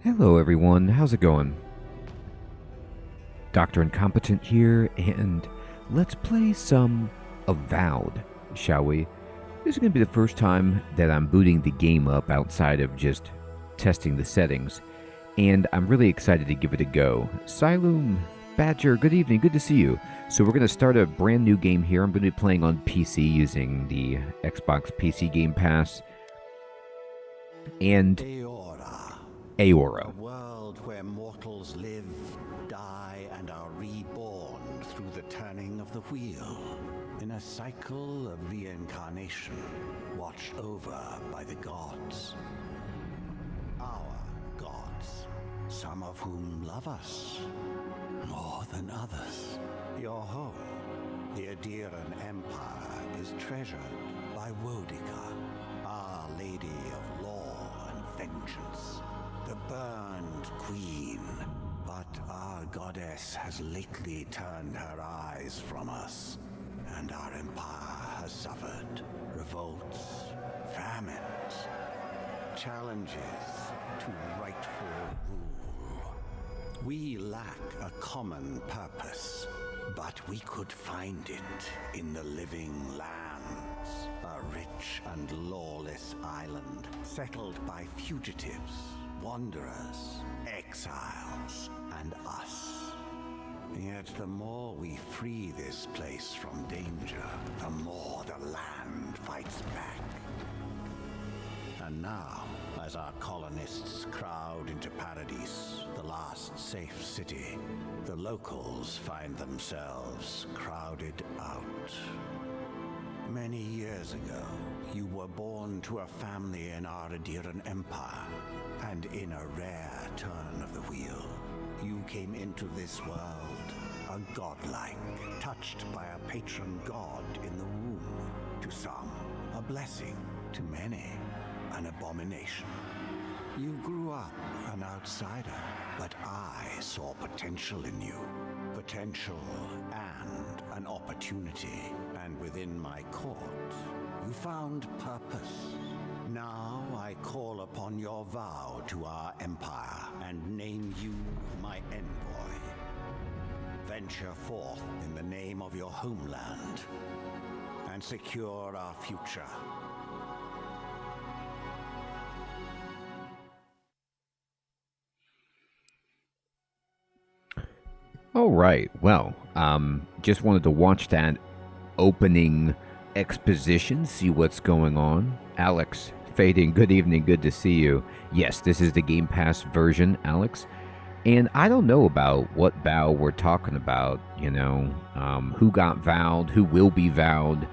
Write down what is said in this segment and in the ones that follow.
Hello everyone, how's it going? Dr. Incompetent here, and let's play some Avowed, shall we? This is going to be the first time that I'm booting the game up outside of just testing the settings, and I'm really excited to give it a go. Siloom, Badger, good evening, good to see you. So we're going to start a brand new game here. I'm going to be playing on PC using the Xbox PC Game Pass, and Eora. A world where mortals live, die, and are reborn through the turning of the wheel. In a cycle of reincarnation, watched over by the gods. Our gods, some of whom love us more than others. Your home, the Adiran Empire, is treasured by Wodica, Our Lady of Law and Vengeance. The burned queen, but our goddess has lately turned her eyes from us, and our empire has suffered revolts, famines, challenges to rightful rule. We lack a common purpose, but we could find it in the living lands, a rich and lawless island settled by fugitives, wanderers, exiles, and us. Yet the more we free this place from danger, the more the land fights back. And now, as our colonists crowd into Paradis, the last safe city, the locals find themselves crowded out. Many years ago, you were born to a family in our Adiran Empire, and in a rare turn of the wheel, you came into this world, a godlike, touched by a patron god in the womb. To some, a blessing; to many, an abomination. You grew up an outsider, but I saw potential in you. Potential and an opportunity. And within my court, you found purpose. Now I call upon your vow to our empire and name you my envoy. Venture forth in the name of your homeland and secure our future. All right, well, just wanted to watch that opening exposition, see what's going on. Alex, Fading, good evening, good to see you. Yes, this is the Game Pass version, Alex. And I don't know about what vow we're talking about, you know, who got vowed, who will be vowed,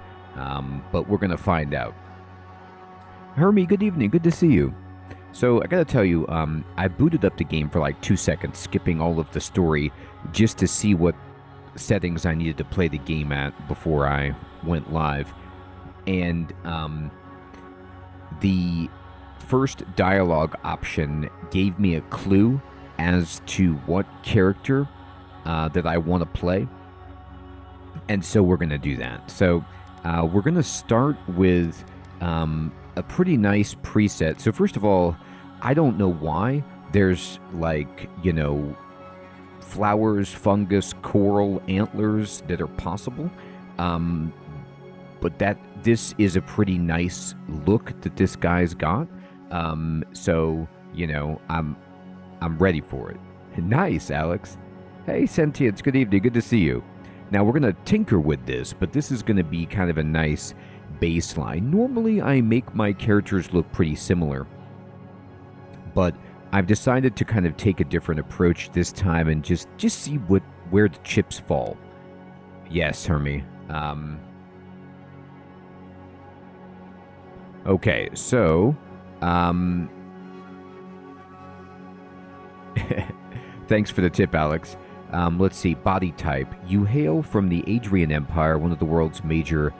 but we're going to find out. Hermie, good evening, good to see you. So I gotta tell you, I booted up the game for like 2 seconds, skipping all of the story, just to see what settings I needed to play the game at before I went live. And the first dialogue option gave me a clue as to what character that I want to play. And so we're going to do that. So we're going to start with a pretty nice preset. So first of all, I don't know why there's like, you know, flowers, fungus, coral, antlers that are possible. But this is a pretty nice look that this guy's got. So, you know, I'm ready for it. Nice, Alex. Hey, Sentience, good evening, good to see you. Now we're going to tinker with this, but this is going to be kind of a nice baseline. Normally I make my characters look pretty similar, but I've decided to kind of take a different approach this time and just see where the chips fall. Yes, Hermie. Okay, so thanks for the tip, Alex. Let's see, body type. You hail from the Adrian Empire, one of the world's major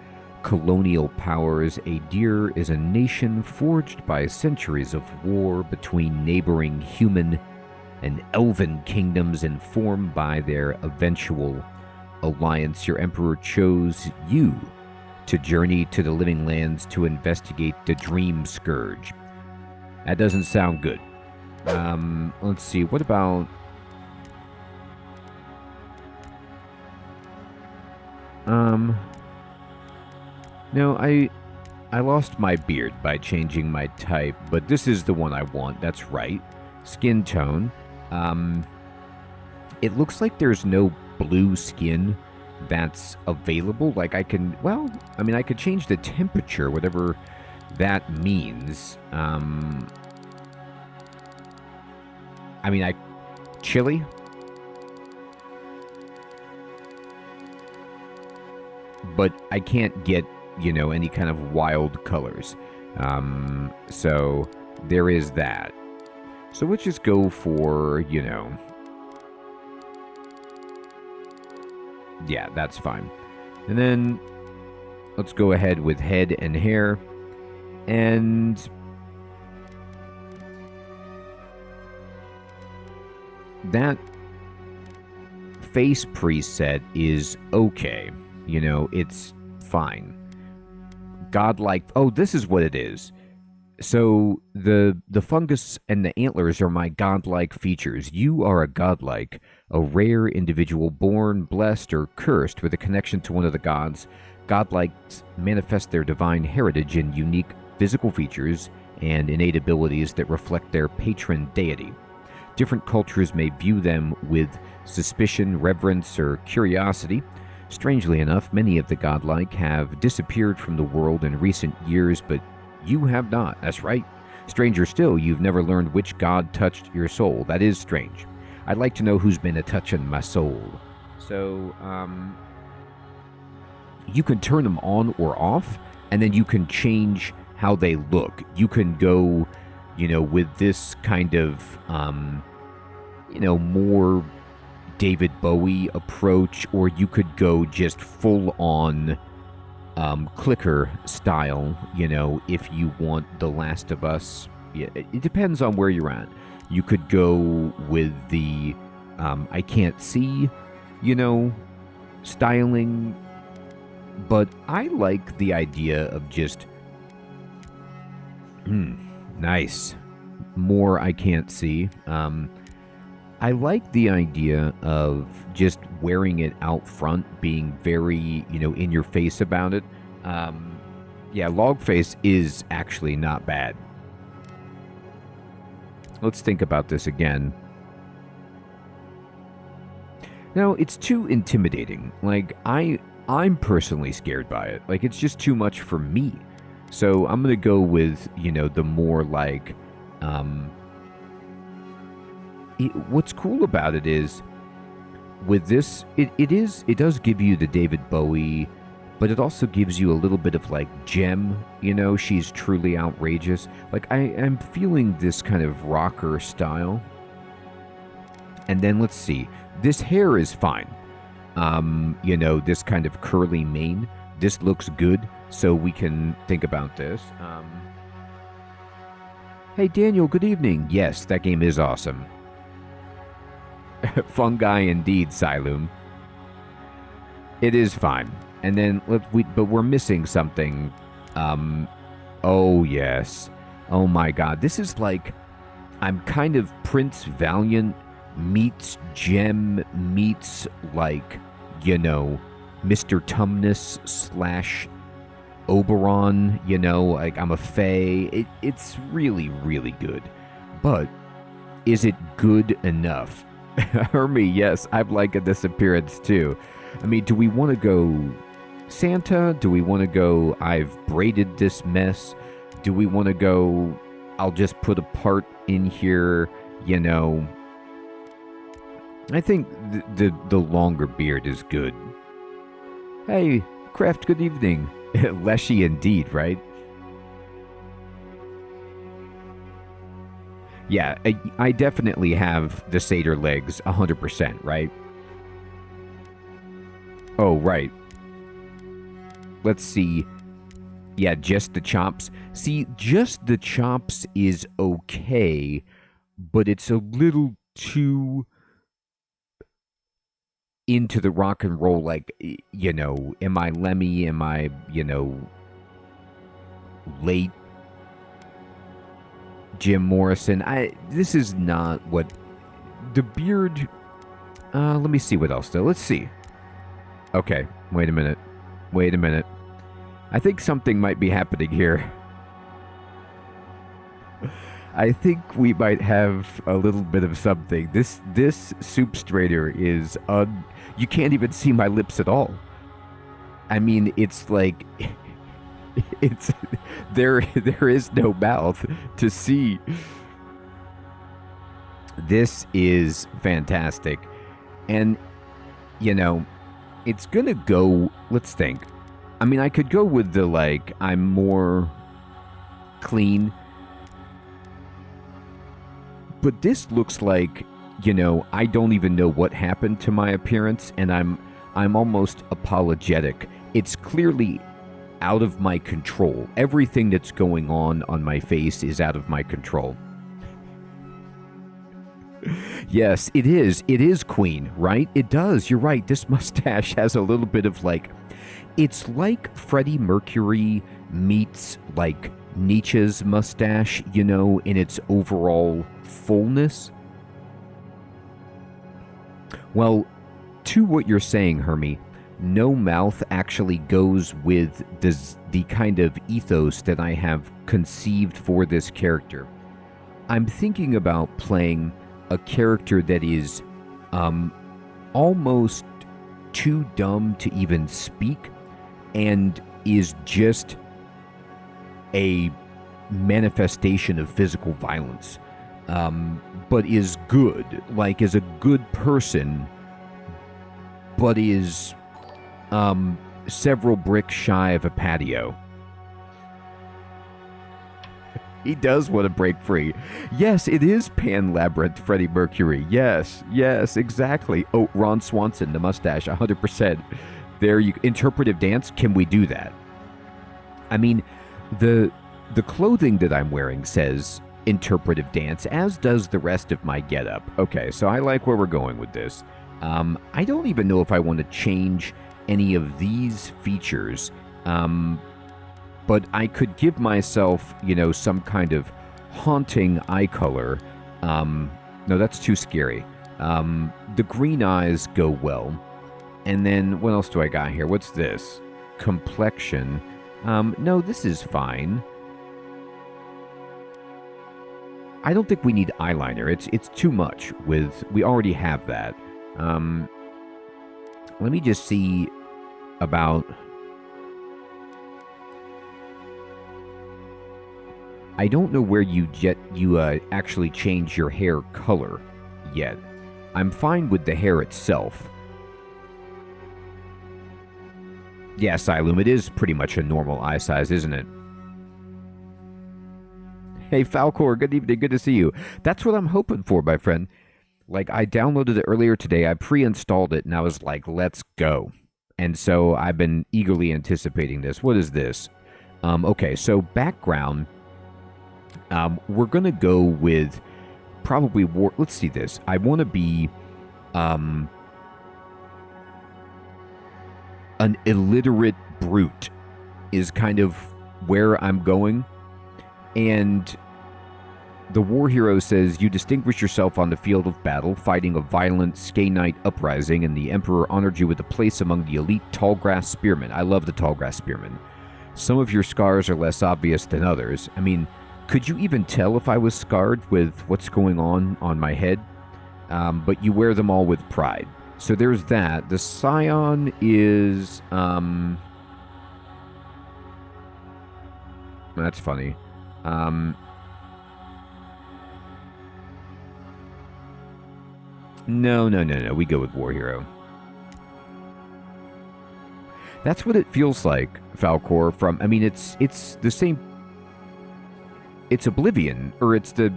colonial powers. Adir is a nation forged by centuries of war between neighboring human and elven kingdoms, and formed by their eventual alliance. Your emperor chose you to journey to the living lands to investigate the Dream Scourge. That doesn't sound good. Let's see. What about... No, I lost my beard by changing my type, but this is the one I want. That's right. Skin tone. It looks like there's no blue skin that's available. Like I can, well, I mean, I could change the temperature, whatever that means. Chili? But I can't get, any kind of wild colors. So there is that. So let's just go for, yeah, that's fine. And then let's go ahead with head and hair. And that face preset is okay. It's fine. Godlike. Oh, this is what it is. So the fungus and the antlers are my godlike features. You are a godlike, a rare individual born, blessed, or cursed with a connection to one of the gods. Godlikes manifest their divine heritage in unique physical features and innate abilities that reflect their patron deity. Different cultures may view them with suspicion, reverence, or curiosity. Strangely enough, many of the godlike have disappeared from the world in recent years, but you have not. That's right. Stranger still, you've never learned which god touched your soul. That is strange. I'd like to know who's been a-touching my soul. So, you can turn them on or off, and then you can change how they look. You can go, with this kind of, more David Bowie approach, or you could go just full on clicker style, if you want The Last of Us. Yeah, it depends on where you're at. You could go with the I can't see, styling, but I like the idea of just nice. More I can't see. I like the idea of just wearing it out front, being very, in your face about it. Yeah, log face is actually not bad. Let's think about this again. No, it's too intimidating. Like, I'm personally scared by it. Like, it's just too much for me. So I'm going to go with, the more like... what's cool about it is, with this, it does give you the David Bowie, but it also gives you a little bit of like Gem, she's truly outrageous. Like I'm feeling this kind of rocker style. And then let's see, this hair is fine. This kind of curly mane, this looks good, so we can think about this. Hey Daniel, good evening. Yes, that game is awesome. Fungi indeed, Silum. It is fine. And then but we're missing something. Oh yes. Oh my god. This is like, I'm kind of Prince Valiant meets Gem meets like, Mr. Tumnus / Oberon, like I'm a fae. It's really, really good. But is it good enough? Hermie, yes, I've liked this appearance too. I mean, do we want to go Santa? Do we want to go I've braided this mess? Do we want to go I'll just put a part in here, I think the longer beard is good. Hey, Kraft, good evening. Leshy indeed, right? Yeah, I definitely have the satyr legs 100%, right? Oh, right. Let's see. Yeah, just the chops. See, just the chops is okay, but it's a little too into the rock and roll, like, am I Lemmy? Am I, late Jim Morrison. This is not what the beard. Let me see what else though. Let's see. Okay, wait a minute. I think something might be happening here. I think we might have a little bit of something. This soup strainer is you can't even see my lips at all. I mean, it's like it's there is no mouth to see. This is fantastic. And you know, it's going to go, let's think. I mean, I could go with the like I'm more clean. But this looks like, you know, I don't even know what happened to my appearance, and I'm almost apologetic. It's clearly out of my control. Everything that's going on my face is out of my control. Yes, it is. It is Queen, right? It does. You're right. This mustache has a little bit of like, it's like Freddie Mercury meets like Nietzsche's mustache, you know, in its overall fullness. Well, to what you're saying, Hermie, no mouth actually goes with the kind of ethos that I have conceived for this character. I'm thinking about playing a character that is almost too dumb to even speak and is just a manifestation of physical violence, but is good, like is a good person, but is several bricks shy of a patio. He does want to break free. Yes, it is Pan Labyrinth, Freddie Mercury. Yes, exactly. Oh, Ron Swanson, the mustache, 100%. There you interpretive dance. Can we do that? I mean, the clothing that I'm wearing says interpretive dance, as does the rest of my getup. Okay, so I like where we're going with this. I don't even know if I want to change any of these features. But I could give myself, you know, some kind of haunting eye color. No, that's too scary. The green eyes go well. And then, what else do I got here? What's this? Complexion. No, this is fine. I don't think we need eyeliner. It's too much we already have that. Let me just see about... I don't know where you actually change your hair color yet. I'm fine with the hair itself. Yeah, Siloom, it is pretty much a normal eye size, isn't it? Hey, Falcor, good evening, good to see you. That's what I'm hoping for, my friend. Like, I downloaded it earlier today, I pre-installed it, and I was like, let's go. And so I've been eagerly anticipating this. What is this? Okay, so background... we're going to go with probably war. Let's see this. I want to be an illiterate brute is kind of where I'm going. And the war hero says, you distinguish yourself on the field of battle, fighting a violent Skae uprising, and the Emperor honored you with a place among the elite tallgrass spearmen. I love the tallgrass spearmen. Some of your scars are less obvious than others. I mean... Could you even tell if I was scarred with what's going on my head? But you wear them all with pride. So there's that. The Scion is... that's funny. No. We go with War Hero. That's what it feels like, Falcor, from... I mean, it's the same... It's Oblivion, or it's the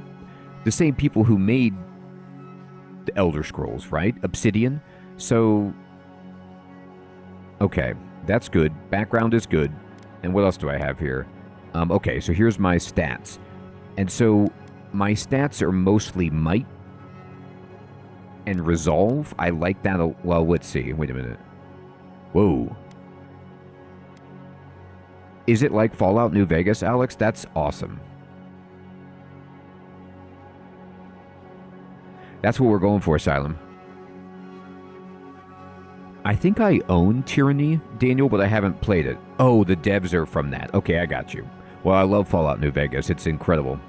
same people who made the Elder Scrolls, right? Obsidian. So, okay, that's good. Background is good. And what else do I have here? Okay, so here's my stats. And so my stats are mostly might and resolve. I like that. Well, let's see. Wait a minute. Whoa. Is it like Fallout New Vegas, Alex? That's awesome. That's what we're going for, Asylum. I think I own Tyranny, Daniel, but I haven't played it. Oh, the devs are from that. Okay, I got you. Well, I love Fallout New Vegas. It's incredible.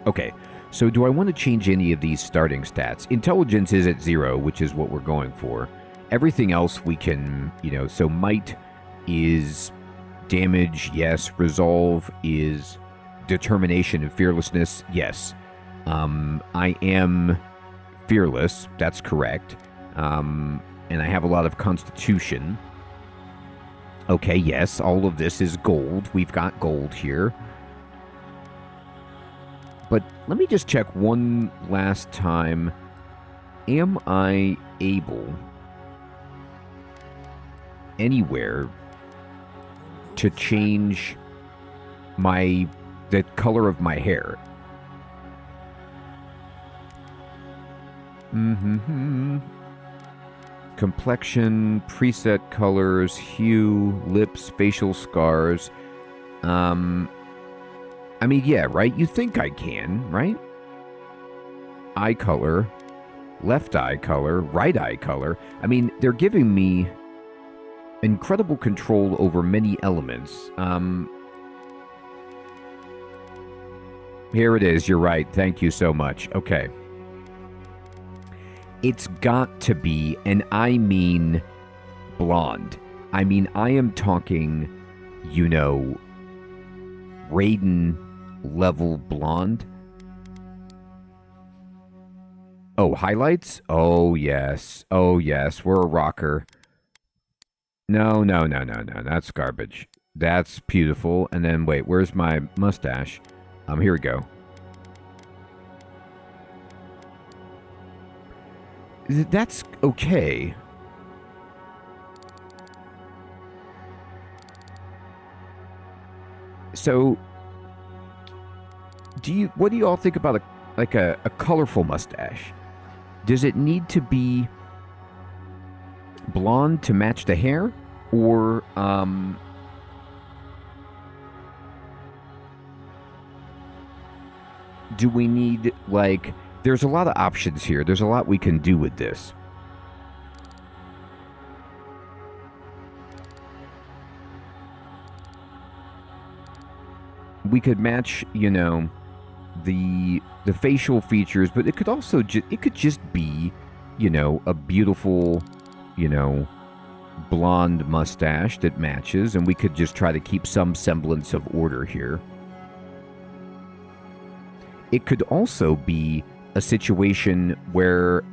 Okay, so do I want to change any of these starting stats? Intelligence is at 0, which is what we're going for. Everything else we can, so might is damage, yes. Resolve is determination and fearlessness, yes. I am fearless, that's correct. And I have a lot of constitution. Okay, yes, all of this is gold. We've got gold here. But let me just check one last time. Am I able anywhere to change the color of my hair? Complexion, preset colors, hue, lips, facial scars. I mean, yeah, right? You think I can, right? Eye color, left eye color, right eye color. I mean, they're giving me incredible control over many elements. Here it is. You're right. Thank you so much. Okay. It's got to be, and I mean blonde. I mean, I am talking, Raiden level blonde. Oh, highlights? Oh, yes. Oh, yes. We're a rocker. No. That's garbage. That's beautiful. And then, wait, where's my mustache? Here we go. That's okay. So, what do you all think about a colorful mustache? Does it need to be blonde to match the hair, or do we need there's a lot of options here. There's a lot we can do with this. We could match, the facial features, but it could also just be, a beautiful, blonde mustache that matches, and we could just try to keep some semblance of order here. It could also be a situation where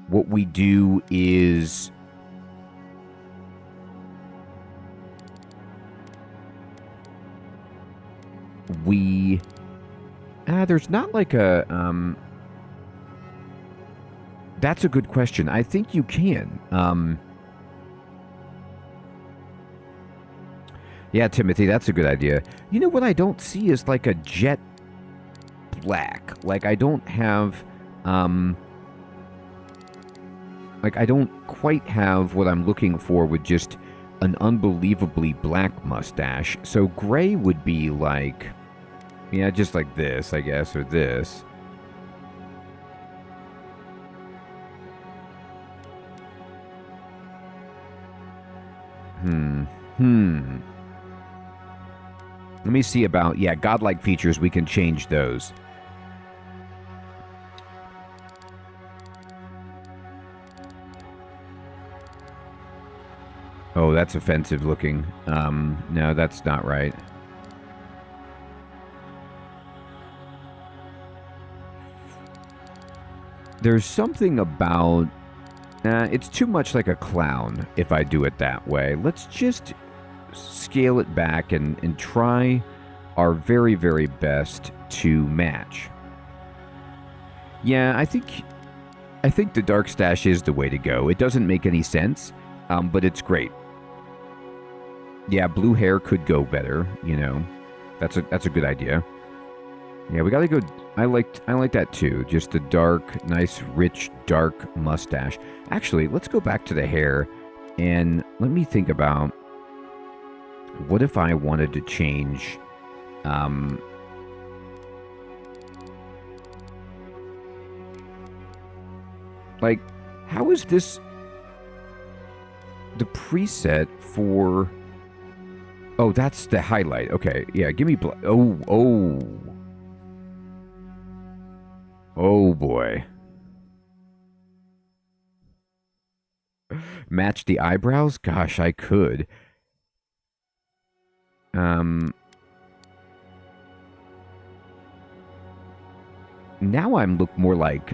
what we do is there's not that's a good question. I think you can. Yeah, Timothy, that's a good idea. You know what I don't see is a jet black. I don't have I don't quite have what I'm looking for with just an unbelievably black mustache. So gray would be just like this, I guess, or this. Let me see about, godlike features, we can change those. Oh, that's offensive looking. No, that's not right. There's something about... it's too much like a clown if I do it that way. Let's just scale it back and try our very, very best to match. Yeah, I think the dark stash is the way to go. It doesn't make any sense, but it's great. Yeah, blue hair could go better, That's a good idea. Yeah, we gotta go. I like that too. Just a dark, nice, rich, dark mustache. Actually, let's go back to the hair and let me think about what if I wanted to change Like, how is this the preset for... Oh, that's the highlight. Okay, yeah, give me... Oh. Oh, boy. Match the eyebrows? Gosh, I could. Now I'm look more like,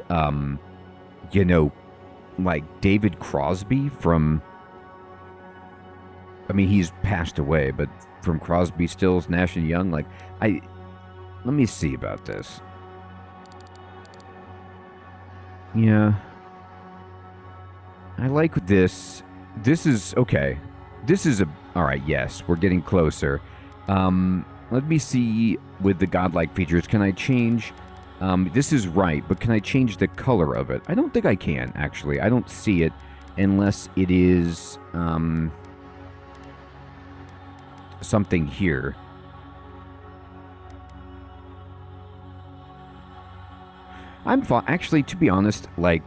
you know, like David Crosby from... I mean, he's passed away, but from Crosby, Stills, Nash and Young, like, let me see about this. Yeah. I like this. This is, okay. This is alright, yes, we're getting closer. Let me see with the godlike features, can I change, this is right, but can I change the color of it? I don't think I can, actually. I don't see it unless it is, something here. I'm fine. Actually, to be honest, like,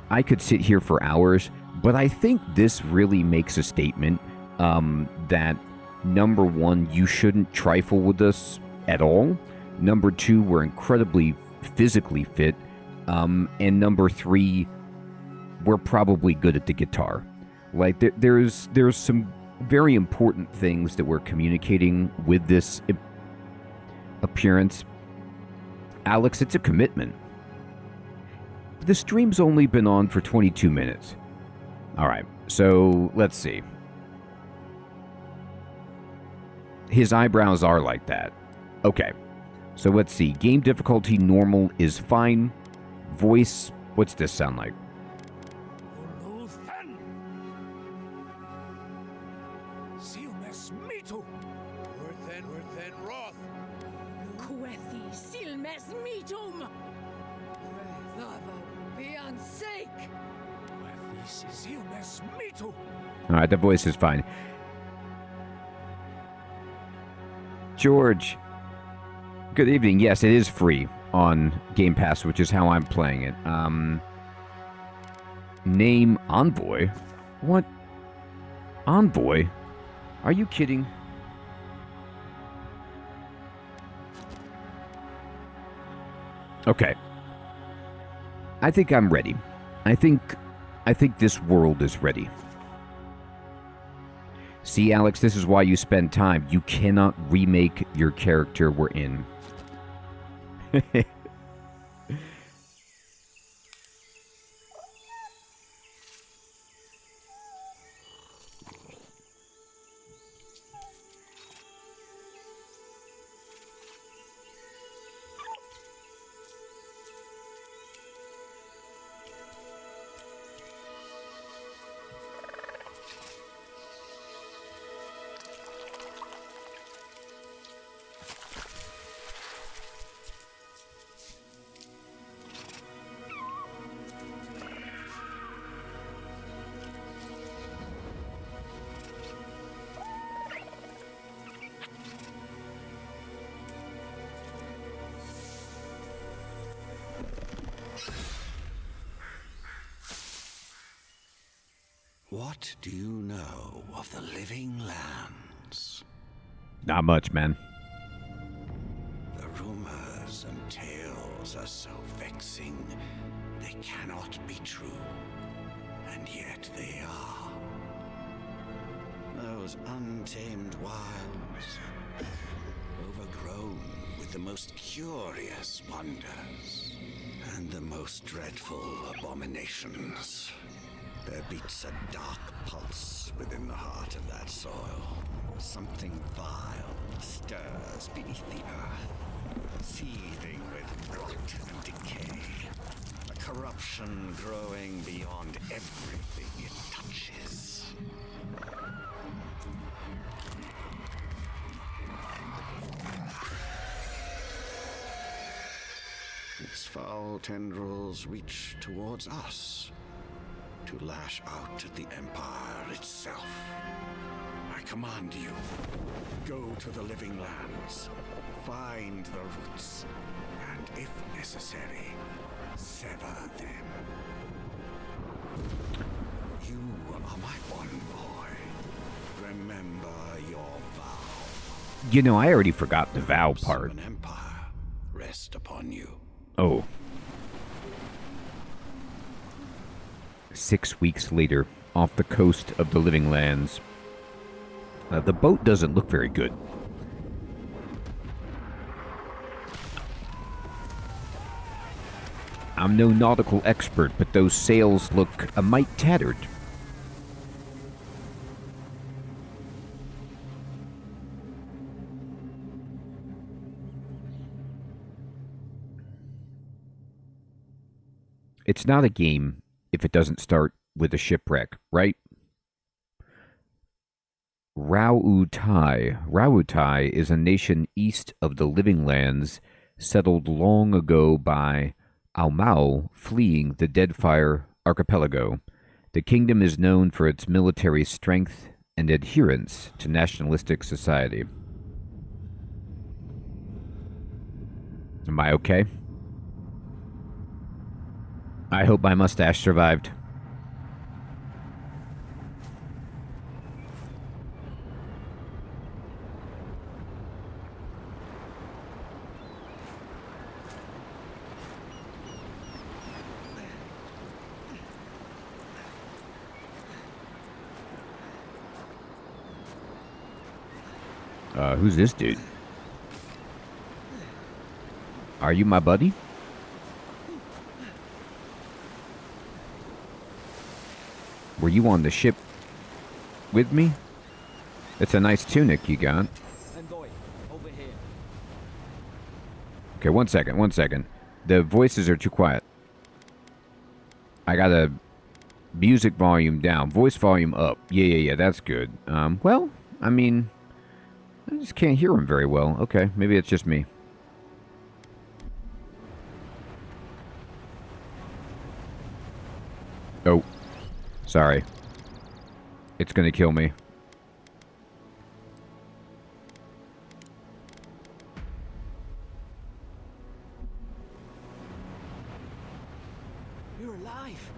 I could sit here for hours, but I think this really makes a statement that, number one, you shouldn't trifle with us at all. Number two, we're incredibly physically fit. And number three, we're probably good at the guitar. Like, there's some very important things that we're communicating with this appearance. Alex, it's a commitment. The stream's only been on for 22 minutes. Alright, so let's see. His eyebrows are like that. Okay, so let's see. Game difficulty normal is fine. Voice, what's this sound like? Alright, the voice is fine. George, good evening. Yes, it is free on Game Pass, which is how I'm playing it. Name Envoy? What? Envoy? Are you kidding? Okay. I think I'm ready. I think this world is ready. See, Alex, this is why you spend time. You cannot remake your character we're in. What do you know of the living lands? Not much, man. The rumors and tales are so vexing, they cannot be true. And yet they are. Those untamed wilds, overgrown with the most curious wonders and the most dreadful abominations. There beats a dark pulse within the heart of that soil. Something vile stirs beneath the earth, seething with rot and decay. A corruption growing beyond everything it touches. Its foul tendrils reach towards us, to lash out at the Empire itself. I command you, go to the living lands, find the roots, and if necessary, sever them. You are my envoy. Remember your vow. You know, I already forgot the vow Hopes of part. an empire rest upon you. Oh. 6 weeks later, off the coast of the Living Lands. The boat doesn't look very good. I'm no nautical expert, but those sails look a mite tattered. It's not a game if it doesn't start with a shipwreck, right? Rauutai is a nation east of the Living Lands, settled long ago by Aumau fleeing the Deadfire Archipelago. The kingdom is known for its military strength and adherence to nationalistic society. Am I okay? I hope my mustache survived. Who's this dude? Are you my buddy? Were you on the ship with me? It's a nice tunic you got. Envoy, over here. Okay, one second. The voices are too quiet. I got a music volume down, voice volume up. Yeah, that's good. Well, I mean, I just can't hear him very well. Okay, maybe it's just me. Oh, sorry. It's gonna kill me. You're alive.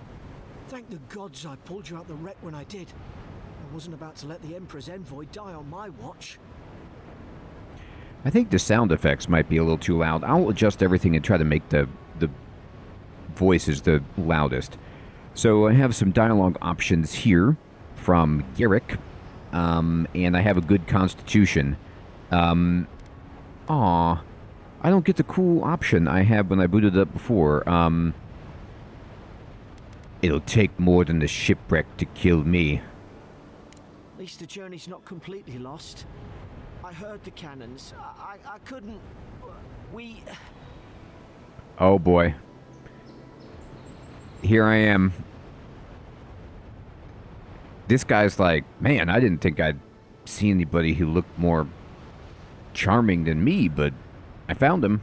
Thank the gods I pulled you out the wreck when I did. I wasn't about to let the Emperor's envoy die on my watch. I think the sound effects might be a little too loud. I'll adjust everything and try to make the voices the loudest. So I have some dialogue options here from Garrick, and I have a good constitution. I don't get the cool option I had when I booted it up before. It'll take more than the shipwreck to kill me. At least the journey's not completely lost. I heard the cannons. I couldn't... We... Oh boy. Here I am. This guy's like, man, I didn't think I'd see anybody who looked more charming than me, but I found him.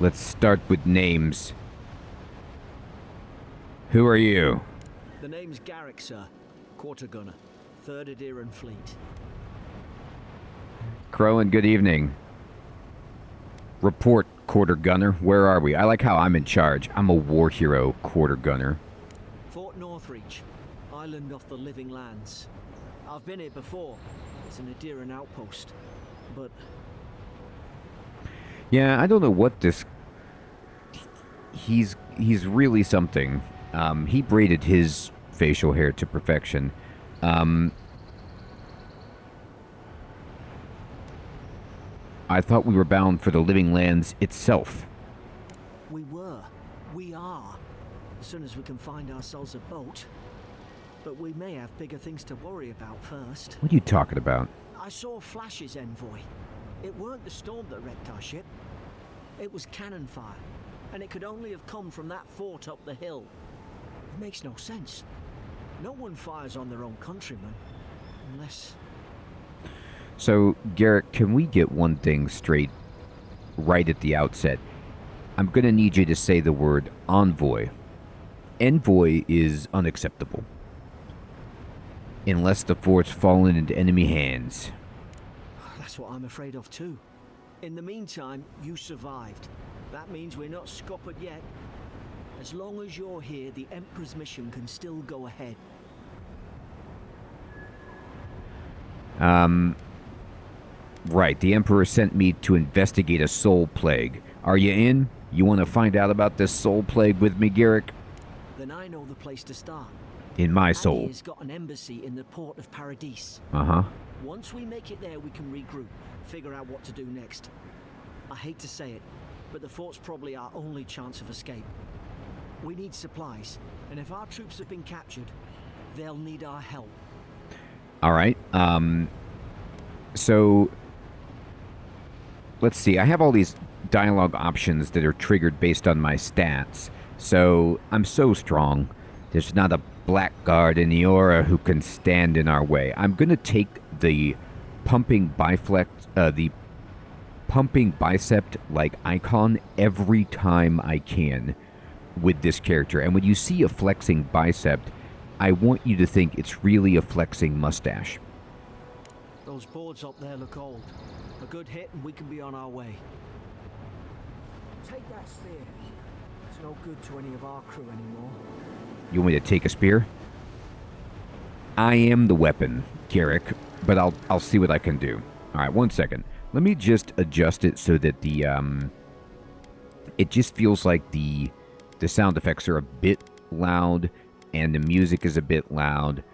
Let's start with names. Who are you? The name's Garrick, sir. Quarter gunner. 3rd Eora Fleet. Crowan, good evening. Report, quarter gunner. Where are we? I like how I'm in charge. I'm a war hero, quarter gunner. Fort Northreach. Island off the Living Lands. I've been here before. It's an Eoran outpost. But... Yeah, I don't know what this... He's really something. He braided his facial hair to perfection. I thought we were bound for the Living Lands itself. we were. We are. As soon as we can find ourselves a boat. But we may have bigger things to worry about first. What are you talking about? I saw flashes, envoy. It weren't the storm that wrecked our ship. It was cannon fire. And it could only have come from that fort up the hill. It makes no sense. No one fires on their own countrymen. Unless... So, Garrett, can we get one thing straight right at the outset? I'm going to need you to say the word envoy. Envoy is unacceptable. Unless the fort's fallen into enemy hands. That's what I'm afraid of too. In the meantime, you survived. That means we're not scuppered yet. As long as you're here, the Emperor's mission can still go ahead. Right, the Emperor sent me to investigate a soul plague. Are you in? You want to find out about this soul plague with me, Garrick? Then I know the place to start. In my soul. Has got an embassy in the port of Paradis. Uh-huh. Once we make it there, we can regroup, figure out what to do next. I hate to say it, but the fort's probably our only chance of escape. We need supplies, and if our troops have been captured, they'll need our help. All right. So let's see. I have all these dialogue options that are triggered based on my stats. So I'm so strong. There's not a blackguard in Eora who can stand in our way. I'm going to take the pumping biflex, the pumping bicep like icon every time I can with this character. And when you see a flexing bicep, I want you to think it's really a flexing mustache. Those boards up there look old. A good hit and we can be on our way. Take that spear. It's no good to any of our crew anymore. You want me to take a spear? I am the weapon, Garrick, but I'll see what I can do. All right, 1 second. Let me just adjust it so that the it just feels like the sound effects are a bit loud and the music is a bit loud.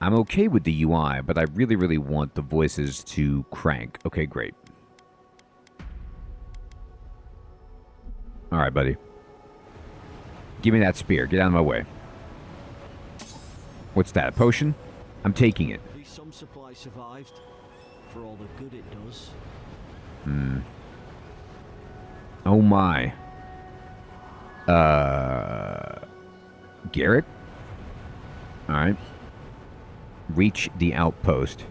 I'm okay with the UI, but I really, really want the voices to crank. Okay, great. All right, buddy. Give me that spear. Get out of my way. What's that, a potion? I'm taking it. At least some supply survived, for all the good it does. Oh my. Garrett? Alright. Reach the outpost.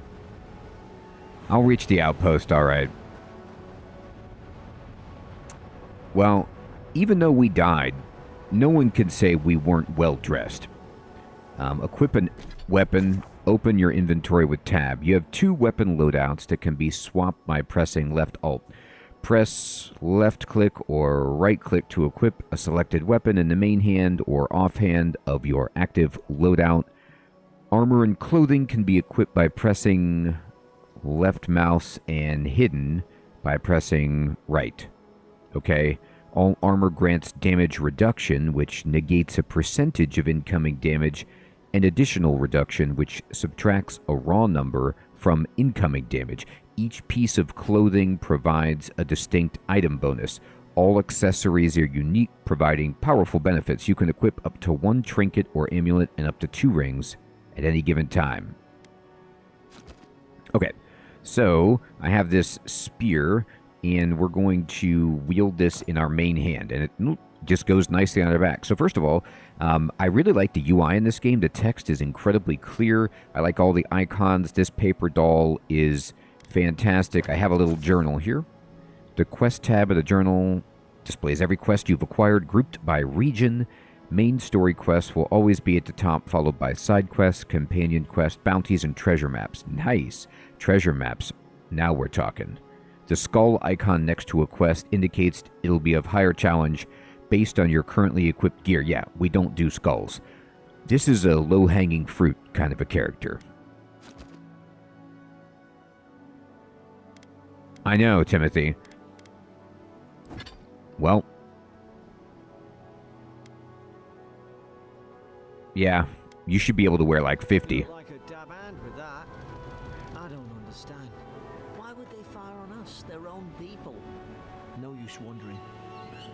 I'll reach the outpost, alright. Well, even though we died, no one can say we weren't well dressed. Equip a weapon. Open your inventory with tab. You have 2 weapon loadouts that can be swapped by pressing left alt. Press left click or right click to equip a selected weapon in the main hand or offhand of your active loadout. Armor and clothing can be equipped by pressing left mouse and hidden by pressing right. Okay? All armor grants damage reduction, which negates a percentage of incoming damage, and additional reduction, which subtracts a raw number from incoming damage. Each piece of clothing provides a distinct item bonus. All accessories are unique, providing powerful benefits. You can equip up to 1 trinket or amulet and up to 2 rings at any given time. Okay, so I have this spear, and we're going to wield this in our main hand, and it just goes nicely on our back. So first of all, I really like the UI in this game. The text is incredibly clear. I like all the icons. This paper doll is fantastic. I have a little journal here. The quest tab of the journal displays every quest you've acquired, grouped by region. Main story quests will always be at the top, followed by side quests, companion quests, bounties, and treasure maps. Nice. Treasure maps. Now we're talking. The skull icon next to a quest indicates it'll be of higher challenge based on your currently equipped gear. Yeah, we don't do skulls. This is a low-hanging fruit kind of a character. I know, Timothy. Well. Yeah, you should be able to wear like 50. Like a dab hand with that. I don't understand. Why would they fire on us, their own people? No use wondering.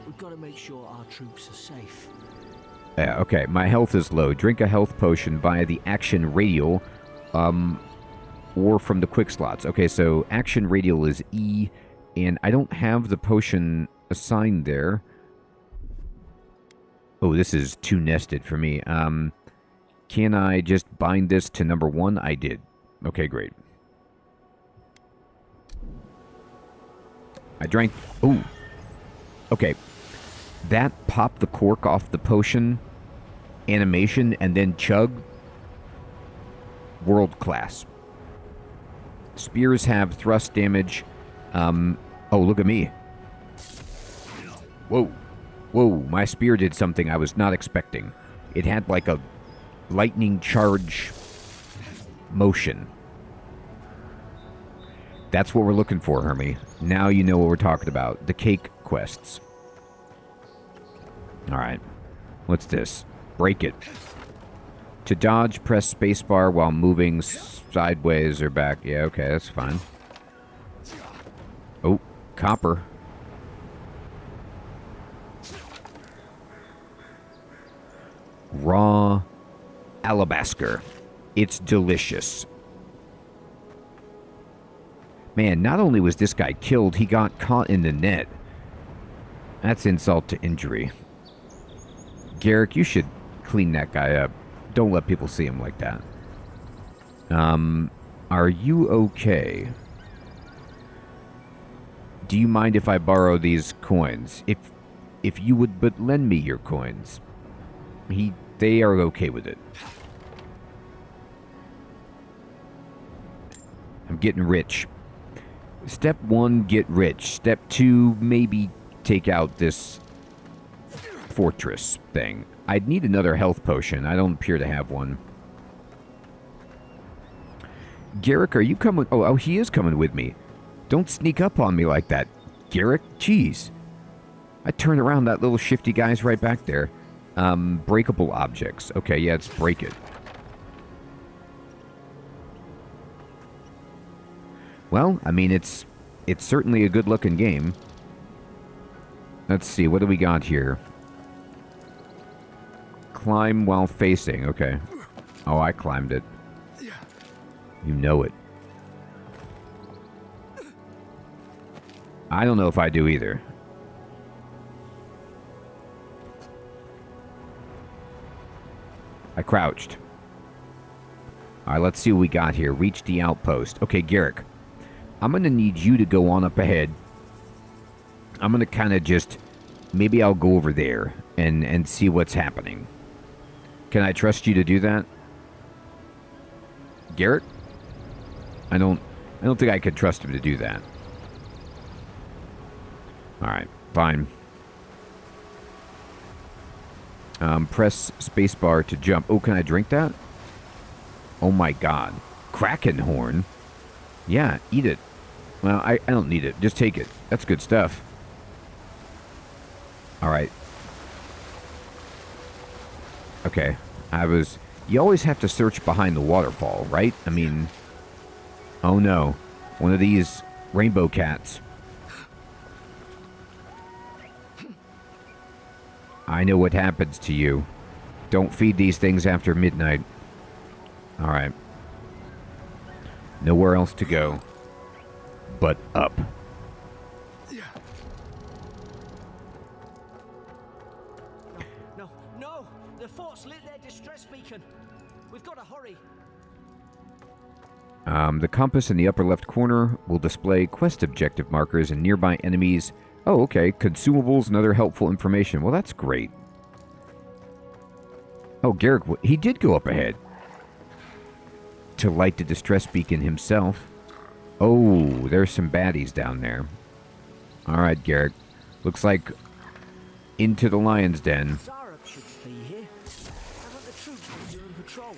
We've got to make sure our troops are safe. Yeah, okay, my health is low. Drink a health potion via the action radial, or from the quick slots. Okay, so action radial is E, and I don't have the potion assigned there. Oh, this is too nested for me. Can I just bind this to number 1? I did. Okay, great. I drank... Ooh. Okay. That popped the cork off the potion animation and then chug. World class. Spears have thrust damage. Oh, look at me. Whoa. Whoa, my spear did something I was not expecting. It had like a lightning charge motion. That's what we're looking for, Hermie. Now you know what we're talking about. The cake quests. Alright. What's this? Break it. To dodge, press spacebar while moving sideways or back. Yeah, okay, that's fine. Oh, copper. Raw alabaster. It's delicious. Man, not only was this guy killed, he got caught in the net. That's insult to injury. Garrick, you should clean that guy up. Don't let people see him like that. Are you okay? Do you mind if I borrow these coins? If you would but lend me your coins. They are okay with it. I'm getting rich. Step 1, get rich. Step 2, maybe take out this fortress thing. I'd need another health potion. I don't appear to have one. Garrick, are you coming? Oh, he is coming with me. Don't sneak up on me like that, Garrick. Jeez. I turn around, that little shifty guy's right back there. Breakable objects. Okay, yeah, let's break it. Well, I mean, it's certainly a good-looking game. Let's see, what do we got here? Climb while facing. Okay. Oh, I climbed it. You know it. I don't know if I do either. I crouched. Alright, let's see what we got here. Reach the outpost. Okay, Garrick. I'm going to need you to go on up ahead. I'm going to kind of just... Maybe I'll go over there and see what's happening. Can I trust you to do that? Garrick? I don't think I could trust him to do that. Alright, fine. Press spacebar to jump. Oh, can I drink that? Oh my god. Kraken horn? Yeah, eat it. Well, I don't need it. Just take it. That's good stuff. Alright. Okay. You always have to search behind the waterfall, right? I mean... Oh no. One of these rainbow cats. I know what happens to you. Don't feed these things after midnight. Alright. Nowhere else to go. But up. No! The fort's lit their distress beacon. We've got to hurry. The compass in the upper left corner will display quest objective markers and nearby enemies. Oh, okay. Consumables and other helpful information. Well, that's great. Oh, Garrick, he did go up ahead. To light the distress beacon himself. Oh, there's some baddies down there. Alright, Garrick. Looks like into the lion's den. Zara should be here. How about the troops been doing patrols?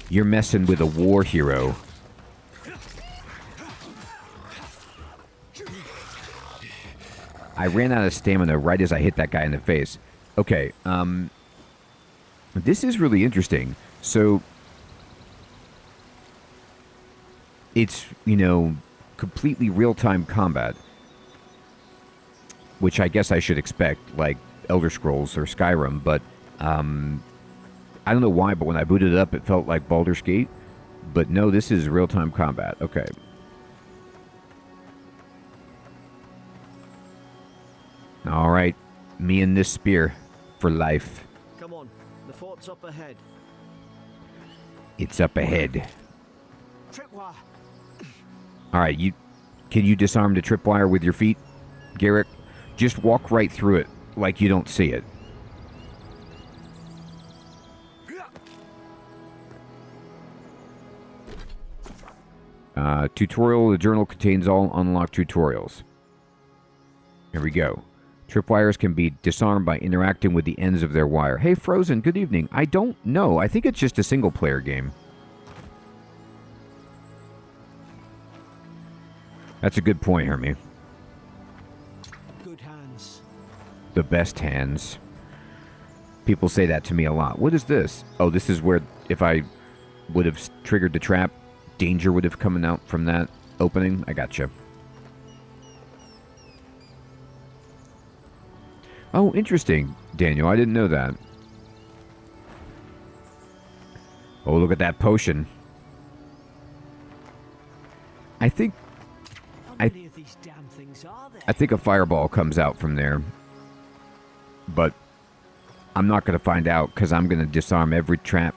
You're messing with a war hero. I ran out of stamina right as I hit that guy in the face. Okay, this is really interesting. So, it's, completely real-time combat. Which I guess I should expect, like Elder Scrolls or Skyrim, but, I don't know why, but when I booted it up, it felt like Baldur's Gate. But no, this is real-time combat. Okay. Alright, me and this spear for life. Come on, the fort's up ahead. It's up ahead. Tripwire. Alright, can you disarm the tripwire with your feet, Garrick? Just walk right through it like you don't see it. Tutorial, the journal contains all unlocked tutorials. Here we go. Tripwires can be disarmed by interacting with the ends of their wire. Hey, Frozen, good evening. I don't know. I think it's just a single-player game. That's a good point, Hermie. Good hands. The best hands. People say that to me a lot. What is this? Oh, this is where if I would have triggered the trap, danger would have come out from that opening. I gotcha. Oh, interesting, Daniel. I didn't know that. Oh, look at that potion. I think How many of these damn things are there? I think a fireball comes out from there. But I'm not going to find out because I'm going to disarm every trap.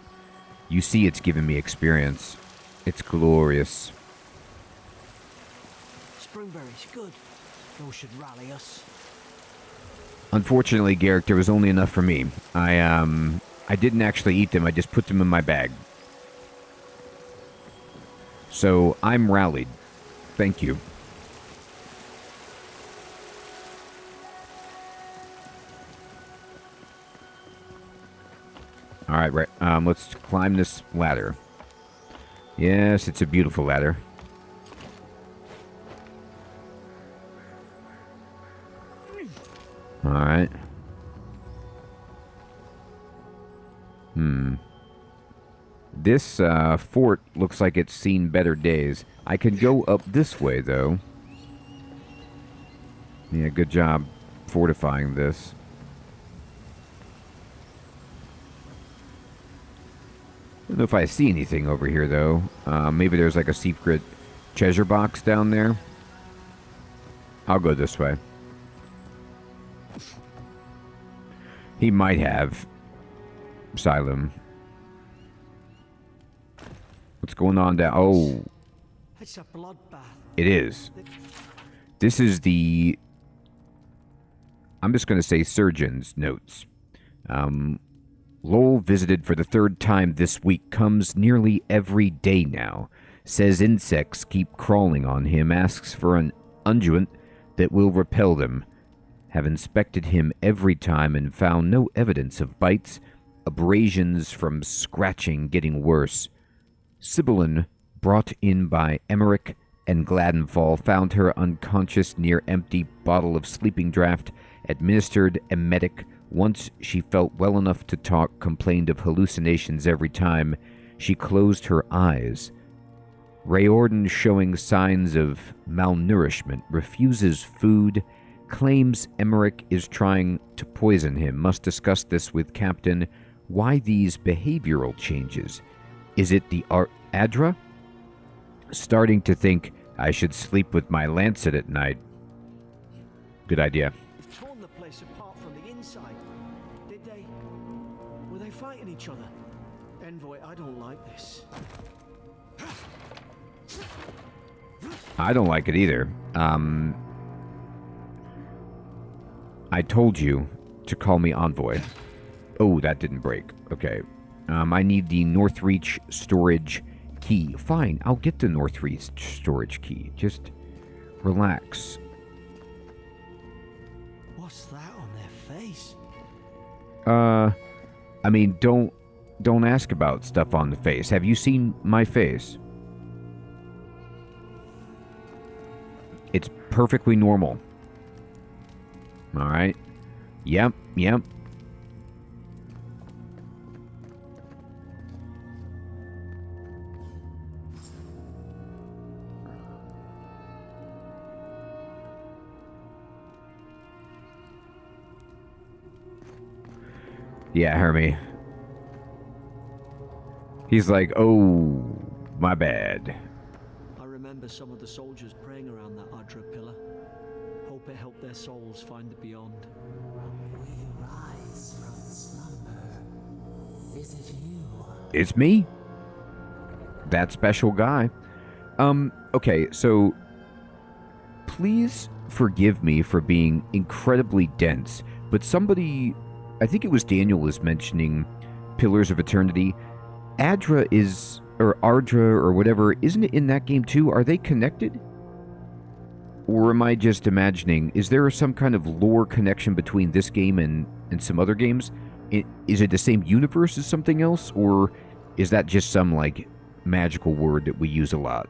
You see it's giving me experience. It's glorious. Springberries, good. Those should rally us. Unfortunately, Garrick, there was only enough for me. I didn't actually eat them. I just put them in my bag. So I'm rallied. Thank you. All right, let's climb this ladder. Yes, it's a beautiful ladder. All right. This fort looks like it's seen better days. I could go up this way, though. Yeah, good job fortifying this. I don't know if I see anything over here, though. Maybe there's like a secret treasure box down there. I'll go this way. He might have. Asylum. What's going on down? Oh. It's a bloodbath. It is. This is the... I'm just going to say surgeon's notes. Lowell visited for the third time this week. Comes nearly every day now. Says insects keep crawling on him. Asks for an unguent that will repel them. Have inspected him every time and found no evidence of bites. Abrasions from scratching getting worse. Sibyllin, brought in by Emmerich and Gladenfall, found her unconscious near empty bottle of sleeping draught. Administered emetic. Once she felt well enough to talk, complained of hallucinations every time she closed her eyes. Rayordan showing signs of malnourishment, refuses food, claims Emmerich is trying to poison him. Must discuss this with Captain. Why these behavioral changes? Is it the Adra? Starting to think I should sleep with my lancet at night. Good idea. Torn the place apart from the inside. Did they? Were they fighting each other? Envoy, I don't like this. I don't like it either. I told you to call me Envoy. Oh, that didn't break. Okay. I need the Northreach storage key. Fine, I'll get the Northreach storage key. Just relax. What's that on their face? I mean, don't ask about stuff on the face. Have you seen my face? It's perfectly normal. All right. Yep. Yeah, Hermie. He's like, oh, my bad. I remember some of the soldiers praying around that Adra pillar. Hope it helped their souls find the beyond. We rise from slumber. Is it you? It's me. That special guy. Okay, so please forgive me for being incredibly dense, but somebody, I think it was Daniel, was mentioning Pillars of Eternity. Adra is, or Ardra, or whatever, isn't it in that game too? Are they connected? Or am I just imagining? Is there some kind of lore connection between this game and some other games? Is it the same universe as something else? Or is that just some, like, magical word that we use a lot?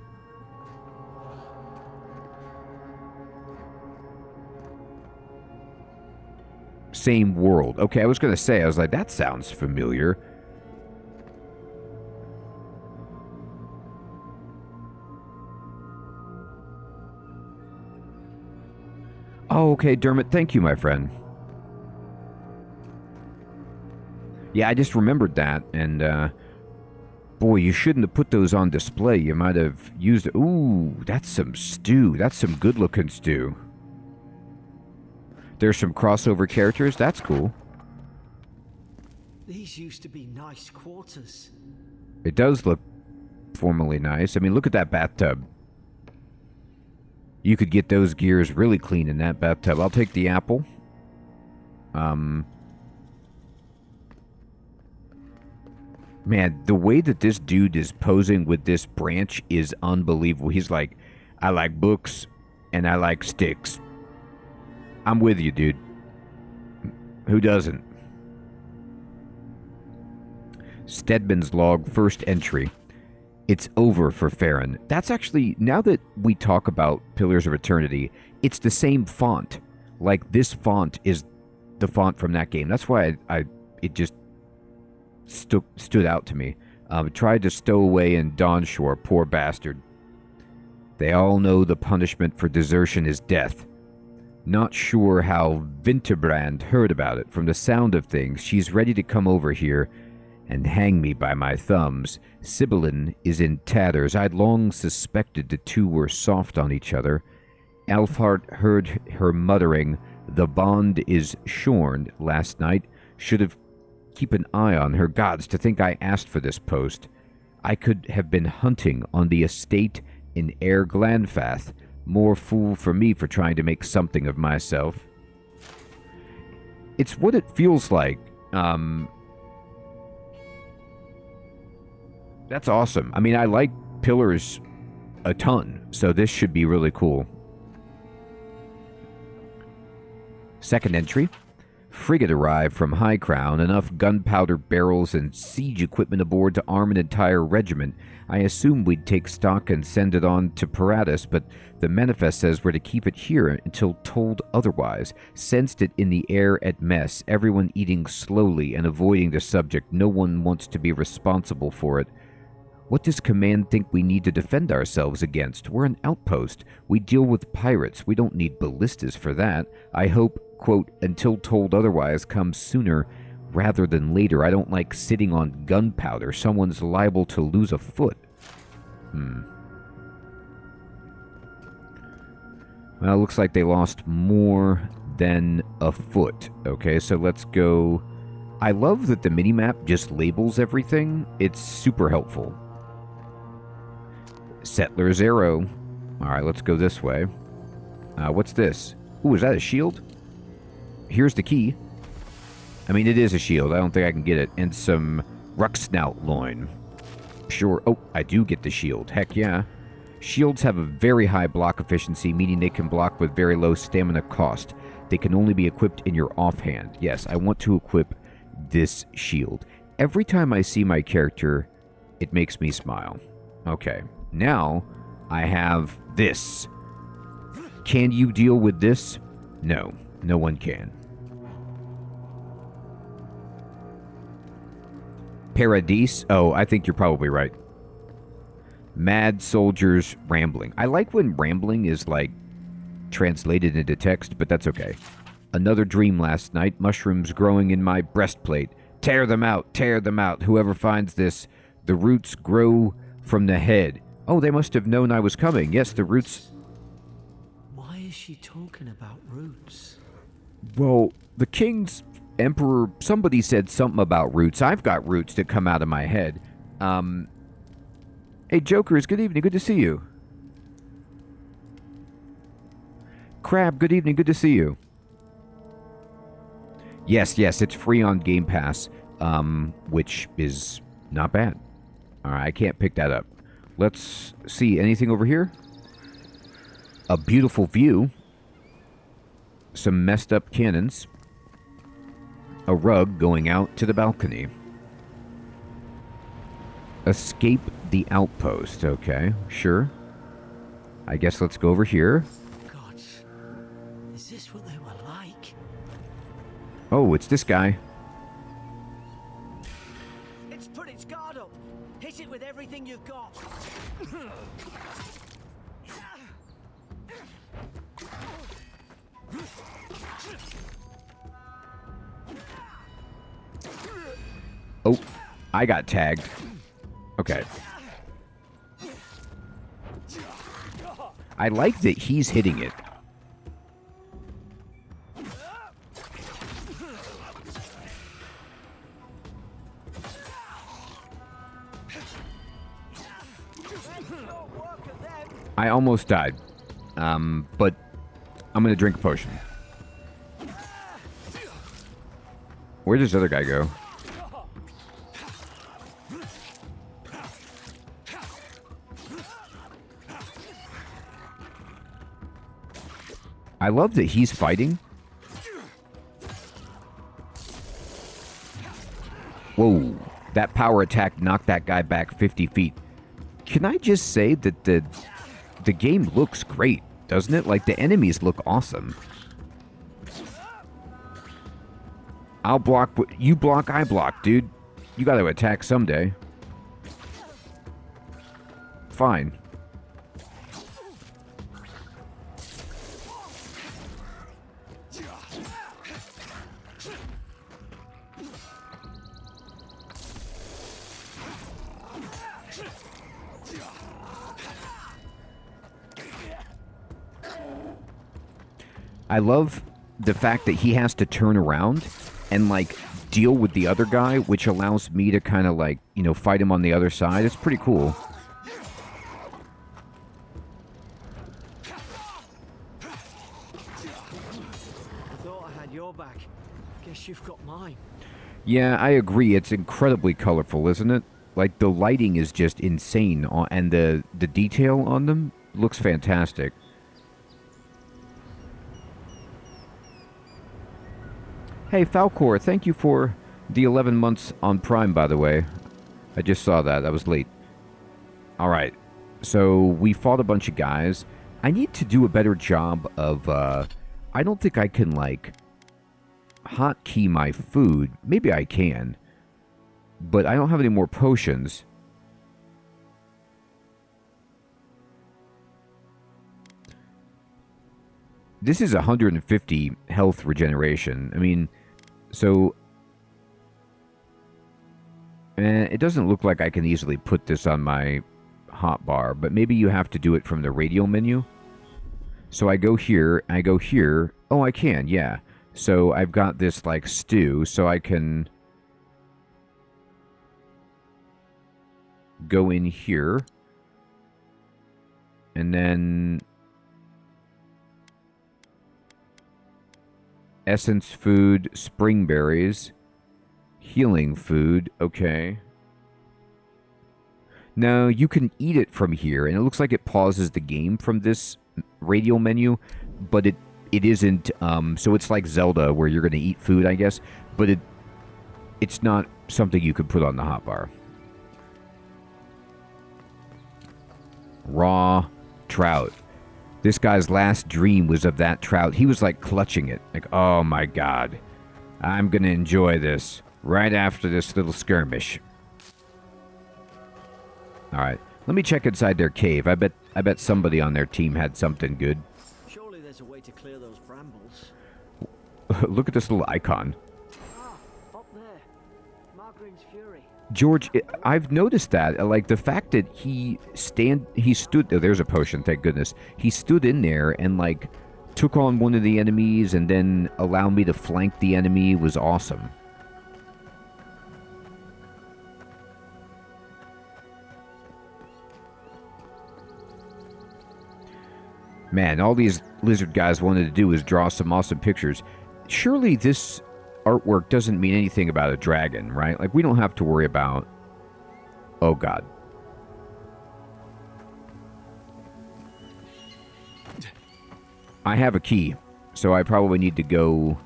Same world. Okay, I was going to say, I was like, that sounds familiar. Oh, okay, Dermot, thank you, my friend. Yeah, I just remembered that, and, boy, you shouldn't have put those on display. You might have used it. Ooh, that's some stew. That's some good-looking stew. There's some crossover characters. That's cool. These used to be nice quarters. It does look formally nice. I mean, look at that bathtub. You could get those gears really clean in that bathtub. I'll take the apple. Man, the way that this dude is posing with this branch is unbelievable. He's like, I like books and I like sticks. I'm with you, dude. Who doesn't? Stedman's log, first entry. It's over for Farron. That's actually, now that we talk about Pillars of Eternity, it's the same font. Like, this font is the font from that game. That's why it just stood out to me. Tried to stow away in Dawnshore, poor bastard. They all know the punishment for desertion is death. Not sure how Winterbrand heard about it. From the sound of things, she's ready to come over here and hang me by my thumbs. Sibyllin is in tatters. I'd long suspected the two were soft on each other. Alfhart heard her muttering, "The bond is shorn," last night. Should have keep an eye on her. Gods, to think I asked for this post. I could have been hunting on the estate in Air Glanfath. More fool for me for trying to make something of myself. It's what it feels like. That's awesome. I mean, I like Pillars a ton, so this should be really cool. Second entry. Frigate arrived from High Crown, enough gunpowder barrels and siege equipment aboard to arm an entire regiment. I assumed we'd take stock and send it on to Paradis, but the manifest says we're to keep it here until told otherwise. Sensed it in the air at mess, everyone eating slowly and avoiding the subject. No one wants to be responsible for it. What does command think we need to defend ourselves against? We're an outpost. We deal with pirates. We don't need ballistas for that. I hope, quote, until told otherwise comes sooner rather than later. I don't like sitting on gunpowder. Someone's liable to lose a foot. Well, it looks like they lost more than a foot. Okay, so let's go. I love that the minimap just labels everything. It's super helpful. Settler's Arrow. Alright, let's go this way. What's this? Ooh, is that a shield? Here's the key. I mean, it is a shield. I don't think I can get it. And some Rucksnout loin. Sure. Oh, I do get the shield. Heck yeah. Shields have a very high block efficiency, meaning they can block with very low stamina cost. They can only be equipped in your offhand. Yes, I want to equip this shield. Every time I see my character, it makes me smile. Okay. Now, I have this. Can you deal with this? No. No one can. Paradis? Oh, I think you're probably right. Mad soldiers rambling. I like when rambling is, like, translated into text, but that's okay. Another dream last night. Mushrooms growing in my breastplate. Tear them out. Tear them out. Whoever finds this, the roots grow from the head. Oh, they must have known I was coming. Yes, the roots... Why is she talking about roots? Well, the king's emperor... Somebody said something about roots. I've got roots that come out of my head. Hey, Jokers, good evening. Good to see you. Crab, good evening. Good to see you. Yes, it's free on Game Pass, which is not bad. All right, I can't pick that up. Let's see. Anything over here? a beautiful view, some messed up cannons, a rug going out to the balcony. Escape the outpost. Okay, sure. I guess let's go over here. Gods, is this what they were like? Oh, it's this guy. It's put its guard up. Hit it with everything you've got. Oh, I got tagged. Okay. I like that he's hitting it. I almost died. But I'm gonna drink a potion. Where does this other guy go? I love that he's fighting. Whoa, that power attack knocked that guy back 50 feet. Can I just say that the game looks great, doesn't it? Like, the enemies look awesome. I'll block, you block, I block, dude. You gotta attack someday. Fine. I love the fact that he has to turn around and, like, deal with the other guy, which allows me to kind of, like, you know, fight him on the other side. It's pretty cool. I thought I had your back. Guess you've got mine. Yeah, I agree. It's incredibly colorful, isn't it? Like, the lighting is just insane, and the detail on them looks fantastic. Hey, Falcor, thank you for the 11 months on Prime, by the way. I just saw that. That was late. All right. So we fought a bunch of guys. I need to do a better job of... I don't think I can, like, hotkey my food. Maybe I can. But I don't have any more potions. This is 150 health regeneration. I mean... So, it doesn't look like I can easily put this on my hotbar, but maybe you have to do it from the radial menu. So I go here, I go here. Oh, I can, yeah. So I've got this, like, stew, so I can go in here. And then... Essence food, spring berries, healing food, okay. Now, you can eat it from here, and it looks like it pauses the game from this radial menu, but it isn't, so it's like Zelda, where you're going to eat food, I guess, but it's not something you could put on the hotbar. Raw trout. This guy's last dream was of that trout. He was, like, clutching it. Like, oh, my God. I'm going to enjoy this right after this little skirmish. All right. Let me check inside their cave. I bet somebody on their team had something good. Surely there's a way to clear those brambles. Look at this little icon. Ah, up there. Margarine's Fury. George, I've noticed that, like, the fact that he stood, oh, there's a potion, thank goodness. He stood in there and, like, took on one of the enemies and then allowed me to flank the enemy was awesome. Man, all these lizard guys wanted to do is draw some awesome pictures. Surely this artwork doesn't mean anything about a dragon, right? Like, we don't have to worry about... Oh, God. I have a key, so I probably need to go...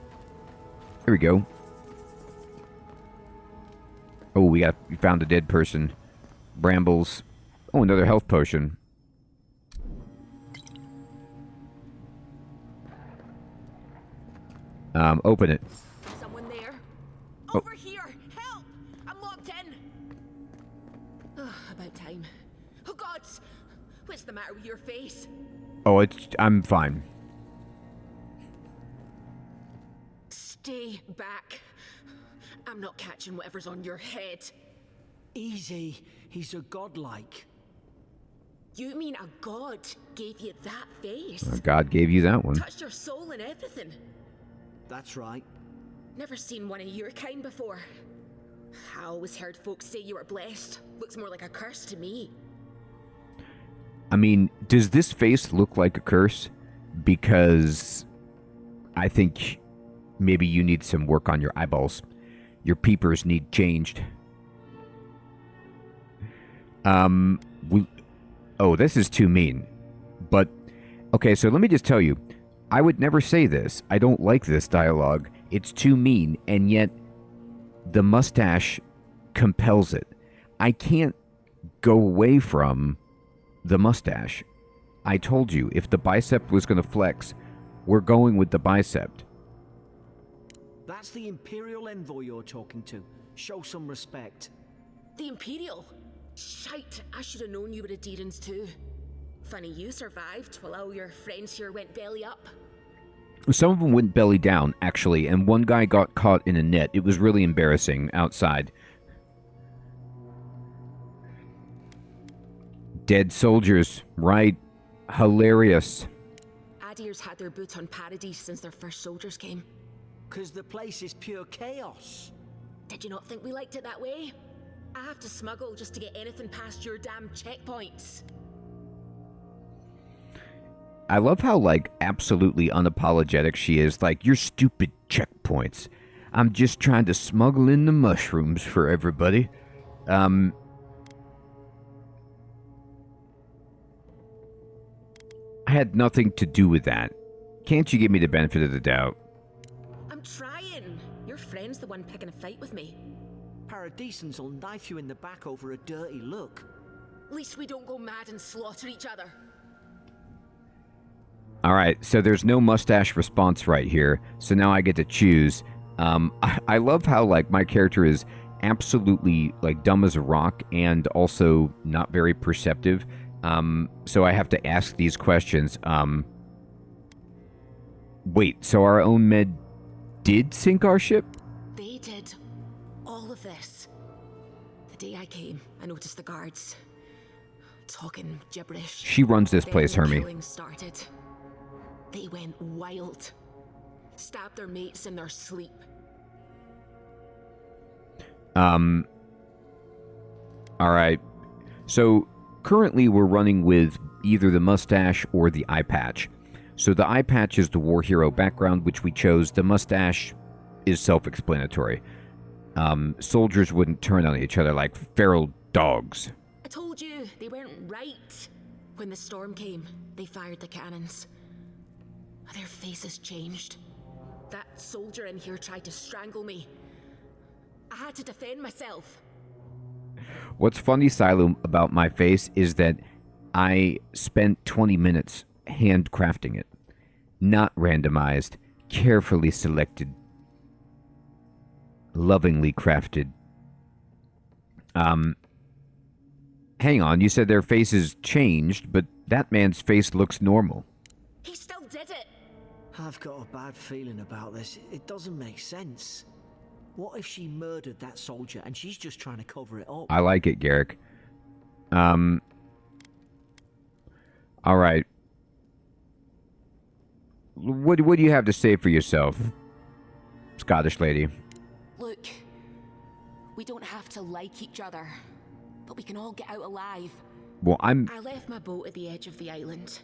Here we go. Oh, we found a dead person. Brambles. Oh, another health potion. Open it. Someone there? Oh. Over here! Help! I'm locked in! About time. Oh, gods! What's the matter with your face? Oh, I'm fine. Stay back. I'm not catching whatever's on your head. Easy. He's a godlike. You mean a god gave you that face? God gave you that one. Touched your soul and everything. That's right. Never seen one of your kind before. I always heard folks say you were blessed. Looks more like a curse to me. I mean, does this face look like a curse? Because I think maybe you need some work on your eyeballs. Your peepers need changed. Oh, this is too mean. But, okay, so let me just tell you. I would never say this. I don't like this dialogue. It's too mean, and yet the mustache compels it. I can't go away from the mustache. I told you, if the bicep was going to flex, we're going with the bicep. That's the Imperial envoy you're talking to. Show some respect. The Imperial? Shite, I should have known you were a Deerans too. Funny you survived while all your friends here went belly up. Some of them went belly down, actually, and one guy got caught in a net. It was really embarrassing outside. Dead soldiers, right? Hilarious. Adir's had their boot on Paradis since their first soldiers came. 'Cause the place is pure chaos. Did you not think we liked it that way? I have to smuggle just to get anything past your damn checkpoints. I love how, like, absolutely unapologetic she is. Like, your stupid checkpoints. I'm just trying to smuggle in the mushrooms for everybody. I had nothing to do with that. Can't you give me the benefit of the doubt? I'm trying. Your friend's the one picking a fight with me. Paradisans will knife you in the back over a dirty look. At least we don't go mad and slaughter each other. Alright, so there's no mustache response right here, so now I get to choose. I love how, like, my character is absolutely, like, dumb as a rock and also not very perceptive. So I have to ask these questions. Wait, so our own med did sink our ship? They did all of this. The day I came, I noticed the guards talking gibberish. She runs this Then place, the Hermie. killing started. They went wild. Stabbed their mates in their sleep. Alright. So, currently we're running with either the mustache or the eye patch. So the eye patch is the war hero background, which we chose. The mustache is self-explanatory. Soldiers wouldn't turn on each other like feral dogs. I told you, they weren't right. When the storm came, they fired the cannons. Their faces changed. That soldier in here tried to strangle me. I had to defend myself. What's funny, Silo, about my face is that I spent 20 minutes handcrafting it. Not randomized, carefully selected, lovingly crafted. Hang on, you said their faces changed, but that man's face looks normal. He still did it. I've got a bad feeling about this. It doesn't make sense. What if she murdered that soldier and she's just trying to cover it up? I like it, Garrick. Alright. What do you have to say for yourself, Scottish lady? Look, we don't have to like each other, but we can all get out alive. Well, I left my boat at the edge of the island.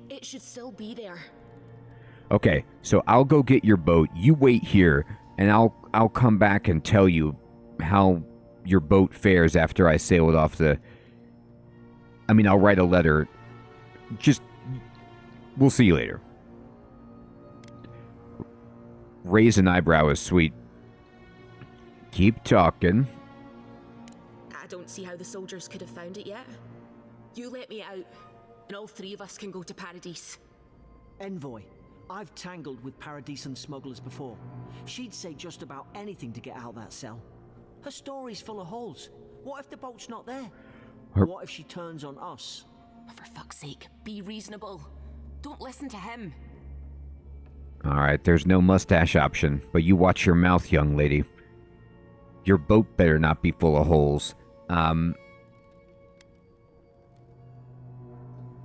It should still be there. Okay, so I'll go get your boat. You wait here, and I'll come back and tell you how your boat fares after I sail it off the... I mean, I'll write a letter. Just... We'll see you later. Raise an eyebrow is sweet. Keep talking. I don't see how the soldiers could have found it yet. You let me out, and all three of us can go to Paradis. Envoy, I've tangled with Paradis and smugglers before. She'd say just about anything to get out that cell. Her story's full of holes. What if the boat's not there? What if she turns on us? For fuck's sake, be reasonable. Don't listen to him. Alright, there's no mustache option, but you watch your mouth, young lady. Your boat better not be full of holes. I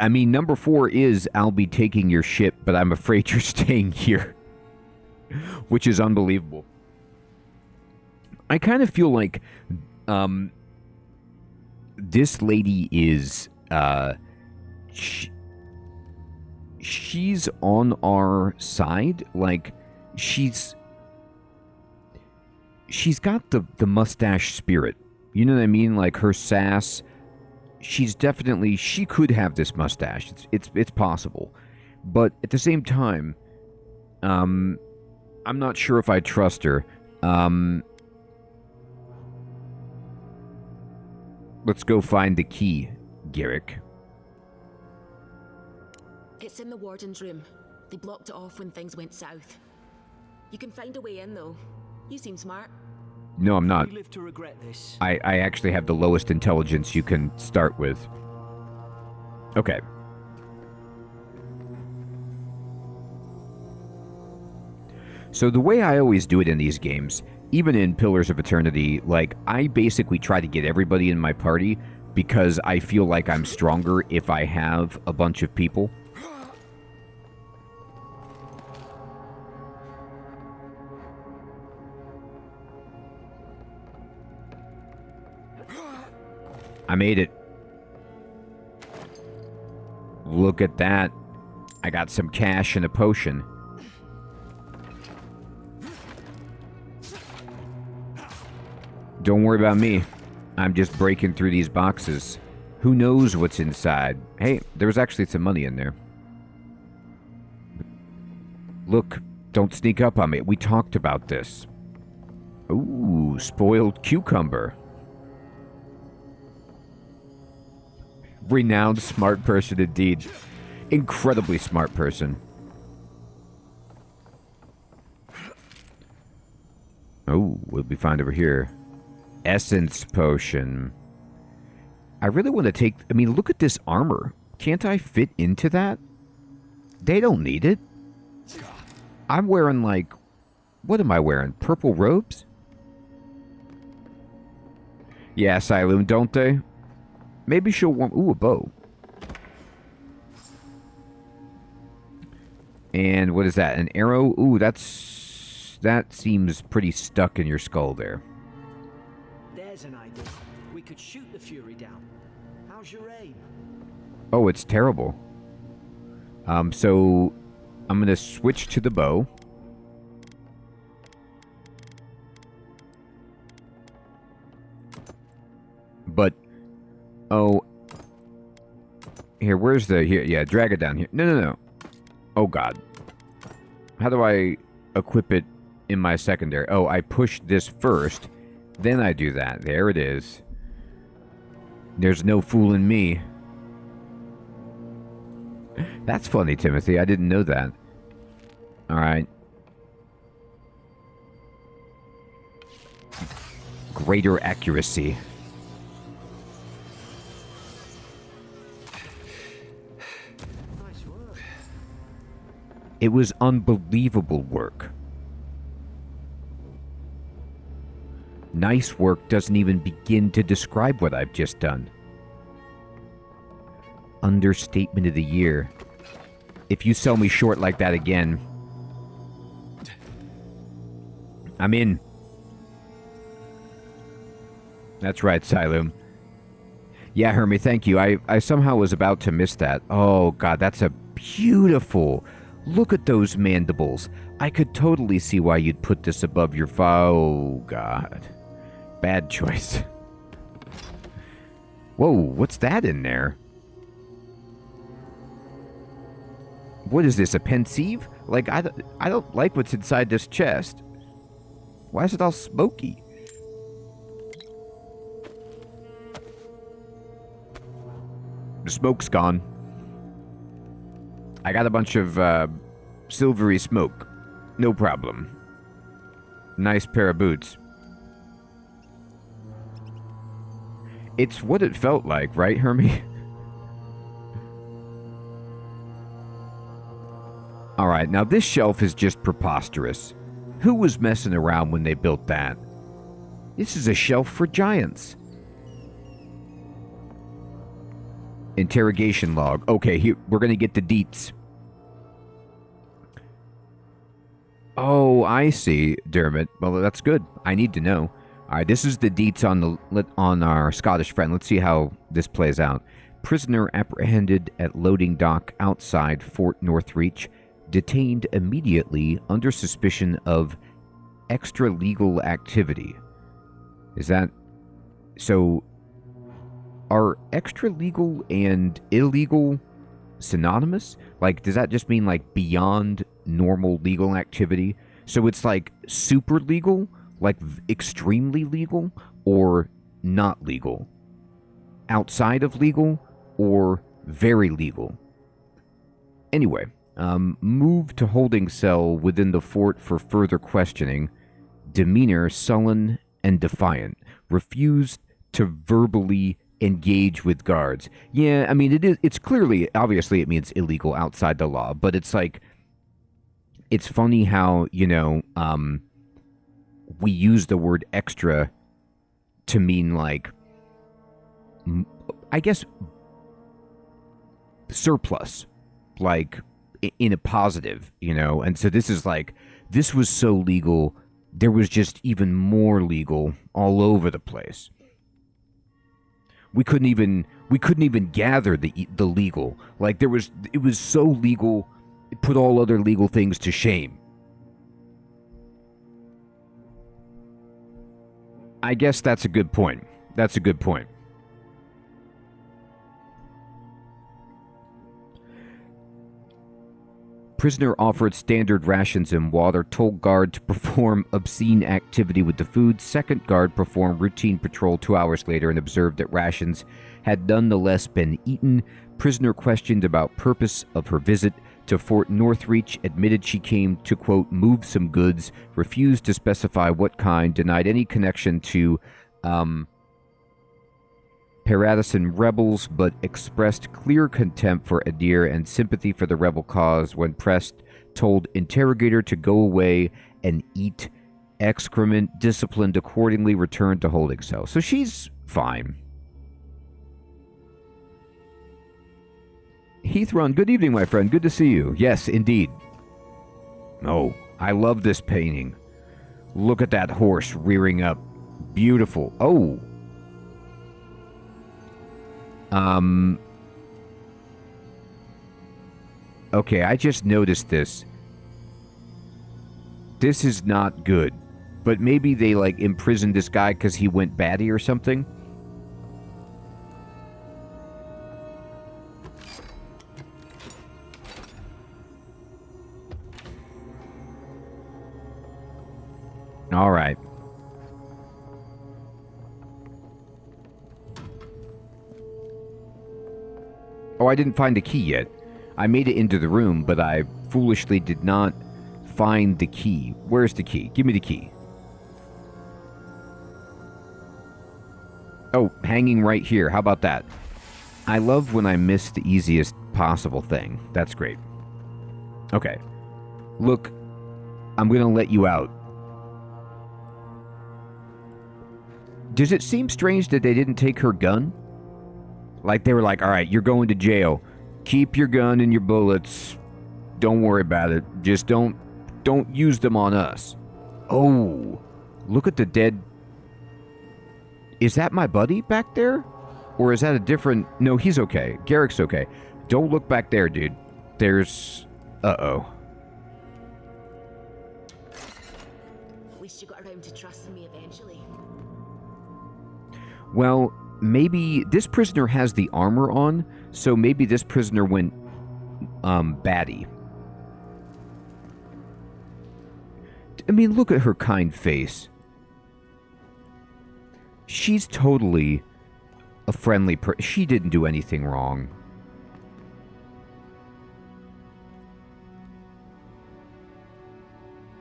mean, number 4 is I'll be taking your ship, but I'm afraid you're staying here. Which is unbelievable. I kind of feel like this lady is she's on our side. Like, she's got the mustache spirit. You know what I mean? Like, her sass. She's definitely, she could have this mustache. It's possible. But at the same time, I'm not sure if I trust her. Let's go find the key, Garrick. It's in the warden's room. They blocked it off when things went south. You can find a way in, though. You seem smart. No, I'm not. You live to regret this. I actually have the lowest intelligence you can start with. Okay. So the way I always do it in these games, even in Pillars of Eternity, like, I basically try to get everybody in my party because I feel like I'm stronger if I have a bunch of people. I made it. Look at that. I got some cash and a potion. Don't worry about me. I'm just breaking through these boxes. Who knows what's inside? Hey, there was actually some money in there. Look, don't sneak up on me. We talked about this. Ooh, spoiled cucumber. Renowned smart person indeed. Incredibly smart person. Oh, what did we find over here? Essence potion. I really want to take... I mean, look at this armor. Can't I fit into that? They don't need it. I'm wearing, like... What am I wearing? Purple robes? Yeah, Siloon, don't they? Maybe she'll want... Ooh, a bow. And what is that? An arrow? Ooh, that's... That seems pretty stuck in your skull there. There's an idea. We could shoot the Fury down. How's your aim? Oh, it's terrible. So... I'm gonna switch to the bow. But... Oh. Here, where's the... Here, yeah, drag it down here. No. Oh, God. How do I equip it in my secondary? Oh, I push this first. Then I do that. There it is. There's no fooling me. That's funny, Timothy. I didn't know that. Alright. Greater accuracy. It was unbelievable work. Nice work doesn't even begin to describe what I've just done. Understatement of the year. If you sell me short like that again, I'm in. That's right, Siloom. Yeah, Hermie, thank you. I somehow was about to miss that. Oh, God, that's a beautiful... Look at those mandibles. I could totally see why you'd put this above your Oh, God. Bad choice. Whoa, what's that in there? What is this, a pensieve? Like, I don't like what's inside this chest. Why is it all smoky? The smoke's gone. I got a bunch of silvery smoke. No problem. Nice pair of boots. It's what it felt like, right, Hermie? Alright, now this shelf is just preposterous. Who was messing around when they built that? This is a shelf for giants. Interrogation log. Okay, here, we're gonna get the deets. Oh, I see, Dermot. Well, that's good. I need to know. Alright, this is the deets on our Scottish friend. Let's see how this plays out. Prisoner apprehended at loading dock outside Fort Northreach. Detained immediately under suspicion of extra-legal activity. Is that... So, are extra-legal and illegal synonymous? Like, does that just mean, like, beyond normal legal activity? So it's, like, super legal? Like, extremely legal? Or not legal? Outside of legal? Or very legal? Anyway... moved to holding cell within the fort for further questioning. Demeanor sullen and defiant. Refused to verbally engage with guards. Yeah, I mean, it's clearly, obviously it means illegal outside the law, but it's like, it's funny how, you know, we use the word extra to mean, like, I guess, surplus. Like, in a positive, you know, and so this is like, this was so legal, there was just even more legal all over the place. We couldn't even gather the legal. Like, it was so legal, it put all other legal things to shame. I guess that's a good point. That's a good point. Prisoner offered standard rations and water, told guard to perform obscene activity with the food. Second guard performed routine patrol 2 hours later and observed that rations had nonetheless been eaten. Prisoner questioned about purpose of her visit to Fort Northreach, admitted she came to, quote, move some goods, refused to specify what kind, denied any connection to, Paradis rebels, but expressed clear contempt for Adir and sympathy for the rebel cause. When pressed, told interrogator to go away and eat excrement, disciplined accordingly, returned to holding cell. So she's fine. Heathron, good evening, my friend. Good to see you. Yes, indeed. Oh, I love this painting. Look at that horse rearing up. Beautiful. Oh. Okay, I just noticed this. This is not good. But maybe they, like, imprisoned this guy because he went batty or something? Alright. Oh, I didn't find the key yet. I made it into the room, but I foolishly did not find the key. Where's the key? Give me the key. Oh, hanging right here. How about that? I love when I miss the easiest possible thing. That's great. Okay. Look, I'm going to let you out. Does it seem strange that they didn't take her gun? Like, they were like, all right, you're going to jail. Keep your gun and your bullets. Don't worry about it. Just don't use them on us. Oh, look at the dead. Is that my buddy back there? Or is that a different... No, he's okay. Garrick's okay. Don't look back there, dude. There's... Uh-oh. Wish you got around to trusting me eventually. Well, maybe this prisoner has the armor on, so maybe this prisoner went batty. I mean, look at her kind face. She's totally a friendly person. She didn't do anything wrong.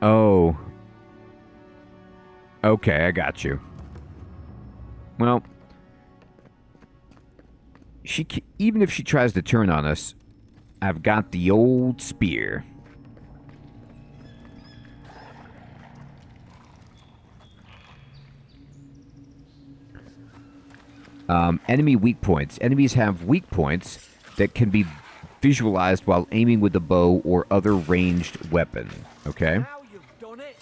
Oh. Okay, I got you. Well, even if she tries to turn on us, I've got the old spear. Enemy weak points. Enemies have weak points that can be visualized while aiming with the bow or other ranged weapon. Okay? Now you've done it.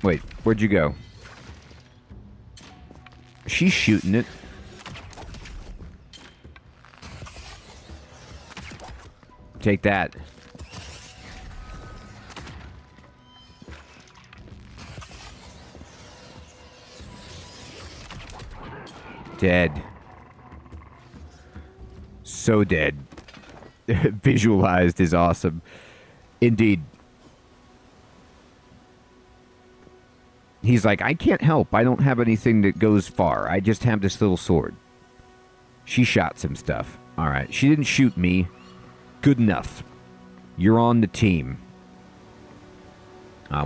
Wait, where'd you go? She's shooting it. Take that. Dead. So dead. Visualized is awesome. Indeed. He's like, I can't help. I don't have anything that goes far. I just have this little sword. She shot some stuff. All right. She didn't shoot me. Good enough. You're on the team.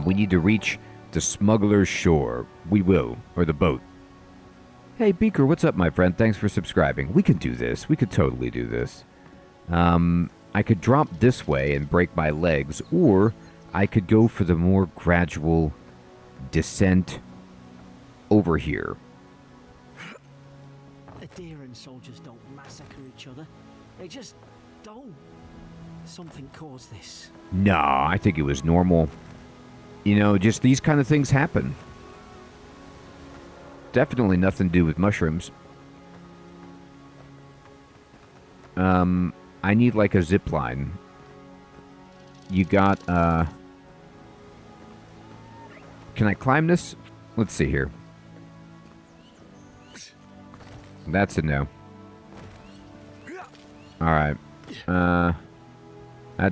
We need to reach the smuggler's shore. We will. Or the boat. Hey, Beaker, what's up, my friend? Thanks for subscribing. We can do this. We could totally do this. I could drop this way and break my legs, or I could go for the more gradual descent over here. Adherent soldiers don't massacre each other. They just don't. Something caused this. No, I think it was normal. You know, just these kind of things happen. Definitely nothing to do with mushrooms. I need like a zip line. You got, can I climb this? Let's see here. That's a no. Alright. That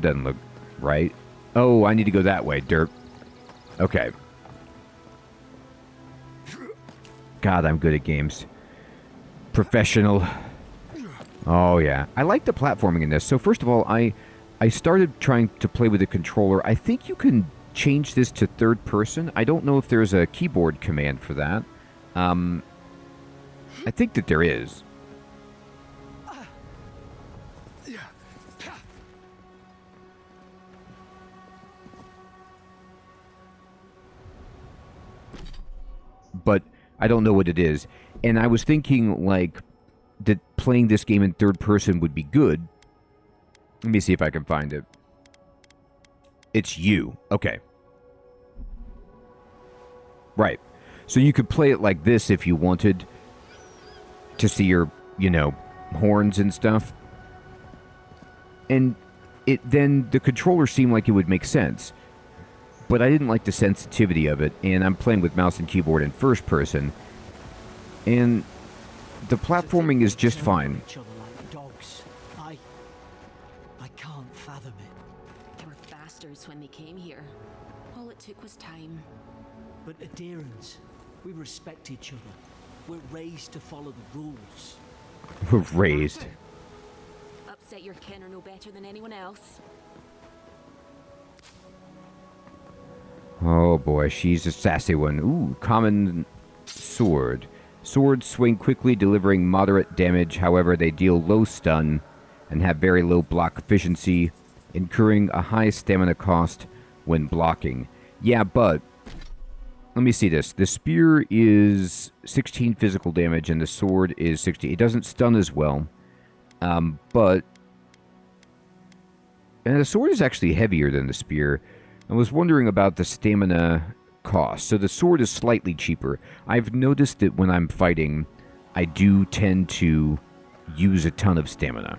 doesn't look right. Oh, I need to go that way, dirt. Okay. God, I'm good at games. Professional. Oh, yeah. I like the platforming in this. So, first of all, I started trying to play with the controller. I think you can change this to third person. I don't know if there's a keyboard command for that. I think that there is. But I don't know what it is. And I was thinking, like, that playing this game in third person would be good. Let me see if I can find it. It's you. Okay. Right. So you could play it like this if you wanted to see your, you know, horns and stuff. And then the controller seemed like it would make sense. But I didn't like the sensitivity of it, and I'm playing with mouse and keyboard in first person. And the platforming is just fine. Each other like dogs. I can't fathom it. They were bastards when they came here. All it took was time. But adherents, we respect each other. We're raised to follow the rules. We're raised. Upset your kin are no better than anyone else. Oh boy, she's a sassy one. Ooh, common sword. Swords swing quickly, delivering moderate damage. However, they deal low stun and have very low block efficiency, incurring a high stamina cost when blocking. Yeah, but let me see this. The spear is 16 physical damage and the sword is 60. It doesn't stun as well, but and the sword is actually heavier than the spear. I was wondering about the stamina cost. So the sword is slightly cheaper. I've noticed that when I'm fighting, I do tend to use a ton of stamina,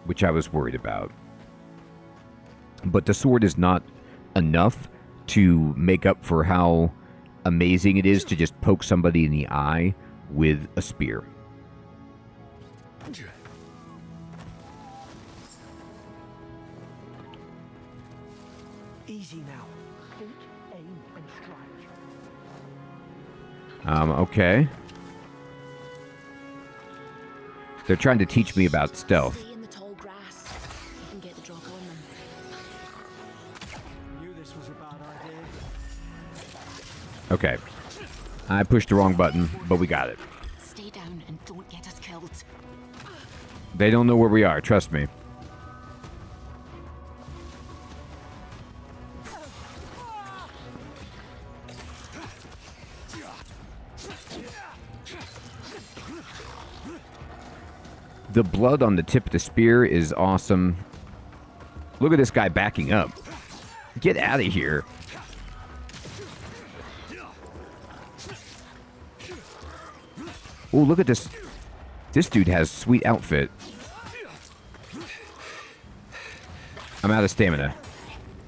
which I was worried about. But the sword is not enough to make up for how amazing it is to just poke somebody in the eye with a spear. Easy now. Think, aim, and strike. Okay. They're trying to teach me about stealth. Stay in the tall grass. You can get the drop on them. Knew this was a bad idea. Okay. I pushed the wrong button, but we got it. Stay down and don't get us killed. They don't know where we are, trust me. The blood on the tip of the spear is awesome. Look at this guy backing up. Get out of here. Oh, look at this. This dude has a sweet outfit. I'm out of stamina.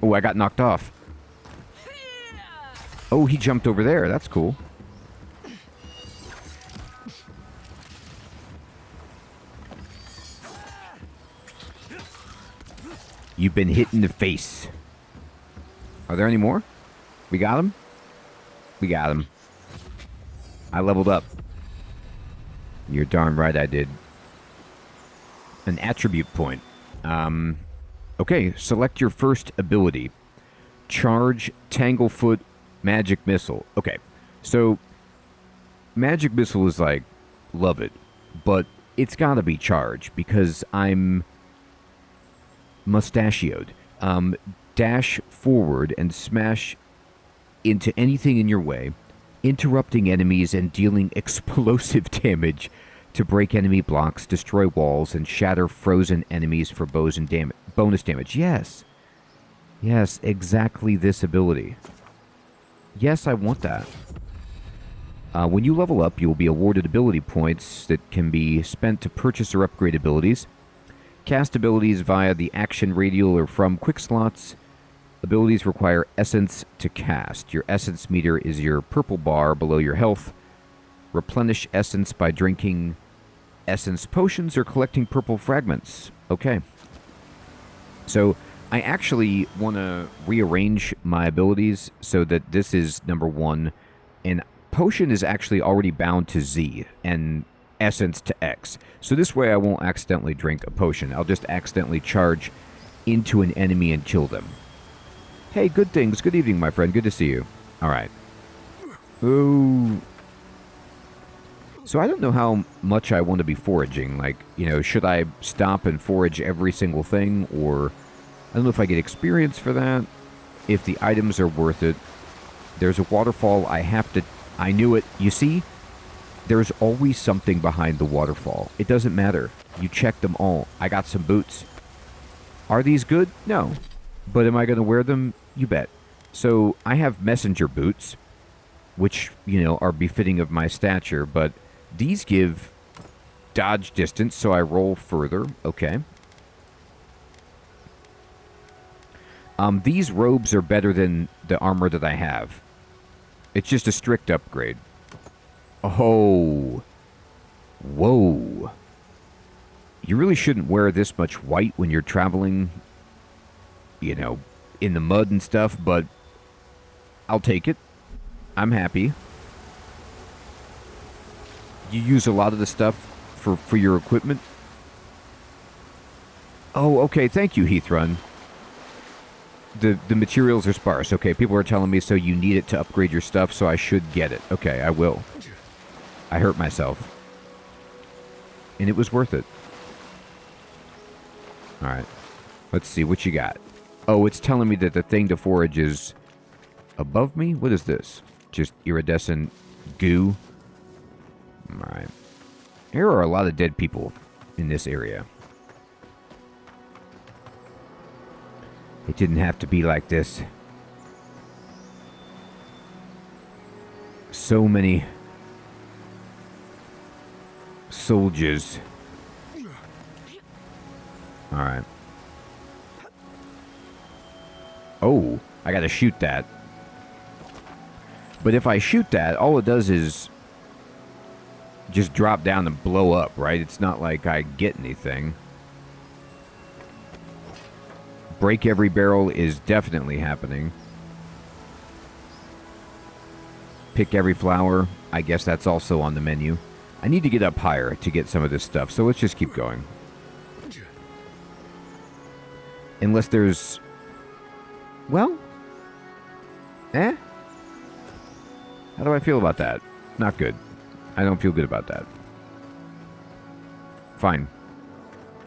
Oh, I got knocked off. Oh, he jumped over there. That's cool. You've been hit in the face. Are there any more? We got him? We got him. I leveled up. You're darn right I did. An attribute point. Okay, select your first ability. Charge, Tanglefoot, Magic Missile. Okay, so Magic Missile is like, love it. But it's gotta be charge because I'm mustachioed. Dash forward and smash into anything in your way, interrupting enemies and dealing explosive damage to break enemy blocks, destroy walls, and shatter frozen enemies for bonus damage. Yes. Yes, exactly this ability. Yes, I want that. When you level up, you will be awarded ability points that can be spent to purchase or upgrade abilities. Cast abilities via the action radial or from quick slots. Abilities require essence to cast. Your essence meter is your purple bar below your health. Replenish essence by drinking essence potions or collecting purple fragments. Okay. So I actually want to rearrange my abilities so that this is number 1. And potion is actually already bound to Z and essence to X. So this way I won't accidentally drink a potion. I'll just accidentally charge into an enemy and kill them. Hey, good things. Good evening, my friend. Good to see you. All right. Oh. So I don't know how much I want to be foraging. Like, you know, should I stop and forage every single thing? Or I don't know if I get experience for that. If the items are worth it. There's a waterfall. I knew it. You see? There's always something behind the waterfall. It doesn't matter. You check them all. I got some boots. Are these good? No. But am I going to wear them? You bet. So I have messenger boots, which, you know, are befitting of my stature, but these give dodge distance, so I roll further. Okay. These robes are better than the armor that I have. It's just a strict upgrade. Oh. Whoa. You really shouldn't wear this much white when you're traveling, you know, in the mud and stuff, but I'll take it. I'm happy. You use a lot of the stuff for your equipment? Oh, okay. Thank you, Heathrun. The materials are sparse. Okay, people are telling me so you need it to upgrade your stuff, so I should get it. Okay, I will. I hurt myself. And it was worth it. Alright. Let's see what you got. Oh, it's telling me that the thing to forage is above me? What is this? Just iridescent goo? Alright. There are a lot of dead people in this area. It didn't have to be like this. So many soldiers. Alright. Oh, I gotta shoot that. But if I shoot that, all it does is just drop down and blow up, right? It's not like I get anything. Break every barrel is definitely happening. Pick every flower. I guess that's also on the menu. I need to get up higher to get some of this stuff, so let's just keep going. Unless there's... Well... How do I feel about that? Not good. I don't feel good about that. Fine.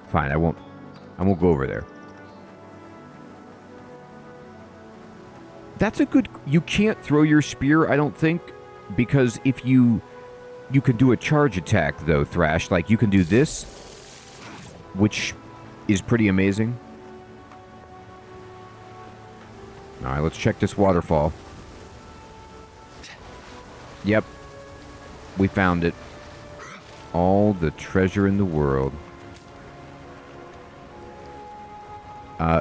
Fine, I won't go over there. That's a good... You can't throw your spear, I don't think, because if you can do a charge attack, though, Thrash. Like, you can do this, which is pretty amazing. Alright, let's check this waterfall. Yep. We found it. All the treasure in the world.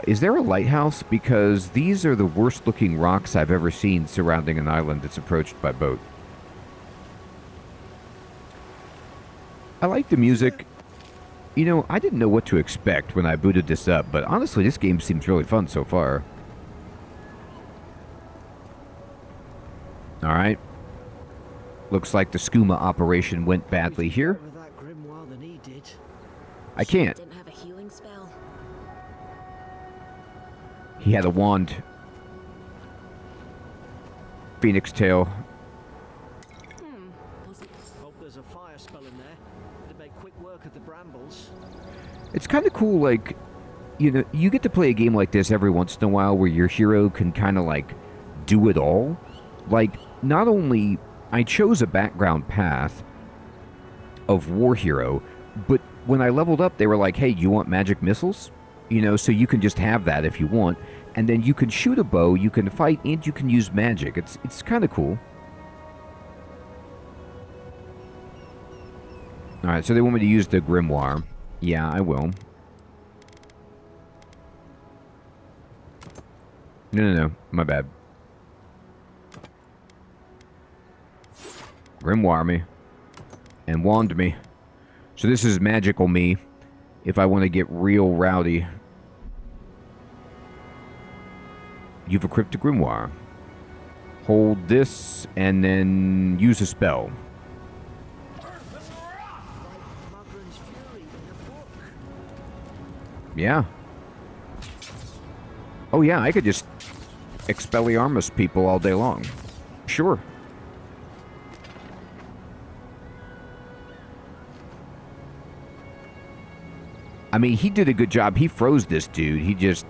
Is there a lighthouse? Because these are the worst looking rocks I've ever seen surrounding an island that's approached by boat. I like the music. You know, I didn't know what to expect when I booted this up, but honestly, this game seems really fun so far. Alright. Looks like the skooma operation went badly here. I can't. Didn't have a healing spell. He had a wand. Phoenix tail. Hope there's a fire spell in there. It'd make quick work of the brambles. It's kind of cool, like, you know, you get to play a game like this every once in a while where your hero can kind of, like, do it all. Like, not only... I chose a background path of war hero, but when I leveled up, they were like, hey, you want magic missiles? You know, so you can just have that if you want. And then you can shoot a bow, you can fight, and you can use magic. It's kind of cool. Alright, so they want me to use the grimoire. Yeah, I will. No. My bad. Grimoire me. And wand me. So this is magical me. If I want to get real rowdy. You've equipped a grimoire. Hold this and then use a spell. Yeah. Oh yeah, I could just Expelliarmus people all day long. Sure. I mean, he did a good job. He froze this dude. He just...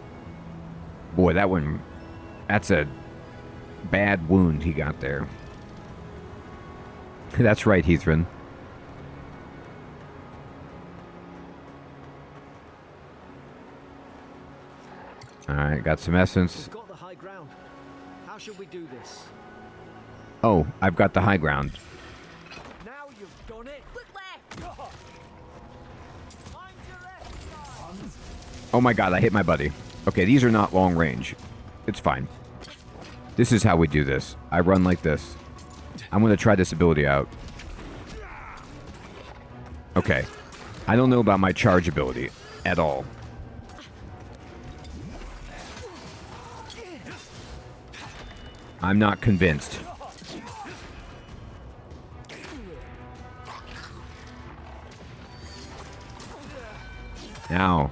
Boy, that one... That's a bad wound he got there. That's right, Heathrin. Alright, got some essence. We've got the high ground. How should we do this? Oh, I've got the high ground. Now you've done it. Look left! Oh my god, I hit my buddy. Okay, these are not long range. It's fine. This is how we do this. I run like this. I'm going to try this ability out. Okay. I don't know about my charge ability at all. I'm not convinced. Ow.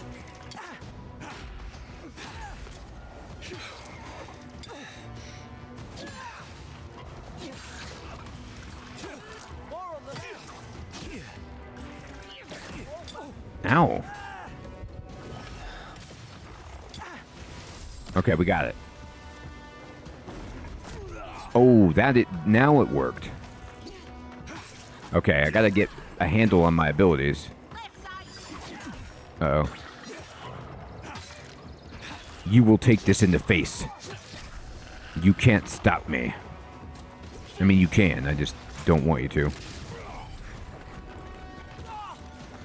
Ow. Okay, we got it. Oh, now it worked. Okay, I gotta get a handle on my abilities. Uh-oh. You will take this in the face. You can't stop me. I mean, you can. I just don't want you to.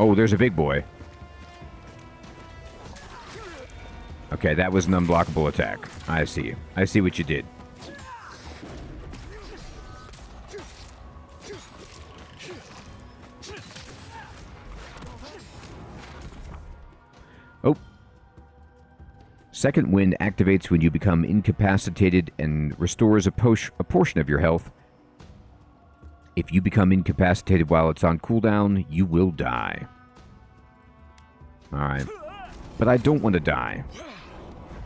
Oh, there's a big boy. Okay, that was an unblockable attack. I see you. I see what you did. Second wind activates when you become incapacitated and restores a portion of your health. If you become incapacitated while it's on cooldown, you will die. Alright. But I don't want to die.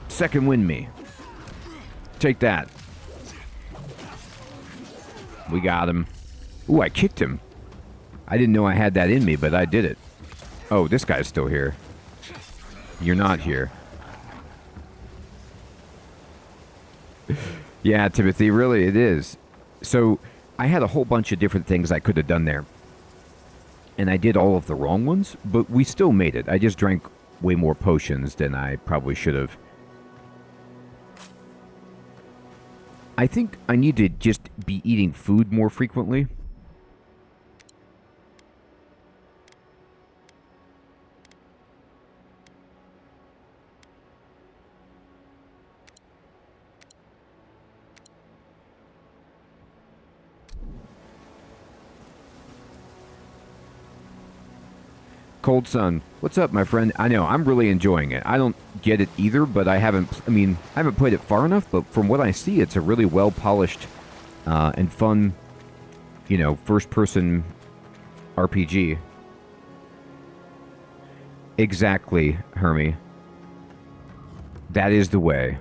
Second wind me. Take that. We got him. Ooh, I kicked him. I didn't know I had that in me, but I did it. Oh, this guy's still here. You're not here. Yeah, Timothy, really, it is. So, I had a whole bunch of different things I could have done there. And I did all of the wrong ones, but we still made it. I just drank way more potions than I probably should have. I think I need to just be eating food more frequently. Cold Sun, what's up, my friend? I know, I'm really enjoying it. I don't get it either, but I haven't played it far enough, but from what I see, it's a really well-polished and fun, you know, first-person RPG. Exactly, Hermie. That is the way.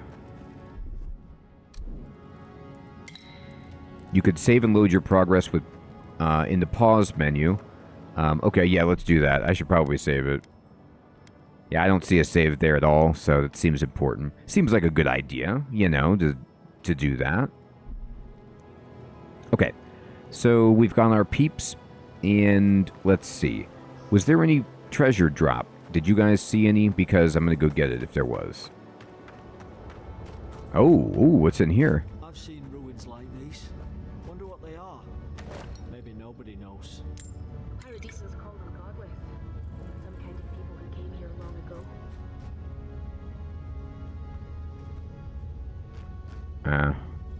You could save and load your progress with in the pause menu. Okay, yeah, let's do that. I should probably save it. Yeah, I don't see a save there at all, so it seems important. Seems like a good idea, you know, to do that. Okay, so we've got our peeps, and let's see. Was there any treasure drop? Did you guys see any? Because I'm going to go get it if there was. Oh, ooh, what's in here? I've seen ruins like these. Wonder what they are. Maybe nobody knows. Paradis is called them godless. Some kind of people who came here long ago.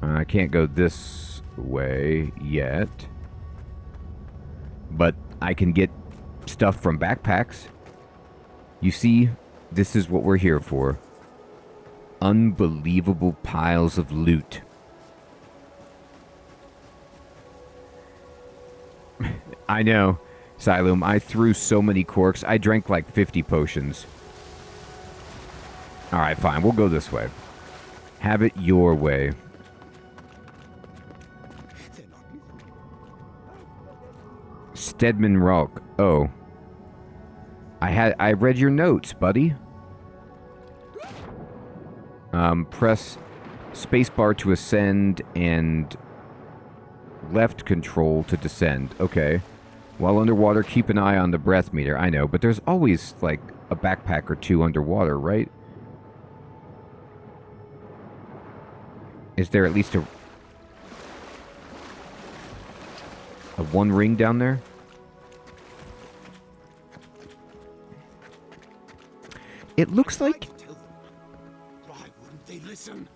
I can't go this way yet. But I can get stuff from backpacks. You see, this is what we're here for. Unbelievable piles of loot. I know, Xylum, I threw so many corks. I drank like 50 potions. Alright, fine, we'll go this way. Have it your way. Stedman Rock. Oh. I read your notes, buddy. Press spacebar to ascend and left control to descend. Okay. While underwater, keep an eye on the breath meter. I know, but there's always, like, a backpack or two underwater, right? Is there at least a one ring down there? It looks like... Why wouldn't they listen?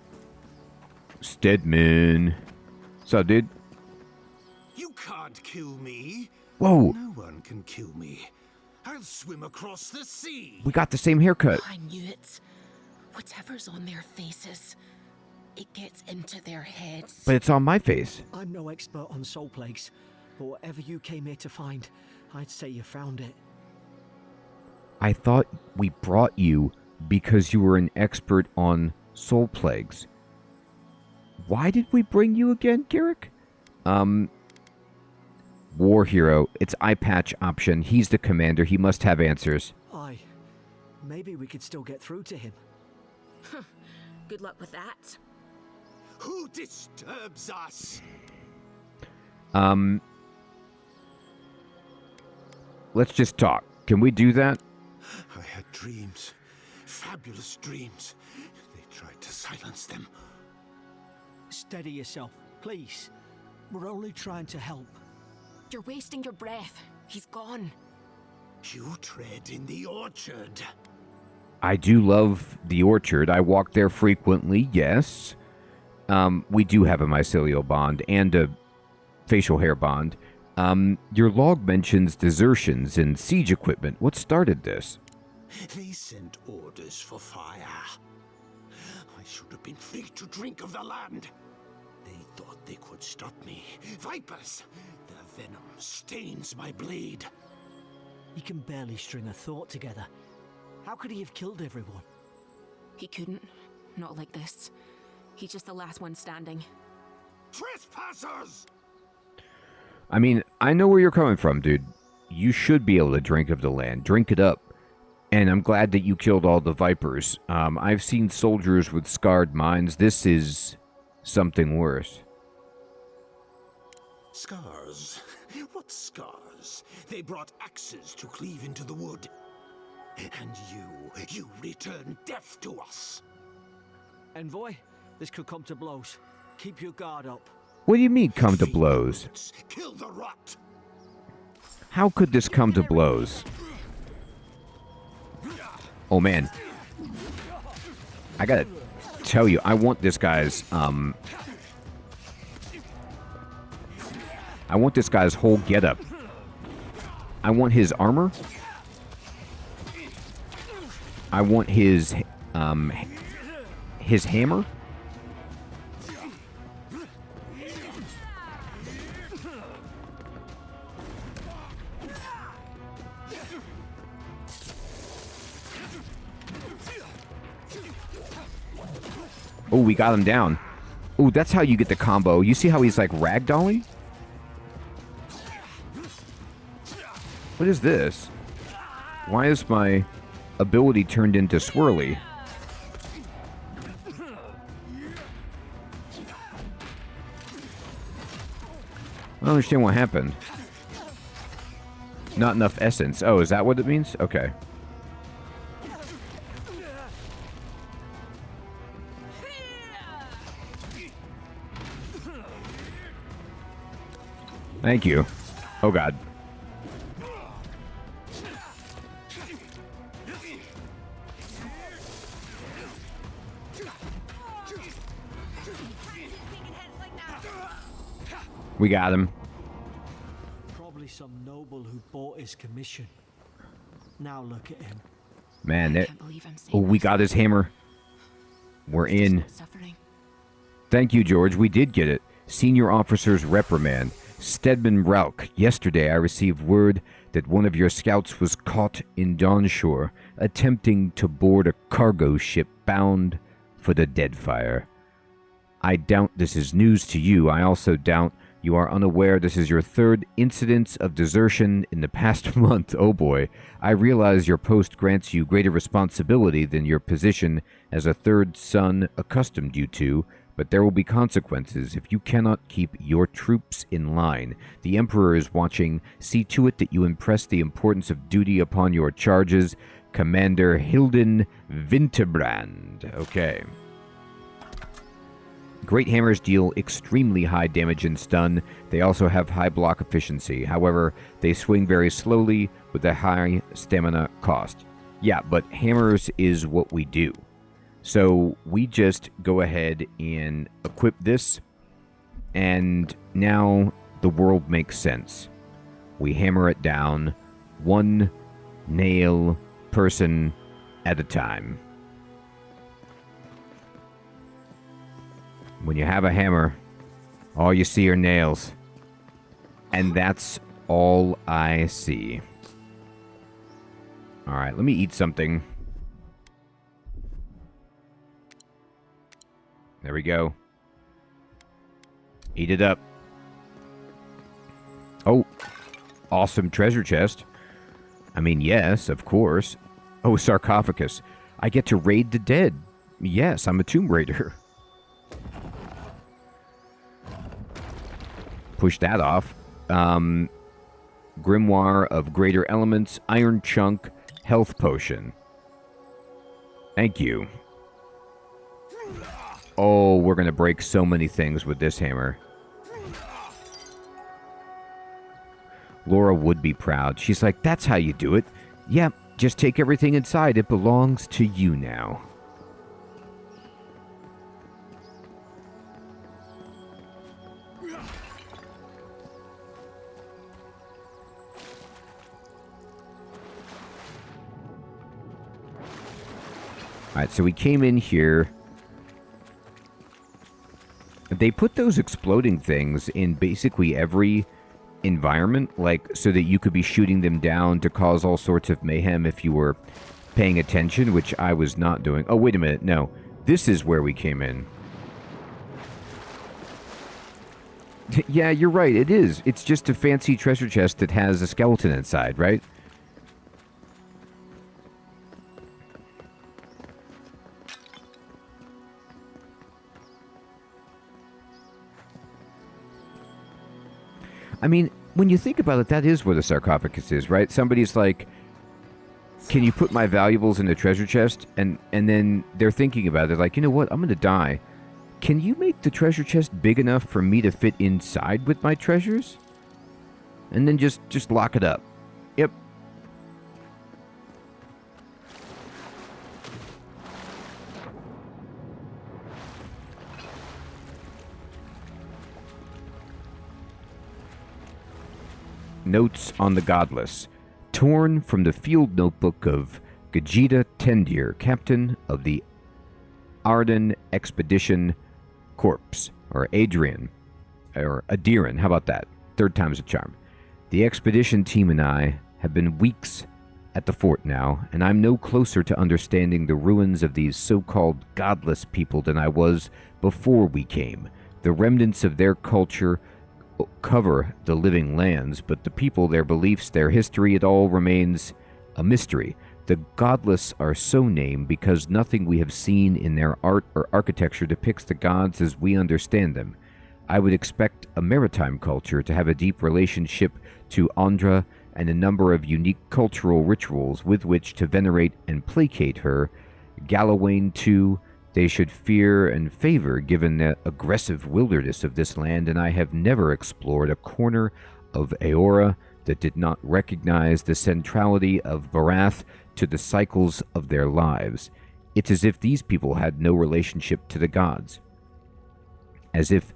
Stedman. What's up, dude? You can't kill me. Whoa. No one can kill me. I'll swim across the sea. We got the same haircut. I knew it. Whatever's on their faces, it gets into their heads. But it's on my face. I'm no expert on soul plagues, but whatever you came here to find, I'd say you found it. I thought we brought you because you were an expert on soul plagues. Why did we bring you again, Garrick? War hero. It's eye patch option. He's the commander. He must have answers. Aye. Maybe we could still get through to him. Good luck with that. Who disturbs us? Let's just talk. Can we do that? I had dreams. Fabulous dreams. They tried to silence them. Steady yourself, please. We're only trying to help. You're wasting your breath. He's gone. You tread in the orchard. I do love the orchard. I walk there frequently, yes. We do have a mycelial bond and a facial hair bond. Your log mentions desertions and siege equipment. What started this? They sent orders for fire. should have been free to drink of the land. They thought they could stop me. Vipers! Their venom stains my blade. He can barely string a thought together. How could he have killed everyone? He couldn't. Not like this. He's just the last one standing. Trespassers! I mean, I know where you're coming from, dude. You should be able to drink of the land. Drink it up. And I'm glad that you killed all the Vipers. I've seen soldiers with scarred minds. This is something worse. Scars? What scars? They brought axes to cleave into the wood. And you return death to us. Envoy, this could come to blows. Keep your guard up. What do you mean, come to blows? Kill the rot! How could this come to blows? Oh, man. I gotta tell you, I want this guy's, I want this guy's whole getup. I want his armor. I want his hammer. Oh, we got him down. Oh, that's how you get the combo. You see how he's like ragdolling? What is this? Why is my ability turned into swirly? I don't understand what happened. Not enough essence. Oh, is that what it means? Okay. Thank you. Oh, God. We got him. Probably some noble who bought his commission. Now look at him. Man, I that... can't believe I'm saying Oh, we this. got his hammer. We're in. Suffering. Thank you, George. We did get it. Senior Officer's Reprimand. Stedman Rauch. Yesterday I received word that one of your scouts was caught in Dawnshore attempting to board a cargo ship bound for the Deadfire. I doubt this is news to you. I also doubt you are unaware this is your third incidence of desertion in the past month. Oh boy. I realize your post grants you greater responsibility than your position as a third son accustomed you to, but there will be consequences if you cannot keep your troops in line. The Emperor is watching. See to it that you impress the importance of duty upon your charges. Commander Hilden Winterbrand. Okay. Great hammers deal extremely high damage and stun. They also have high block efficiency. However, they swing very slowly with a high stamina cost. Yeah, but hammers is what we do. So we just go ahead and equip this, and now the world makes sense. We hammer it down, one nail person at a time. When you have a hammer, all you see are nails. And that's all I see. Alright, let me eat something. There we go. Eat it up. Oh, awesome treasure chest. I mean, yes, of course. Oh, sarcophagus. I get to raid the dead. Yes, I'm a tomb raider. Push that off. Grimoire of Greater Elements, Iron Chunk, Health Potion. Thank you. Oh, we're going to break so many things with this hammer. Laura would be proud. She's like, that's how you do it. Yep, just take everything inside. It belongs to you now. Alright, so we came in here. They put those exploding things in basically every environment, like, so that you could be shooting them down to cause all sorts of mayhem if you were paying attention, which I was not doing. Oh, wait a minute. No. This is where we came in. Yeah, you're right. It is. It's just a fancy treasure chest that has a skeleton inside, right? I mean, when you think about it, that is where the sarcophagus is, right? Somebody's like, can you put my valuables in a treasure chest? And then they're thinking about it, like, you know what? I'm going to die. Can you make the treasure chest big enough for me to fit inside with my treasures? And then just lock it up. Yep. Notes on the Godless. Torn from the field notebook of Gajita Tendir, captain of the Arden Expedition Corps, or Adrian, or Adiran, how about that? Third time's a charm. The expedition team and I have been weeks at the fort now, and I'm no closer to understanding the ruins of these so-called godless people than I was before we came. The remnants of their culture cover the living lands, but the people, their beliefs, their history, it all remains a mystery. The godless are so named because nothing we have seen in their art or architecture depicts the gods as we understand them. I would expect a maritime culture to have a deep relationship to Andra and a number of unique cultural rituals with which to venerate and placate her. Galawain, too, they should fear and favor given the aggressive wilderness of this land, and I have never explored a corner of Eora that did not recognize the centrality of Barath to the cycles of their lives. It's as if these people had no relationship to the gods. As if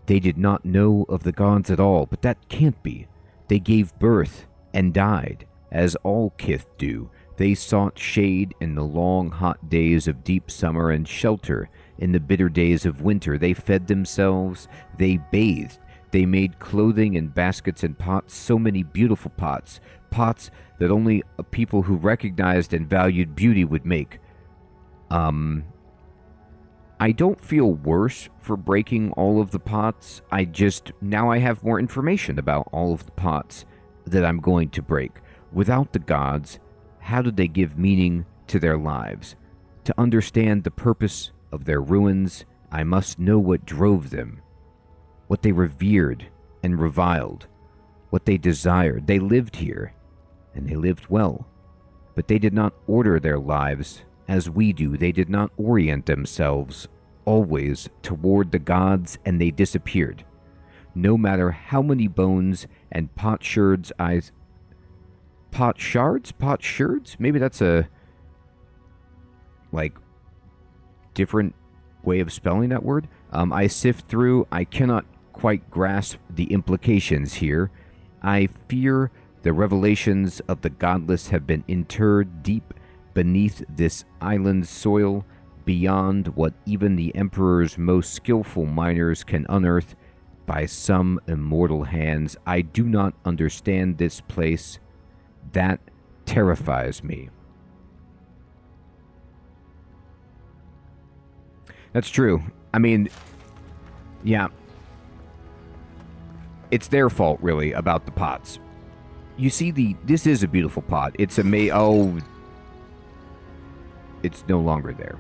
they did not know of the gods at all, but that can't be. They gave birth and died, as all kith do. They sought shade in the long, hot days of deep summer and shelter in the bitter days of winter. They fed themselves, they bathed, they made clothing in baskets and pots, so many beautiful pots, pots that only people who recognized and valued beauty would make. I don't feel worse for breaking all of the pots. Now I have more information about all of the pots that I'm going to break. Without the gods, how did they give meaning to their lives? To understand the purpose of their ruins, I must know what drove them, what they revered and reviled, what they desired. They lived here, and they lived well, but they did not order their lives as we do. They did not orient themselves always toward the gods, and they disappeared. No matter how many bones and potsherds potsherds? Maybe that's a, different way of spelling that word. I sift through. I cannot quite grasp the implications here. I fear the revelations of the godless have been interred deep beneath this island's soil, beyond what even the Emperor's most skillful miners can unearth by some immortal hands. I do not understand this place. That terrifies me. That's true. I mean, yeah. It's their fault, really, about the pots. You see, this is a beautiful pot. It's it's no longer there.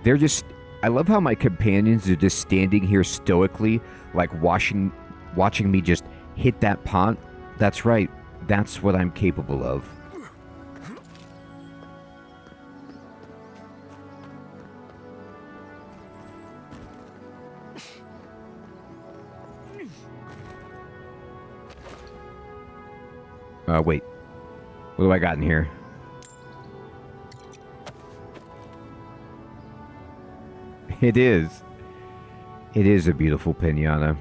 They're just... I love how my companions are just standing here stoically, like watching me just hit that pot. That's right. That's what I'm capable of. Wait. What do I got in here? It is. It is a beautiful pinata.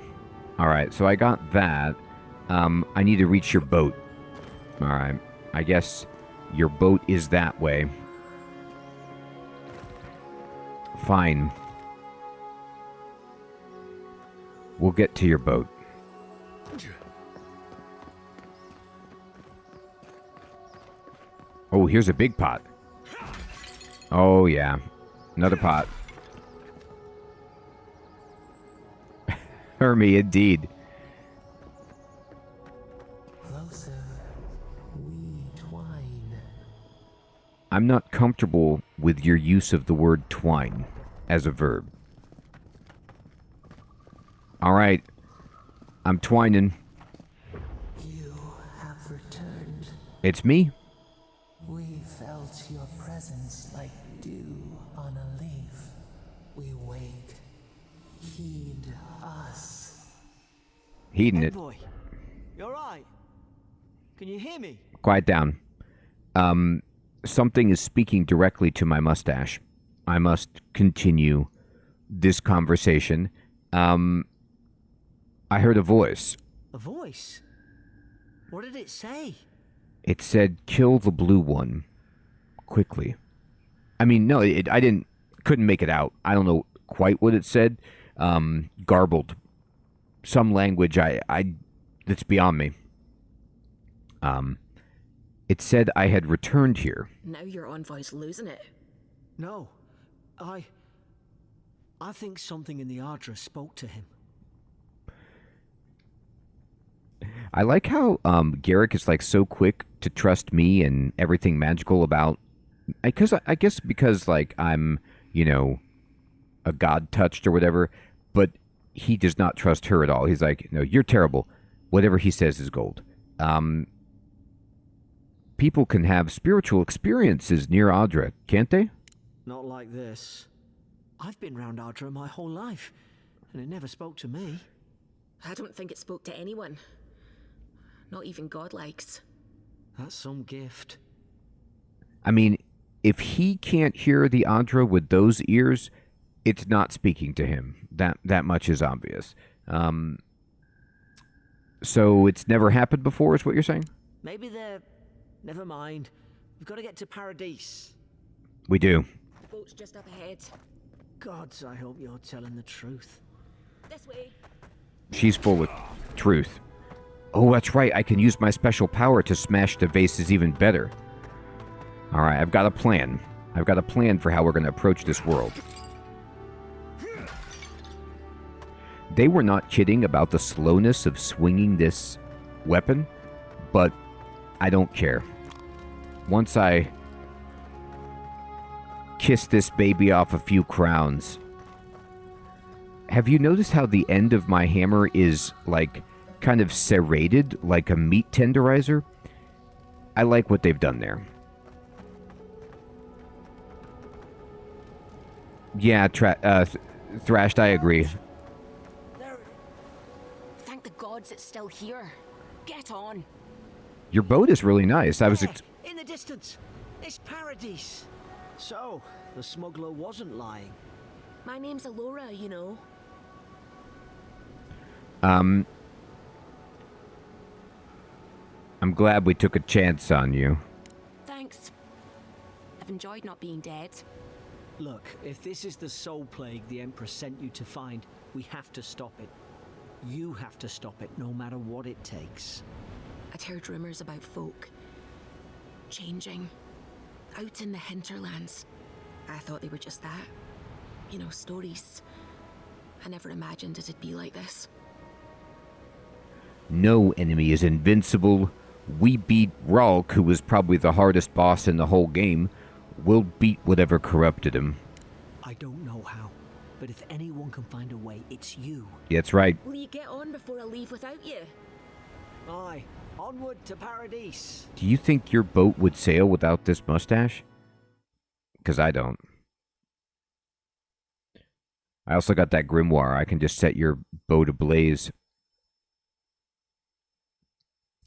Alright, so I got that. I need to reach your boat. Alright. I guess your boat is that way. Fine. We'll get to your boat. Oh, here's a big pot. Oh, yeah. Another pot. Hermie, indeed. Closer, we twine. I'm not comfortable with your use of the word twine as a verb. All right. I'm twining. You have returned. It's me. We felt your presence like dew on a leaf. We wake. Heed us. Heeding it. Envoy, you alright? Can you hear me? Quiet down. Something is speaking directly to my mustache. I must continue this conversation. I heard a voice. A voice? What did it say? It said, "Kill the blue one quickly." I mean, no, couldn't make it out. I don't know quite what it said. Garbled. Some language that's beyond me. It said I had returned here. Now your envoy's losing it. No. I think something in the Ardra spoke to him. I like how Garrick is like so quick to trust me and everything magical about. I guess because like I'm, a god touched or whatever, but he does not trust her at all. He's like, "No, you're terrible. Whatever he says is gold." People can have spiritual experiences near Ardra, can't they? Not like this. I've been round Ardra my whole life, and it never spoke to me. I don't think it spoke to anyone. Not even godlikes. That's some gift. I mean, if he can't hear the Ardra with those ears, it's not speaking to him. That much is obvious. So it's never happened before, is what you're saying? Maybe they're... Never mind. We've got to get to Paradis. We do. Boat's just up ahead. Gods, I hope you're telling the truth. This way. She's full of truth. Oh, that's right. I can use my special power to smash the vases even better. All right, I've got a plan. I've got a plan for how we're going to approach this world. They were not kidding about the slowness of swinging this weapon, but I don't care. Once I kiss this baby off a few crowns. Have you noticed how the end of my hammer is, like, kind of serrated, like a meat tenderizer? I like what they've done there. Yeah, Thrashed, I agree. Thank the gods it's still here. Get on. Your boat is really nice. I was... In the distance. It's Paradis. So, the smuggler wasn't lying. My name's Eora, you know. I'm glad we took a chance on you. Thanks. I've enjoyed not being dead. Look, if this is the soul plague the Empress sent you to find, we have to stop it. You have to stop it, no matter what it takes. I'd heard rumors about folk changing out in the hinterlands. I thought they were just that. You know, stories. I never imagined it'd be like this. No enemy is invincible. We beat Ralk, who was probably the hardest boss in the whole game. We'll beat whatever corrupted him. I don't know how, but if anyone can find a way, it's you. That's right. Will you get on before I leave without you? Aye, onward to Paradis. Do you think your boat would sail without this mustache? Because I don't. I also got that grimoire. I can just set your boat ablaze.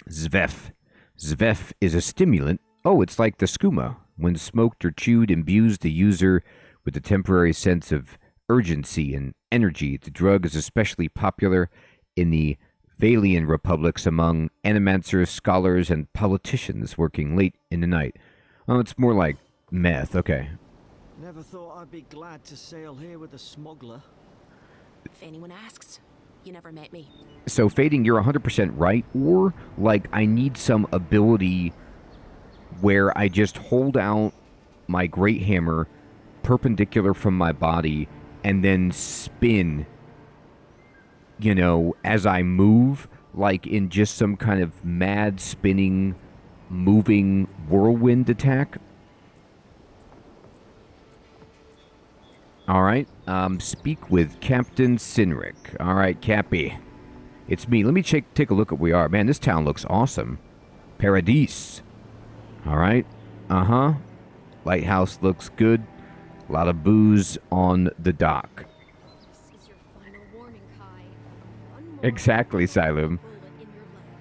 Zvef. Zvef is a stimulant. Oh, it's like the skooma. When smoked or chewed, imbues the user with a temporary sense of urgency and energy. The drug is especially popular in the Valian republics among animancers, scholars, and politicians working late in the night. Oh, it's more like meth. Okay. Never thought I'd be glad to sail here with a smuggler. If anyone asks, you never met me. So, Fading, you're 100% right. Or, like, I need some ability where I just hold out my Great Hammer perpendicular from my body and then spin, you know, as I move, like in just some kind of mad spinning, moving whirlwind attack. All right. Speak with Captain Sinric. All right, Cappy. It's me. Let me take a look at where we are. Man, this town looks awesome. Paradis. All right. Uh-huh. Lighthouse looks good. A lot of booze on the dock. This is your final warning, Kai. One more Exactly, Silum. bullet in your leg.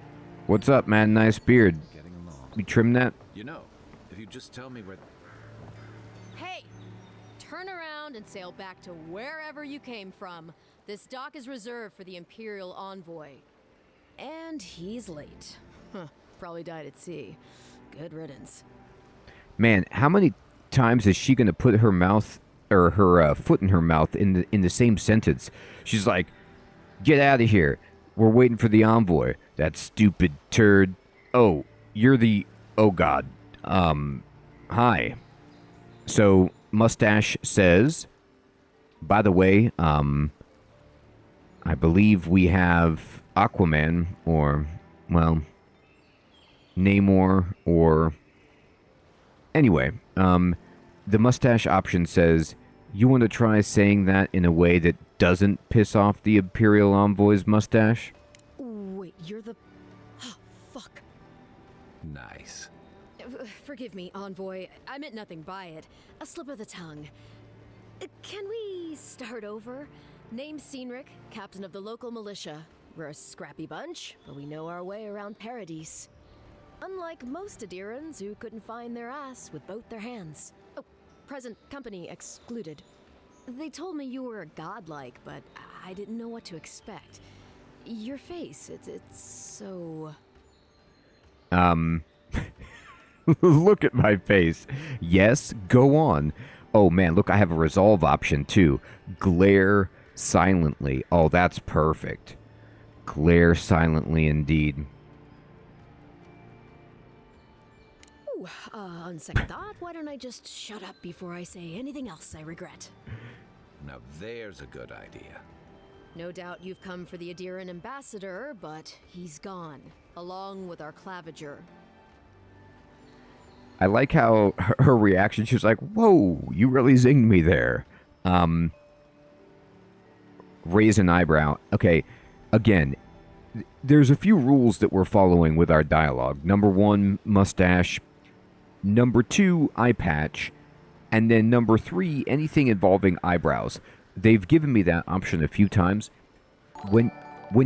What's up, man? Nice beard. Getting along. You trim that? You know, if you just tell me where... Hey! Turn around and sail back to wherever you came from. This dock is reserved for the Imperial Envoy. And he's late. Huh. Probably died at sea. Good riddance. Man, how many times is she going to put her mouth or her foot in her mouth in the same sentence? She's like, "Get out of here. We're waiting for the envoy. That stupid turd. Oh, you're the... Oh, God. Hi." So, Mustache says, by the way, I believe we have Aquaman, or, well, Namor, or... Anyway, the mustache option says, you want to try saying that in a way that doesn't piss off the Imperial Envoy's mustache? Wait, you're the... Oh, fuck. Nice. Forgive me, Envoy. I meant nothing by it. A slip of the tongue. Can we start over? Name Sinric, captain of the local militia. We're a scrappy bunch, but we know our way around Paradis. Unlike most Adirans who couldn't find their ass with both their hands. Oh, present company excluded. They told me you were godlike, but I didn't know what to expect. Your face, it's so... Look at my face. Yes, go on. Oh, man, look, I have a resolve option, too. Glare silently. Oh, that's perfect. Glare silently, indeed. Ooh, on second thought, why don't I just shut up before I say anything else I regret? Now there's a good idea. No doubt you've come for the Adiran ambassador, but he's gone, along with our claviger. I like how her reaction, she was like, whoa, you really zinged me there. Raise an eyebrow. Okay, again, there's a few rules that we're following with our dialogue. Number 1, mustache. Number 2, eye patch. And then number 3, anything involving eyebrows. They've given me that option a few times. When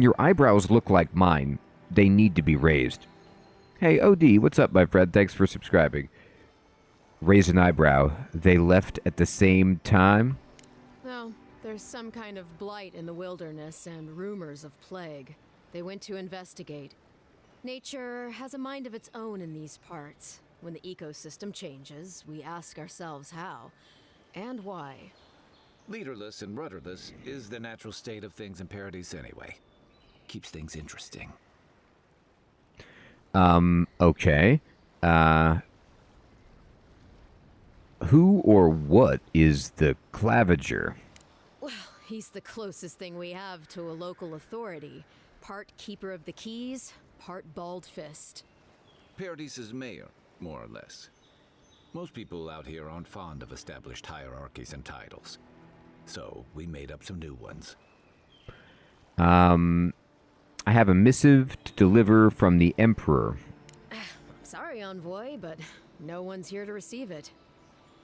your eyebrows look like mine, they need to be raised. Hey, OD, what's up, my friend? Thanks for subscribing. Raise an eyebrow. They left at the same time? Well, there's some kind of blight in the wilderness and rumors of plague. They went to investigate. Nature has a mind of its own in these parts. When the ecosystem changes, we ask ourselves how and why. Leaderless and rudderless is the natural state of things in Paradis anyway. Keeps things interesting. Okay. Who or what is the claviger? Well, he's the closest thing we have to a local authority. Part keeper of the keys, part bald fist. Paradis' mayor, more or less. Most people out here aren't fond of established hierarchies and titles. So we made up some new ones. I have a missive to deliver from the Emperor. Sorry, Envoy, but no one's here to receive it.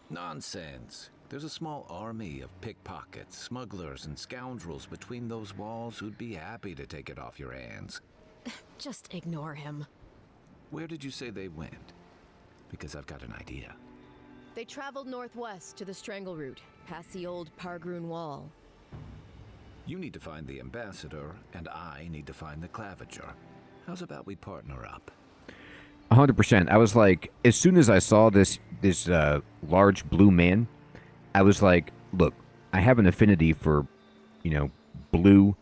Nonsense. There's a small army of pickpockets, smugglers, and scoundrels between those walls who'd be happy to take it off your hands. Just ignore him. Where did you say they went? Because I've got an idea. They traveled northwest to the Strangle Route, past the old Pargroon Wall. You need to find the ambassador, and I need to find the claviger. How's about we partner up? 100%. I was like, as soon as I saw this large blue man, I was like, look, I have an affinity for, blue.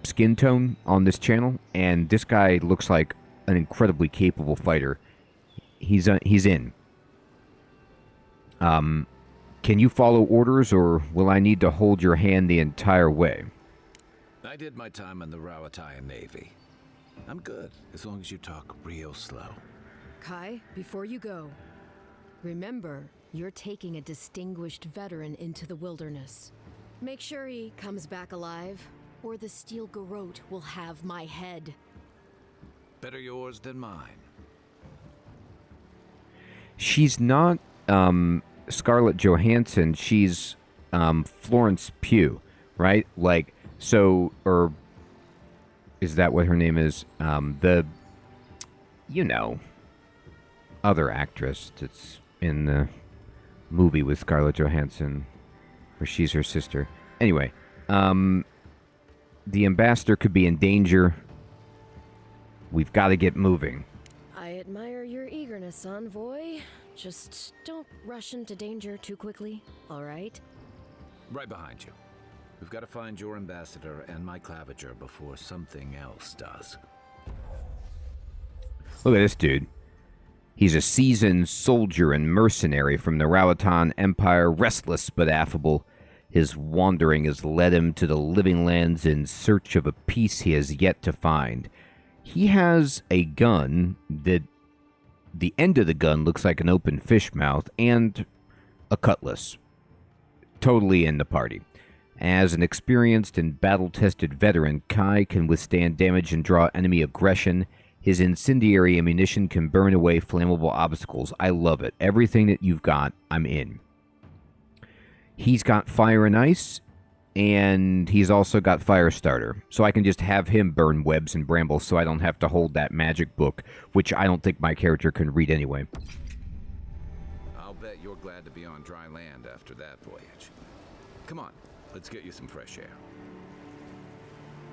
skin tone on this channel, and this guy looks like an incredibly capable fighter. He's in. Can you follow orders, or will I need to hold your hand the entire way? I did my time in the Rawatayan Navy. I'm good, as long as you talk real slow. Kai, before you go, remember, you're taking a distinguished veteran into the wilderness. Make sure he comes back alive, or the steel garrote will have my head. Better yours than mine. She's not Scarlett Johansson. She's Florence Pugh, right? Like, so, or is that what her name is? The, you know, other actress that's in the movie with Scarlett Johansson, where she's her sister. Anyway, the ambassador could be in danger. We've got to get moving. I admire your eagerness, Envoy. Just don't rush into danger too quickly, all right? Right behind you. We've got to find your ambassador and my claviger before something else does. Look at this dude. He's a seasoned soldier and mercenary from the Rawatan Empire, restless but affable. His wandering has led him to the living lands in search of a peace he has yet to find. He has a gun that the end of the gun looks like an open fish mouth and a cutlass. Totally in the party. As an experienced and battle-tested veteran, Kai can withstand damage and draw enemy aggression. His incendiary ammunition can burn away flammable obstacles. I love it. Everything that you've got, I'm in. He's got fire and ice, and he's also got fire starter. So I can just have him burn webs and brambles so I don't have to hold that magic book, which I don't think my character can read anyway. I'll bet you're glad to be on dry land after that voyage. Come on, let's get you some fresh air.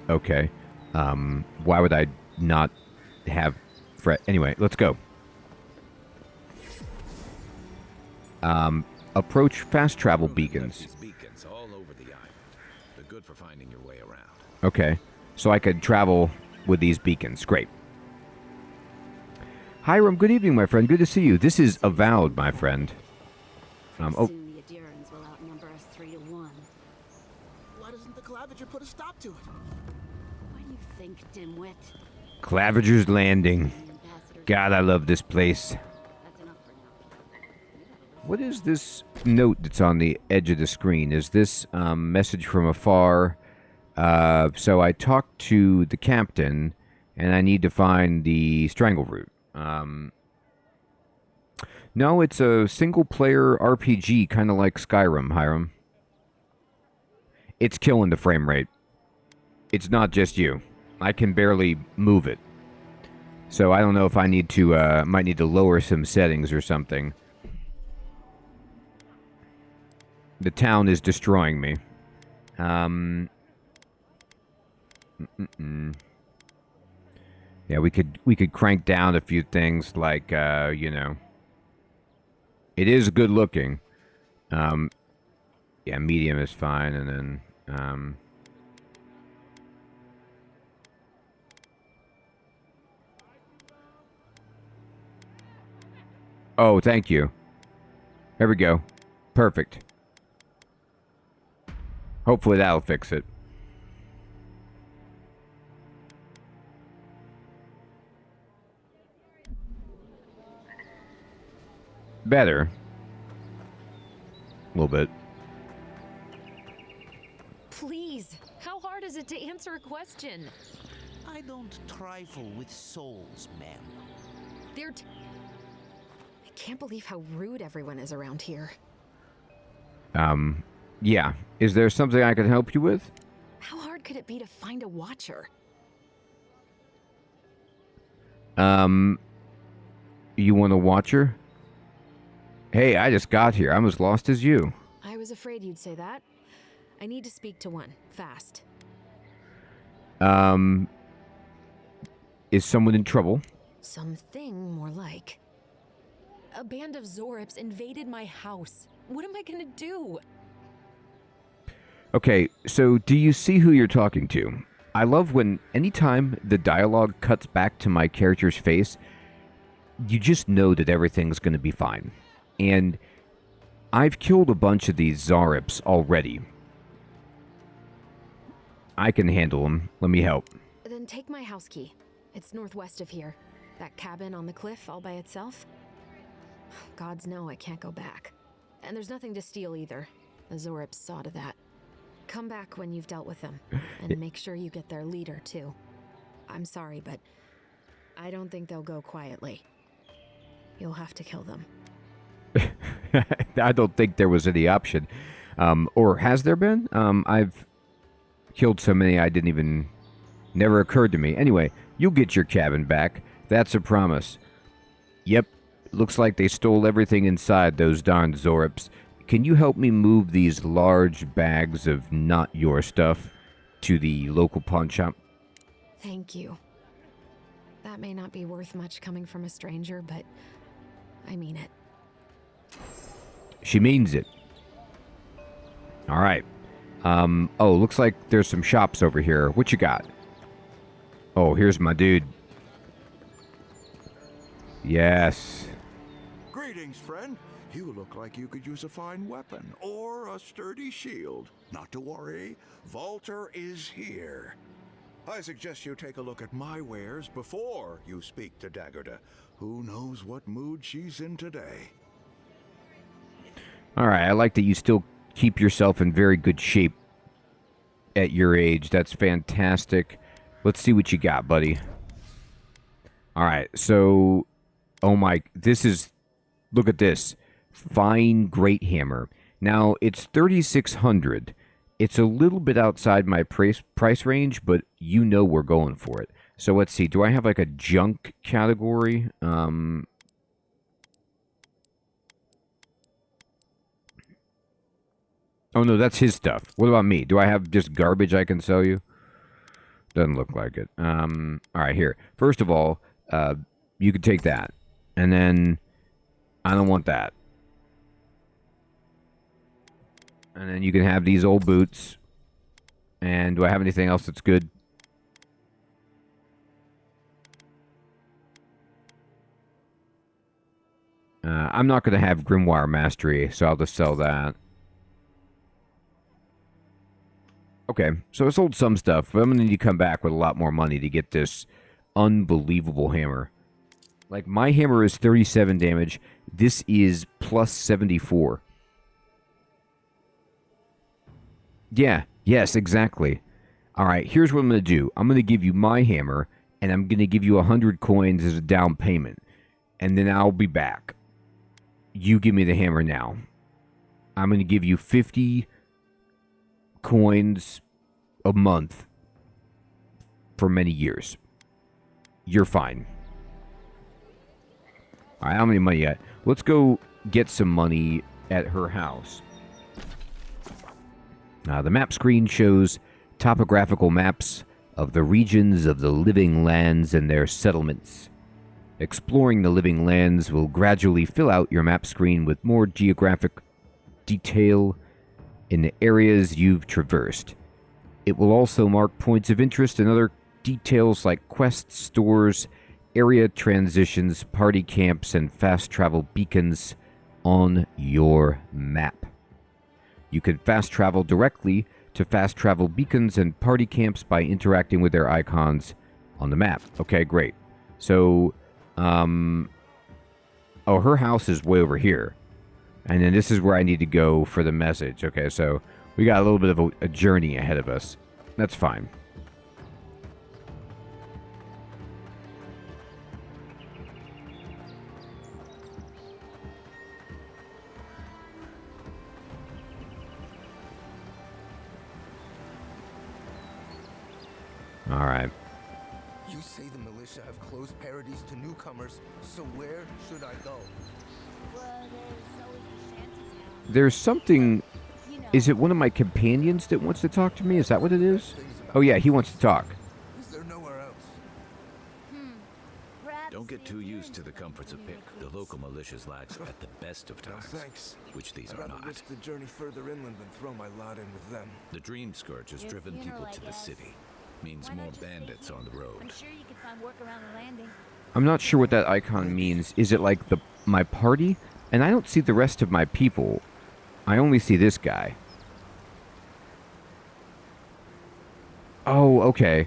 Okay. Why would I not have... Anyway, let's go. Approach fast travel beacons. These beacons all over the island. They're good for finding your way around. Okay, so I could travel with these beacons. Great. Hiram, good evening, my friend. Good to see you. This is Avowed, my friend. Oh, Soon the Adirans will outnumber us 3-1. Why doesn't the Claviger put a stop to it? What do you think, dimwit? Claviger's Landing. The ambassador- God, I love this place. That's enough for now. What is this note that's on the edge of the screen? Is this message from afar? So I talked to the captain, and I need to find the strangle route. No, it's a single-player RPG, kind of like Skyrim, Hiram. It's killing the frame rate. It's not just you. I can barely move it. So I don't know if I need to, might need to lower some settings or something. The town is destroying me. Yeah, we could crank down a few things like, you know. It is good looking. Yeah, medium is fine, and then, oh, thank you. There we go. Perfect. Hopefully that'll fix it. Better. A little bit. Please, how hard is it to answer a question? I don't trifle with souls, ma'am. I can't believe how rude everyone is around here. Yeah. Is there something I can help you with? How hard could it be to find a watcher? You want a watcher? Hey, I just got here. I'm as lost as you. I was afraid you'd say that. I need to speak to one, fast. Is someone in trouble? Something more like. A band of Zorips invaded my house. What am I gonna do? Okay, so do you see who you're talking to? I love when anytime the dialogue cuts back to my character's face, you just know that everything's going to be fine. And I've killed a bunch of these Zarips already. I can handle them. Let me help. Then take my house key. It's northwest of here. That cabin on the cliff all by itself. Gods know I can't go back. And there's nothing to steal either. The Zorips saw to that. Come back when you've dealt with them. And make sure you get their leader, too. I'm sorry, but I don't think they'll go quietly. You'll have to kill them. I don't think there was any option. Or has there been? I've killed so many I didn't even... Never occurred to me. Anyway, you'll get your cabin back. That's a promise. Yep. Looks like they stole everything inside, those darn Zorips. Can you help me move these large bags of not your stuff to the local pawn shop? Thank you. That may not be worth much coming from a stranger, but I mean it. She means it. All right. Oh, looks like there's some shops over here. What you got? Oh, here's my dude. Yes. Greetings, friend. You look like you could use a fine weapon or a sturdy shield. Not to worry, Volter is here. I suggest you take a look at my wares before you speak to Daggerda. Who knows what mood she's in today? All right, I like that you still keep yourself in very good shape at your age. That's fantastic. Let's see what you got, buddy. All right, so... Oh my... This is... Look at this. Fine Great Hammer. Now, it's 3,600. It's a little bit outside my price range, but you know we're going for it. So let's see. Do I have like a junk category? Oh no, that's his stuff. What about me? Do I have just garbage I can sell you? Doesn't look like it. All right, here. First of all, you could take that. And then I don't want that. And then you can have these old boots. And do I have anything else that's good? I'm not going to have Grimoire Mastery, so I'll just sell that. Okay, so I sold some stuff, but I'm going to need to come back with a lot more money to get this unbelievable hammer. Like, my hammer is 37 damage. This is plus 74. Yeah, yes, exactly. All right, here's what I'm going to do. I'm going to give you my hammer, and I'm going to give you 100 coins as a down payment. And then I'll be back. You give me the hammer now. I'm going to give you 50 coins a month for many years. You're fine. All right, how many money yet? Let's go get some money at her house. The map screen shows topographical maps of the regions of the living lands and their settlements. Exploring the living lands will gradually fill out your map screen with more geographic detail in the areas you've traversed. It will also mark points of interest and other details like quests, stores, area transitions, party camps, and fast travel beacons on your map. You can fast travel directly to fast travel beacons and party camps by interacting with their icons on the map. Okay, great. So, oh, her house is way over here. And then this is where I need to go for the message. Okay, so we got a little bit of a journey ahead of us. That's fine. All right. You say the militia have closed Paradis to newcomers, so where should I go? Well, there's always the shantytown. There's something... Is it one of my companions that wants to talk to me? Is that what it is? Oh yeah, he wants to talk. Is there nowhere else? Don't get too used to the comforts of Pick. The local militia's lax at the best of times. No thanks. Which these I'd are rather not. risk the journey further inland than throw my lot in with them. The Dream Scourge has driven people to the city. means more bandits on the I'm road. sure you could find work around the landing. I'm not sure what that icon means. Is it like my party? And I don't see the rest of my people. I only see this guy. Oh, okay.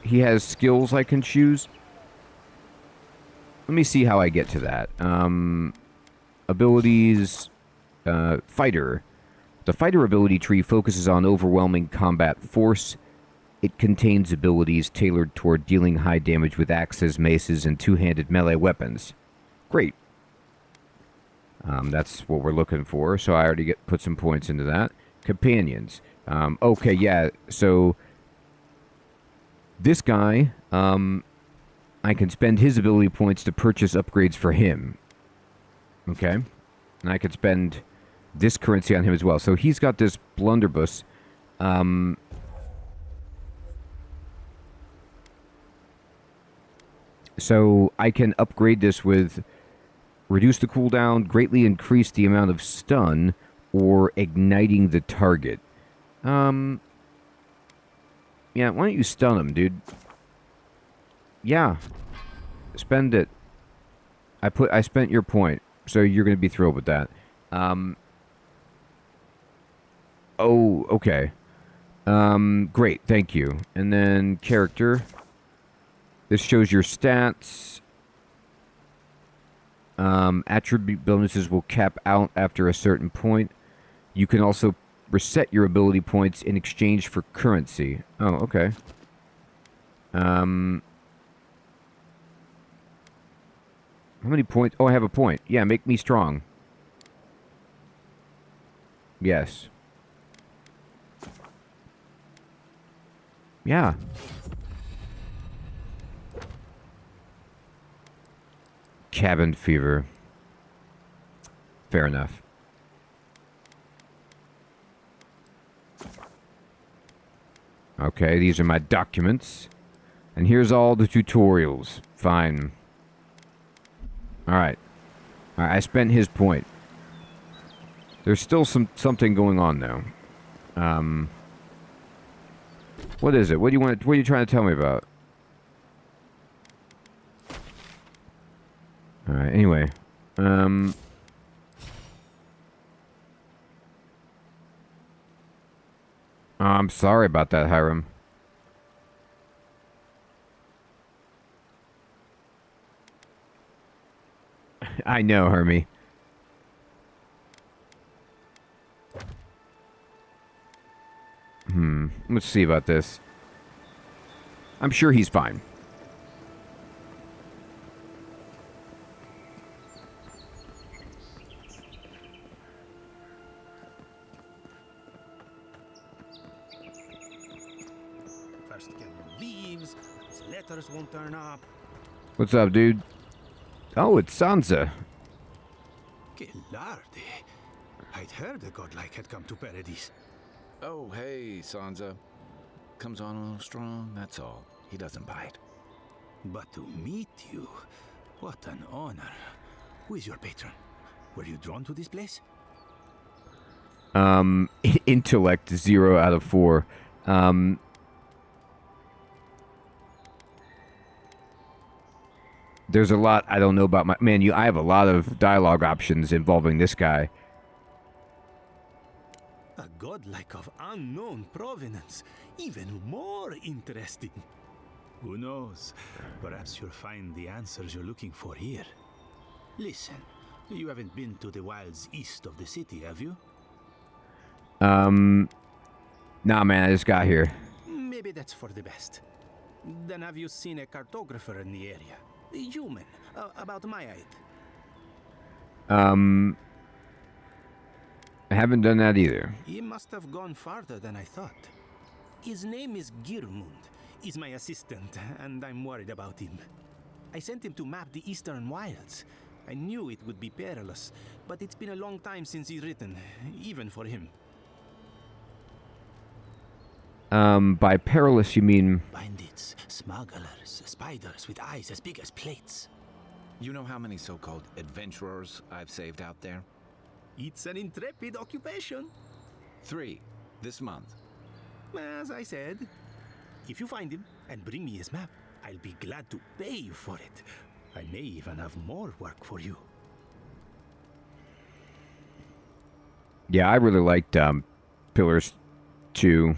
He has skills I can choose. Let me see how I get to that. Abilities, fighter. The fighter ability tree focuses on overwhelming combat force. It contains abilities tailored toward dealing high damage with axes, maces, and two-handed melee weapons. Great. That's what we're looking for, so I already put some points into that. Companions. Okay, yeah, so this guy, I can spend his ability points to purchase upgrades for him. Okay? And I could spend this currency on him as well. So he's got this blunderbuss. So I can upgrade this with reduce the cooldown, greatly increase the amount of stun, or igniting the target. Yeah, why don't you stun him, dude? Yeah. Spend it. I spent your point, so you're gonna be thrilled with that. Oh, okay. Great, thank you. And then character. This shows your stats. Attribute bonuses will cap out after a certain point. You can also reset your ability points in exchange for currency. Oh, okay. How many points? Oh, I have a point. Yeah, make me strong. Yes. Yeah. Cabin fever. Fair enough. Okay, these are my documents. And here's all the tutorials. Fine. Alright. Alright, I spent his point. There's still something going on though. What is it? What are you trying to tell me about? Alright, anyway. I'm sorry about that, Hiram. I know, Hermie. Let's see about this. I'm sure he's fine. First Ken leaves, his letters won't turn up. What's up, dude? Oh, it's Sansa. Que larde. I'd heard a godlike had come to Paradis. Oh, hey, Sansa. Comes on a little strong, that's all. He doesn't bite. But to meet you, what an honor. Who is your patron? Were you drawn to this place? Intellect 0 out of 4. There's a lot I don't know about my... Man, I have a lot of dialogue options involving this guy. A godlike of unknown provenance. Even more interesting. Who knows? Perhaps you'll find the answers you're looking for here. Listen, you haven't been to the wilds east of the city, have you? Nah, man, I just got here. Maybe that's for the best. Then have you seen a cartographer in the area? A human, about my height. I haven't done that either. He must have gone farther than I thought. His name is Girmund. He's my assistant, and I'm worried about him. I sent him to map the eastern wilds. I knew it would be perilous, but it's been a long time since he's written, even for him. By perilous, you mean... Bandits, smugglers, spiders with eyes as big as plates. You know how many so-called adventurers I've saved out there? It's an intrepid occupation. 3 this month. As I said, If you find him and bring me his map, I'll be glad to pay you for it. I may even have more work for you. Yeah, I really liked Pillars 2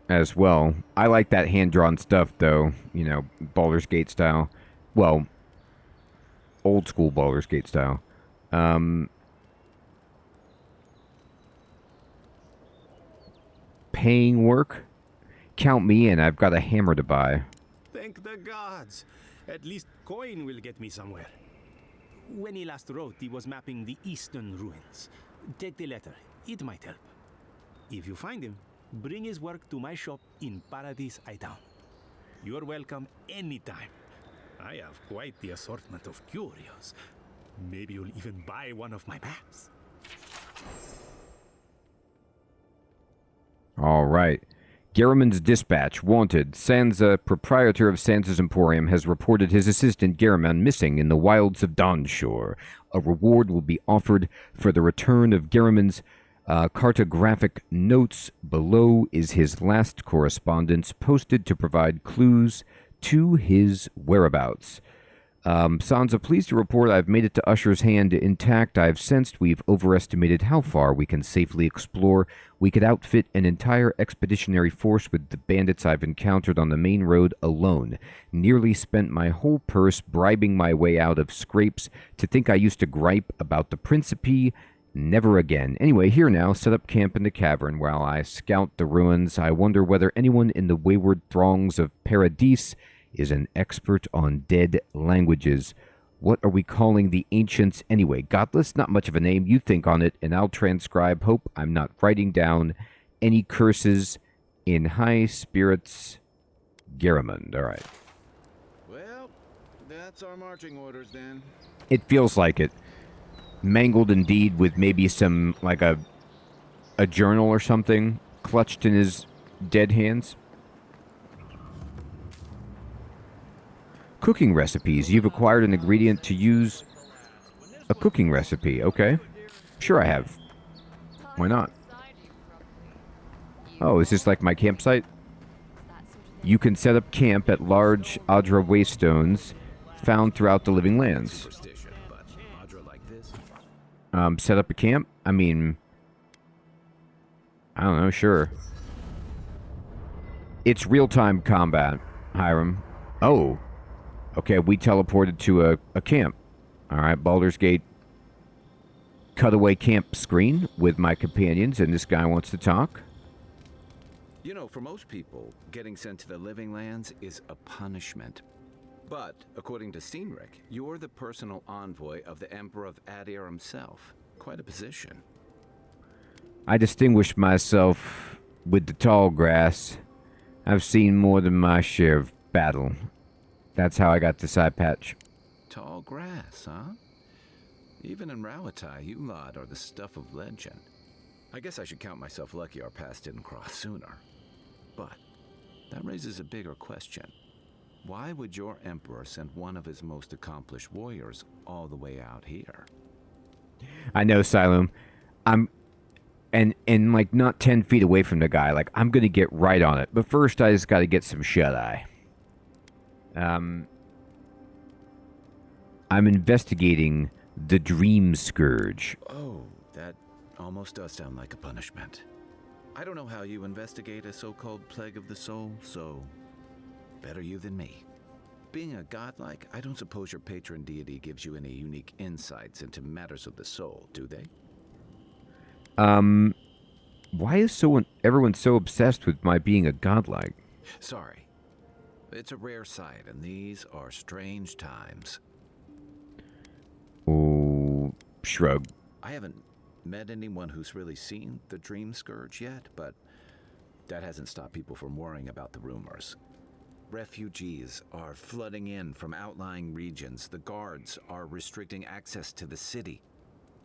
as well. I like that hand-drawn stuff, though. You know, Baldur's Gate style. Well, old-school Baldur's Gate style. Paying work? Count me in. I've got a hammer to buy. Thank the gods. At least coin will get me somewhere. When he last wrote, he was mapping the eastern ruins. Take the letter. It might help. If you find him, bring his work to my shop in Paradis, Town. You're welcome anytime. I have quite the assortment of curios. Maybe you'll even buy one of my maps. All right. Garriman's Dispatch. Wanted. Sansa, proprietor of Sansa's Emporium, has reported his assistant Garriman missing in the wilds of Dawnshore. A reward will be offered for the return of Garriman's cartographic notes. Below is his last correspondence posted to provide clues to his whereabouts. Sansa, pleased to report I've made it to Usher's hand intact. I've sensed we've overestimated how far we can safely explore. We could outfit an entire expeditionary force with the bandits I've encountered on the main road alone. Nearly spent my whole purse bribing my way out of scrapes. To think I used to gripe about the Principe. Never again. Anyway, here now, set up camp in the cavern while I scout the ruins. I wonder whether anyone in the wayward throngs of Paradis is an expert on dead languages. What are we calling the ancients anyway? Godless? Not much of a name. You think on it, and I'll transcribe. Hope I'm not writing down any curses. In high spirits, Garrimond. All right. Well, that's our marching orders then. It feels like it. Mangled indeed, with maybe some, like a journal or something clutched in his dead hands. Cooking recipes. You've acquired an ingredient to use a cooking recipe. Okay. Sure I have. Why not? Oh, is this like my campsite? You can set up camp at large Adra waystones found throughout the living lands. Set up a camp? I mean, I don't know, sure. It's real-time combat, Hiram. Oh. Okay, we teleported to a camp. Alright, Baldur's Gate cutaway camp screen with my companions, and this guy wants to talk. You know, for most people, getting sent to the living lands is a punishment. But, according to Shipwreck, you're the personal envoy of the Emperor of Adir himself. Quite a position. I distinguish myself with the tall grass. I've seen more than my share of battle. That's how I got this eye patch. Tall grass, huh? Even in Rawatai, you lot are the stuff of legend. I guess I should count myself lucky our paths didn't cross sooner. But that raises a bigger question. Why would your emperor send one of his most accomplished warriors all the way out here? I know, Silum. I'm like not 10 feet away from the guy. Like, I'm gonna get right on it. But first, I just gotta get some shut-eye. I'm investigating the Dream Scourge. Oh, that almost does sound like a punishment. I don't know how you investigate a so-called plague of the soul, so better you than me. Being a godlike, I don't suppose your patron deity gives you any unique insights into matters of the soul, do they? Why is everyone so obsessed with my being a godlike? Sorry. It's a rare sight, and these are strange times. Oh, shrug. I haven't met anyone who's really seen the Dream Scourge yet, but that hasn't stopped people from worrying about the rumors. Refugees are flooding in from outlying regions. The guards are restricting access to the city.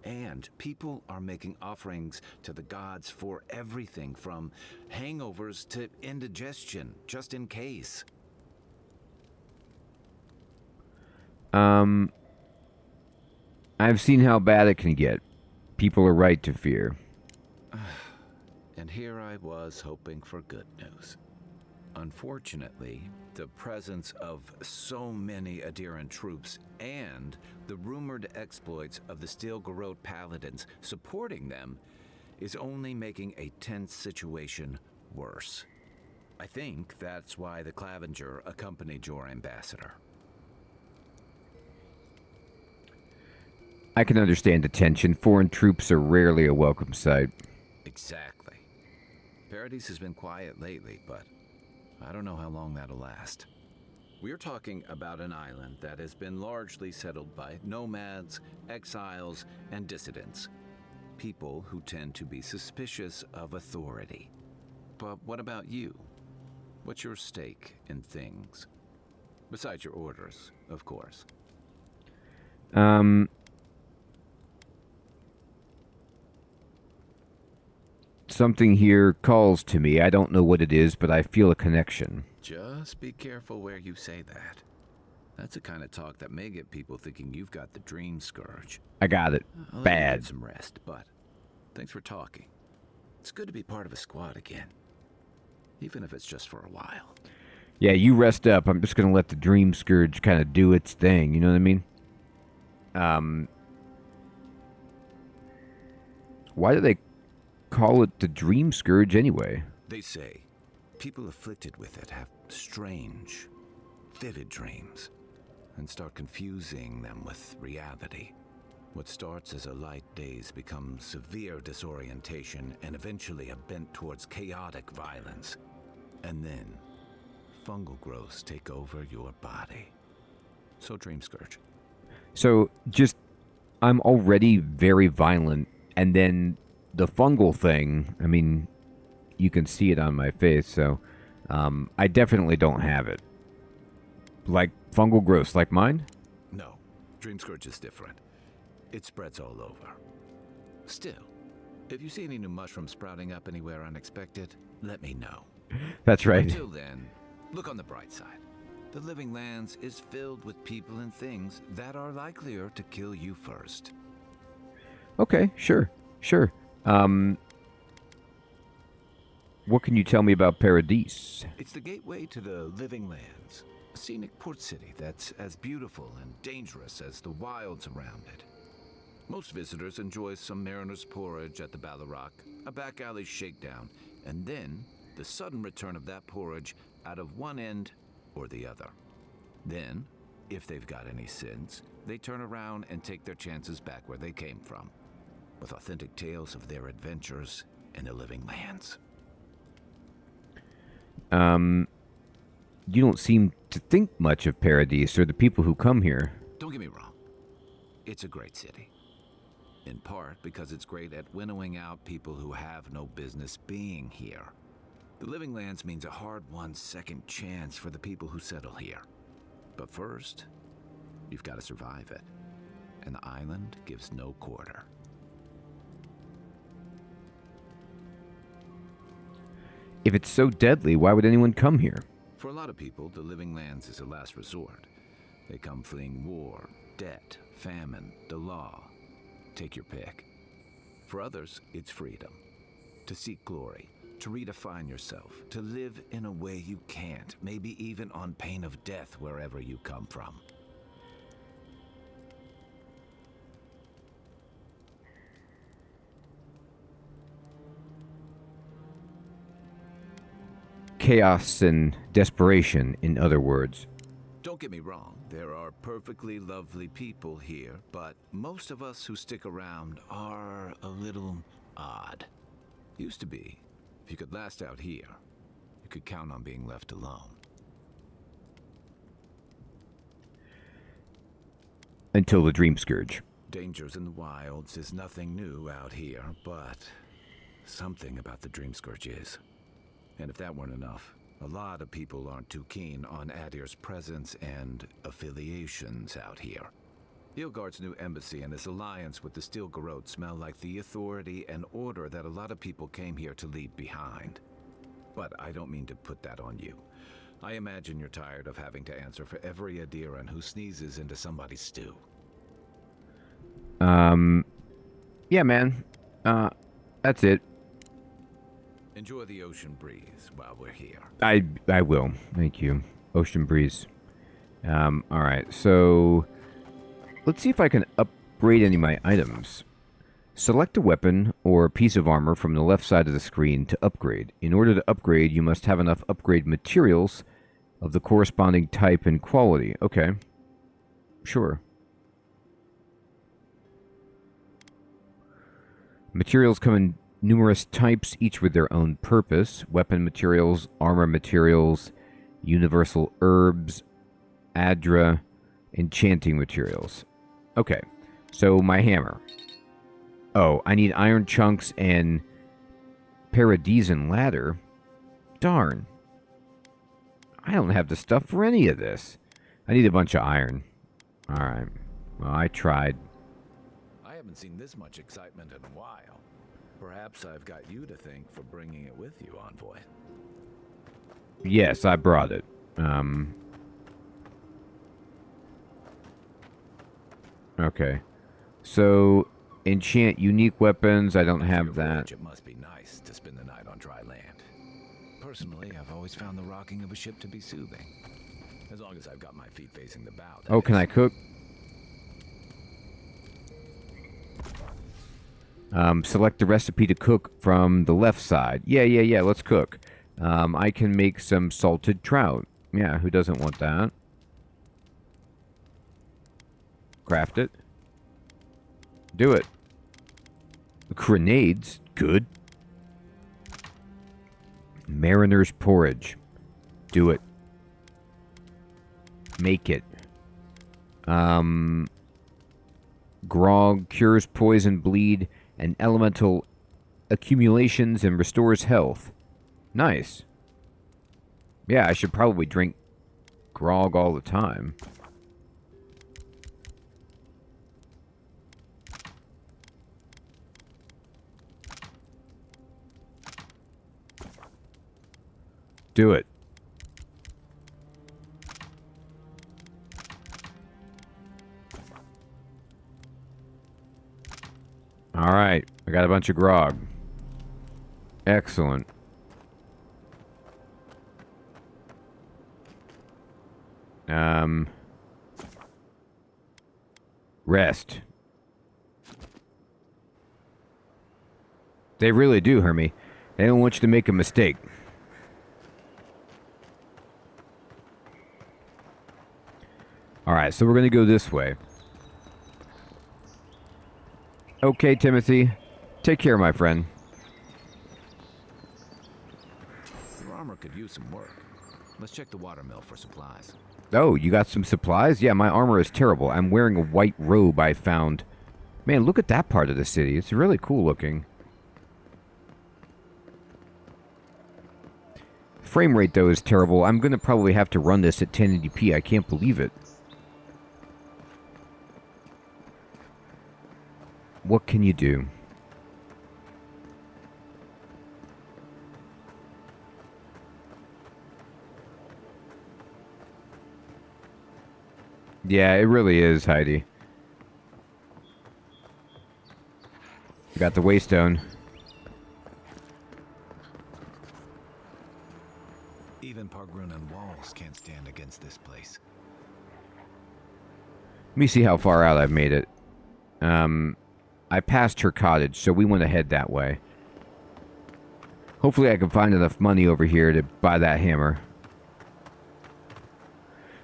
And people are making offerings to the gods for everything from hangovers to indigestion, just in case. I've seen how bad it can get. People are right to fear. And here I was hoping for good news. Unfortunately, the presence of so many Adiran troops and the rumored exploits of the Steel Garrote Paladins supporting them is only making a tense situation worse. I think that's why the Clavenger accompanied your ambassador. I can understand the tension. Foreign troops are rarely a welcome sight. Exactly. Paradis has been quiet lately, but I don't know how long that'll last. We're talking about an island that has been largely settled by nomads, exiles, and dissidents. People who tend to be suspicious of authority. But what about you? What's your stake in things? Besides your orders, of course. Something here calls to me. I don't know what it is, but I feel a connection. Just be careful where you say that. That's the kind of talk that may get people thinking you've got the Dream Scourge. I got it. I'll let you Bad. get some rest, but thanks for talking. It's good to be part of a squad again. Even if it's just for a while. Yeah, you rest up. I'm just going to let the Dream Scourge kind of do its thing. You know what I mean? Why do they call it the Dream Scourge anyway? They say people afflicted with it have strange, vivid dreams and start confusing them with reality. What starts as a light daze becomes severe disorientation and eventually a bent towards chaotic violence. And then fungal growths take over your body. So Dream Scourge. So just, I'm already very violent, and then the fungal thing, I mean, you can see it on my face, so I definitely don't have it. Like fungal growths like mine? No, Dream Scourge is different. It spreads all over. Still, if you see any new mushrooms sprouting up anywhere unexpected, let me know. That's right. Until then, look on the bright side. The Living Lands is filled with people and things that are likelier to kill you first. Okay, sure. What can you tell me about Paradis? It's the gateway to the Living Lands, a scenic port city that's as beautiful and dangerous as the wilds around it. Most visitors enjoy some mariner's porridge at the Ballarrock, a back alley shakedown, and then the sudden return of that porridge out of one end or the other. Then, if they've got any sense, they turn around and take their chances back where they came from, with authentic tales of their adventures in the Living Lands. You don't seem to think much of Paradis or the people who come here. Don't get me wrong. It's a great city. In part because it's great at winnowing out people who have no business being here. The Living Lands means a hard-won second chance for the people who settle here. But first, you've got to survive it. And the island gives no quarter. If it's so deadly, why would anyone come here? For a lot of people, the Living Lands is a last resort. They come fleeing war, debt, famine, the law. Take your pick. For others, it's freedom. To seek glory, to redefine yourself, to live in a way you can't, maybe even on pain of death wherever you come from. Chaos and desperation, in other words. Don't get me wrong, there are perfectly lovely people here, but most of us who stick around are a little odd. Used to be. If you could last out here, you could count on being left alone. Until the Dream Scourge. Dangers in the wilds is nothing new out here, but something about the Dream Scourge is. And if that weren't enough, a lot of people aren't too keen on Adir's presence and affiliations out here. Ilgard's new embassy and his alliance with the Steel Garrote smell like the authority and order that a lot of people came here to leave behind. But I don't mean to put that on you. I imagine you're tired of having to answer for every Adiran who sneezes into somebody's stew. Yeah, man. That's it. Enjoy the ocean breeze while we're here. I will. Thank you. Ocean breeze. All right. So let's see if I can upgrade any of my items. Select a weapon or a piece of armor from the left side of the screen to upgrade. In order to upgrade, you must have enough upgrade materials of the corresponding type and quality. Okay. Sure. Materials come in numerous types, each with their own purpose. Weapon materials, armor materials, universal herbs, adra, enchanting materials. Okay. So my hammer. Oh, I need iron chunks and Paradis and ladder. Darn. I don't have the stuff for any of this. I need a bunch of iron. Alright. Well, I tried. I haven't seen this much excitement in a while. Perhaps I've got you to thank for bringing it with you, Envoy. Yes, I brought it. Okay. So, enchant unique weapons. I don't have that. It must be nice to spend the night on dry land. Personally, I've always found the rocking of a ship to be soothing. As long as I've got my feet facing the bow. Oh, can I cook? Select the recipe to cook from the left side. Yeah, let's cook. I can make some salted trout. Yeah, who doesn't want that? Craft it. Do it. Grenades. Good. Mariner's porridge. Do it. Make it. Grog cures poison, bleed, and elemental accumulations and restores health. Nice. Yeah, I should probably drink grog all the time. Do it. All right, I got a bunch of grog. Excellent. Rest. They really do, Hermie. They don't want you to make a mistake. Alright, so we're going to go this way. Okay, Timothy. Take care, my friend. Your armor could use some work. Let's check the watermill for supplies. Oh, you got some supplies? Yeah, my armor is terrible. I'm wearing a white robe I found. Man, look at that part of the city. It's really cool looking. Frame rate, though, is terrible. I'm going to probably have to run this at 1080p. I can't believe it. What can you do? Yeah, it really is, Heidi. We got the waystone. Even Pargrunan walls can't stand against this place. Let me see how far out I've made it. I passed her cottage, so we went ahead that way. Hopefully I can find enough money over here to buy that hammer.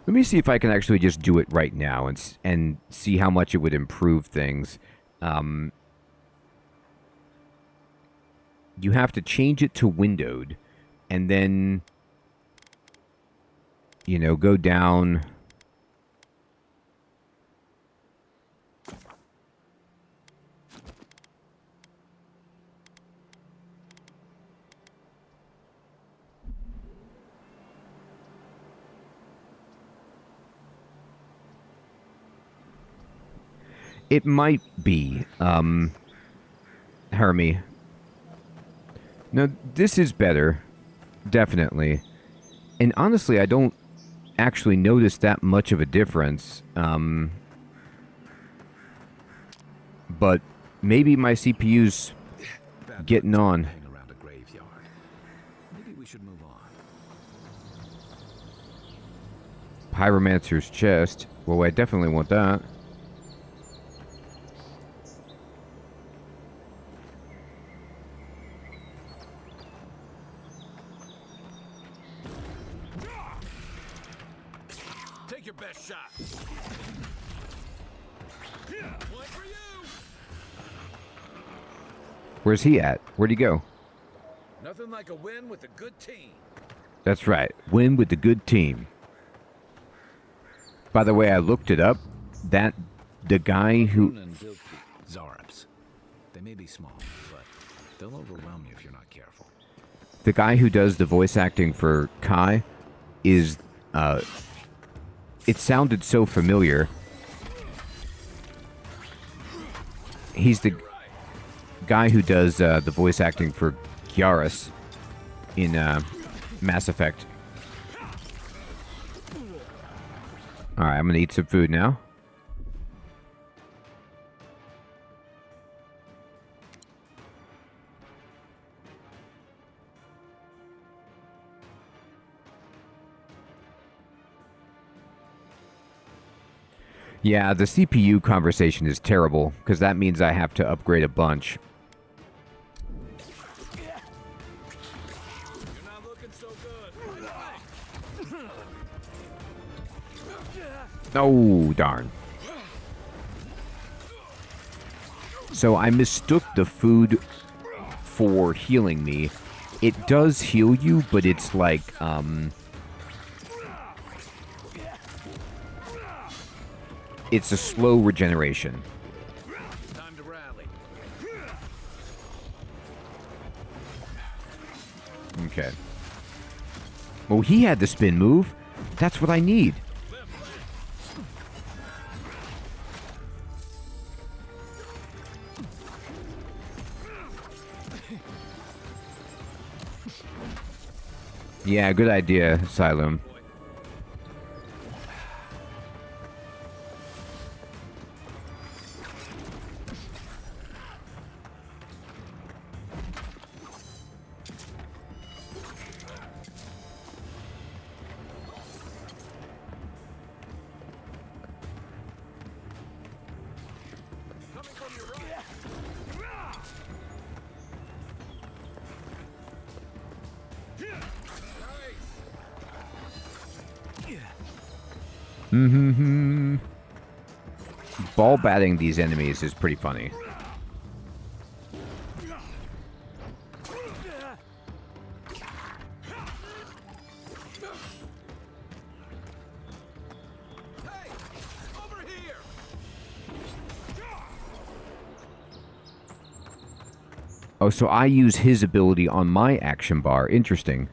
Let me see if I can actually just do it right now and see how much it would improve things. You have to change it to windowed, and then, you know, go down. It might be, Hermie. No, this is better. Definitely. And honestly, I don't actually notice that much of a difference. But maybe my CPU's getting on. Around a graveyard. Pyromancer's chest. Well, I definitely want that. Take your best shot. One for you. Where's he at? Where'd he go? Nothing like a win with a good team. That's right. Win with the good team. By the way, I looked it up. The guy who... Zarps. They may be small, but they'll overwhelm you if you're not careful. The guy who does the voice acting for Kai is... it sounded so familiar. He's the guy who does the voice acting for Kiaris in Mass Effect. Alright, I'm gonna eat some food now. Yeah, the CPU conversation is terrible, because that means I have to upgrade a bunch. Oh, darn. So I mistook the food for healing me. It does heal you, but it's like, it's a slow regeneration. Time to rally. Okay. Well, he had the spin move. That's what I need. Yeah, good idea, Asylum. Mm-hmm. Ball batting these enemies is pretty funny. Oh, so I use his ability on my action bar. Interesting.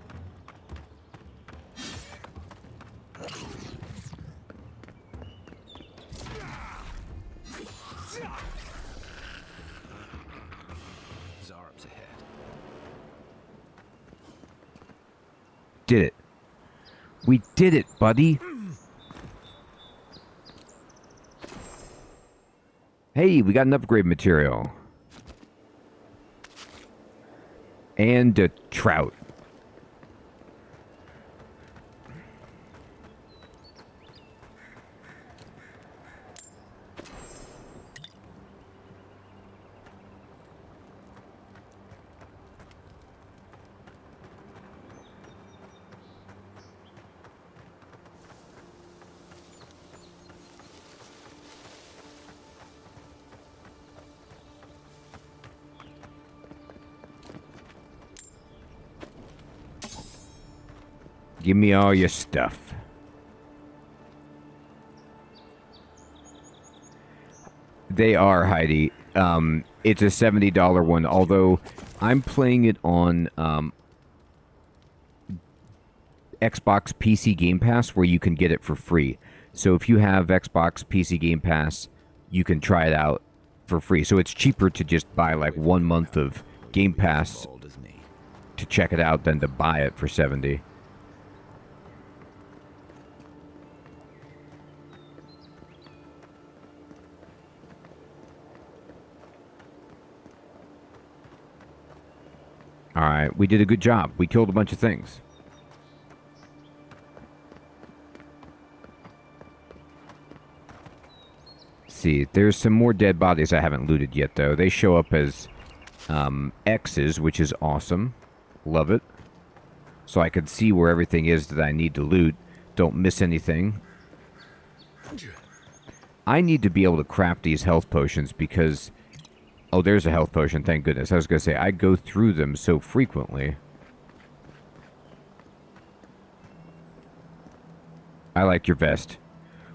Did it. We did it, buddy. Hey, we got an upgrade material. And a trout. Give me all your stuff. They are, Heidi. It's a $70 one, although I'm playing it on Xbox PC Game Pass, where you can get it for free. So if you have Xbox PC Game Pass, you can try it out for free. So it's cheaper to just buy like 1 month of Game Pass to check it out than to buy it for $70. Alright, we did a good job. We killed a bunch of things. see. There's some more dead bodies I haven't looted yet, though. They show up as X's, which is awesome. Love it. So I can see where everything is that I need to loot. Don't miss anything. I need to be able to craft these health potions because... Oh, there's a health potion, thank goodness. I was going to say, I go through them so frequently. I like your vest.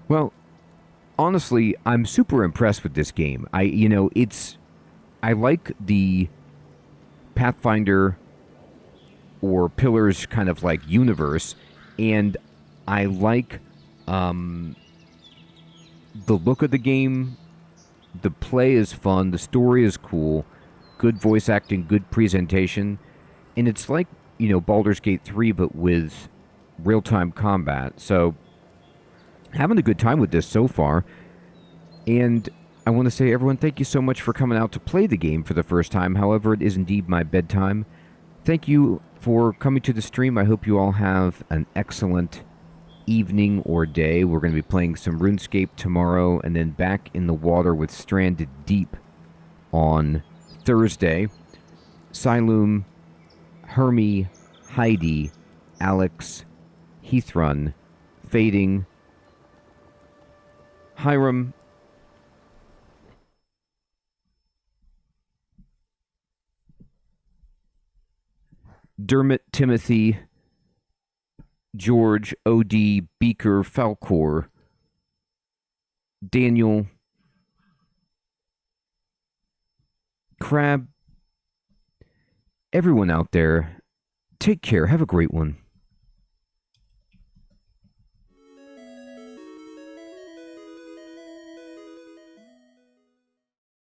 Well, honestly, I'm super impressed with this game. I like the Pathfinder or Pillars kind of like universe, and I like the look of the game. The play is fun, the story is cool, good voice acting, good presentation, and it's like, Baldur's Gate 3 but with real-time combat. So having a good time with this so far, and I want to say, everyone, thank you so much for coming out to play the game for the first time. However, it is indeed my bedtime. Thank you for coming to the stream. I hope you all have an excellent evening or day. We're going to be playing some RuneScape tomorrow, and then back in the water with Stranded Deep on Thursday. Siloom, Hermie, Heidi, Alex, Heathrun, Fading, Hiram, Dermot, Timothy, George, OD, Beaker, Falcor, Daniel, Crab, everyone out there, take care. Have a great one.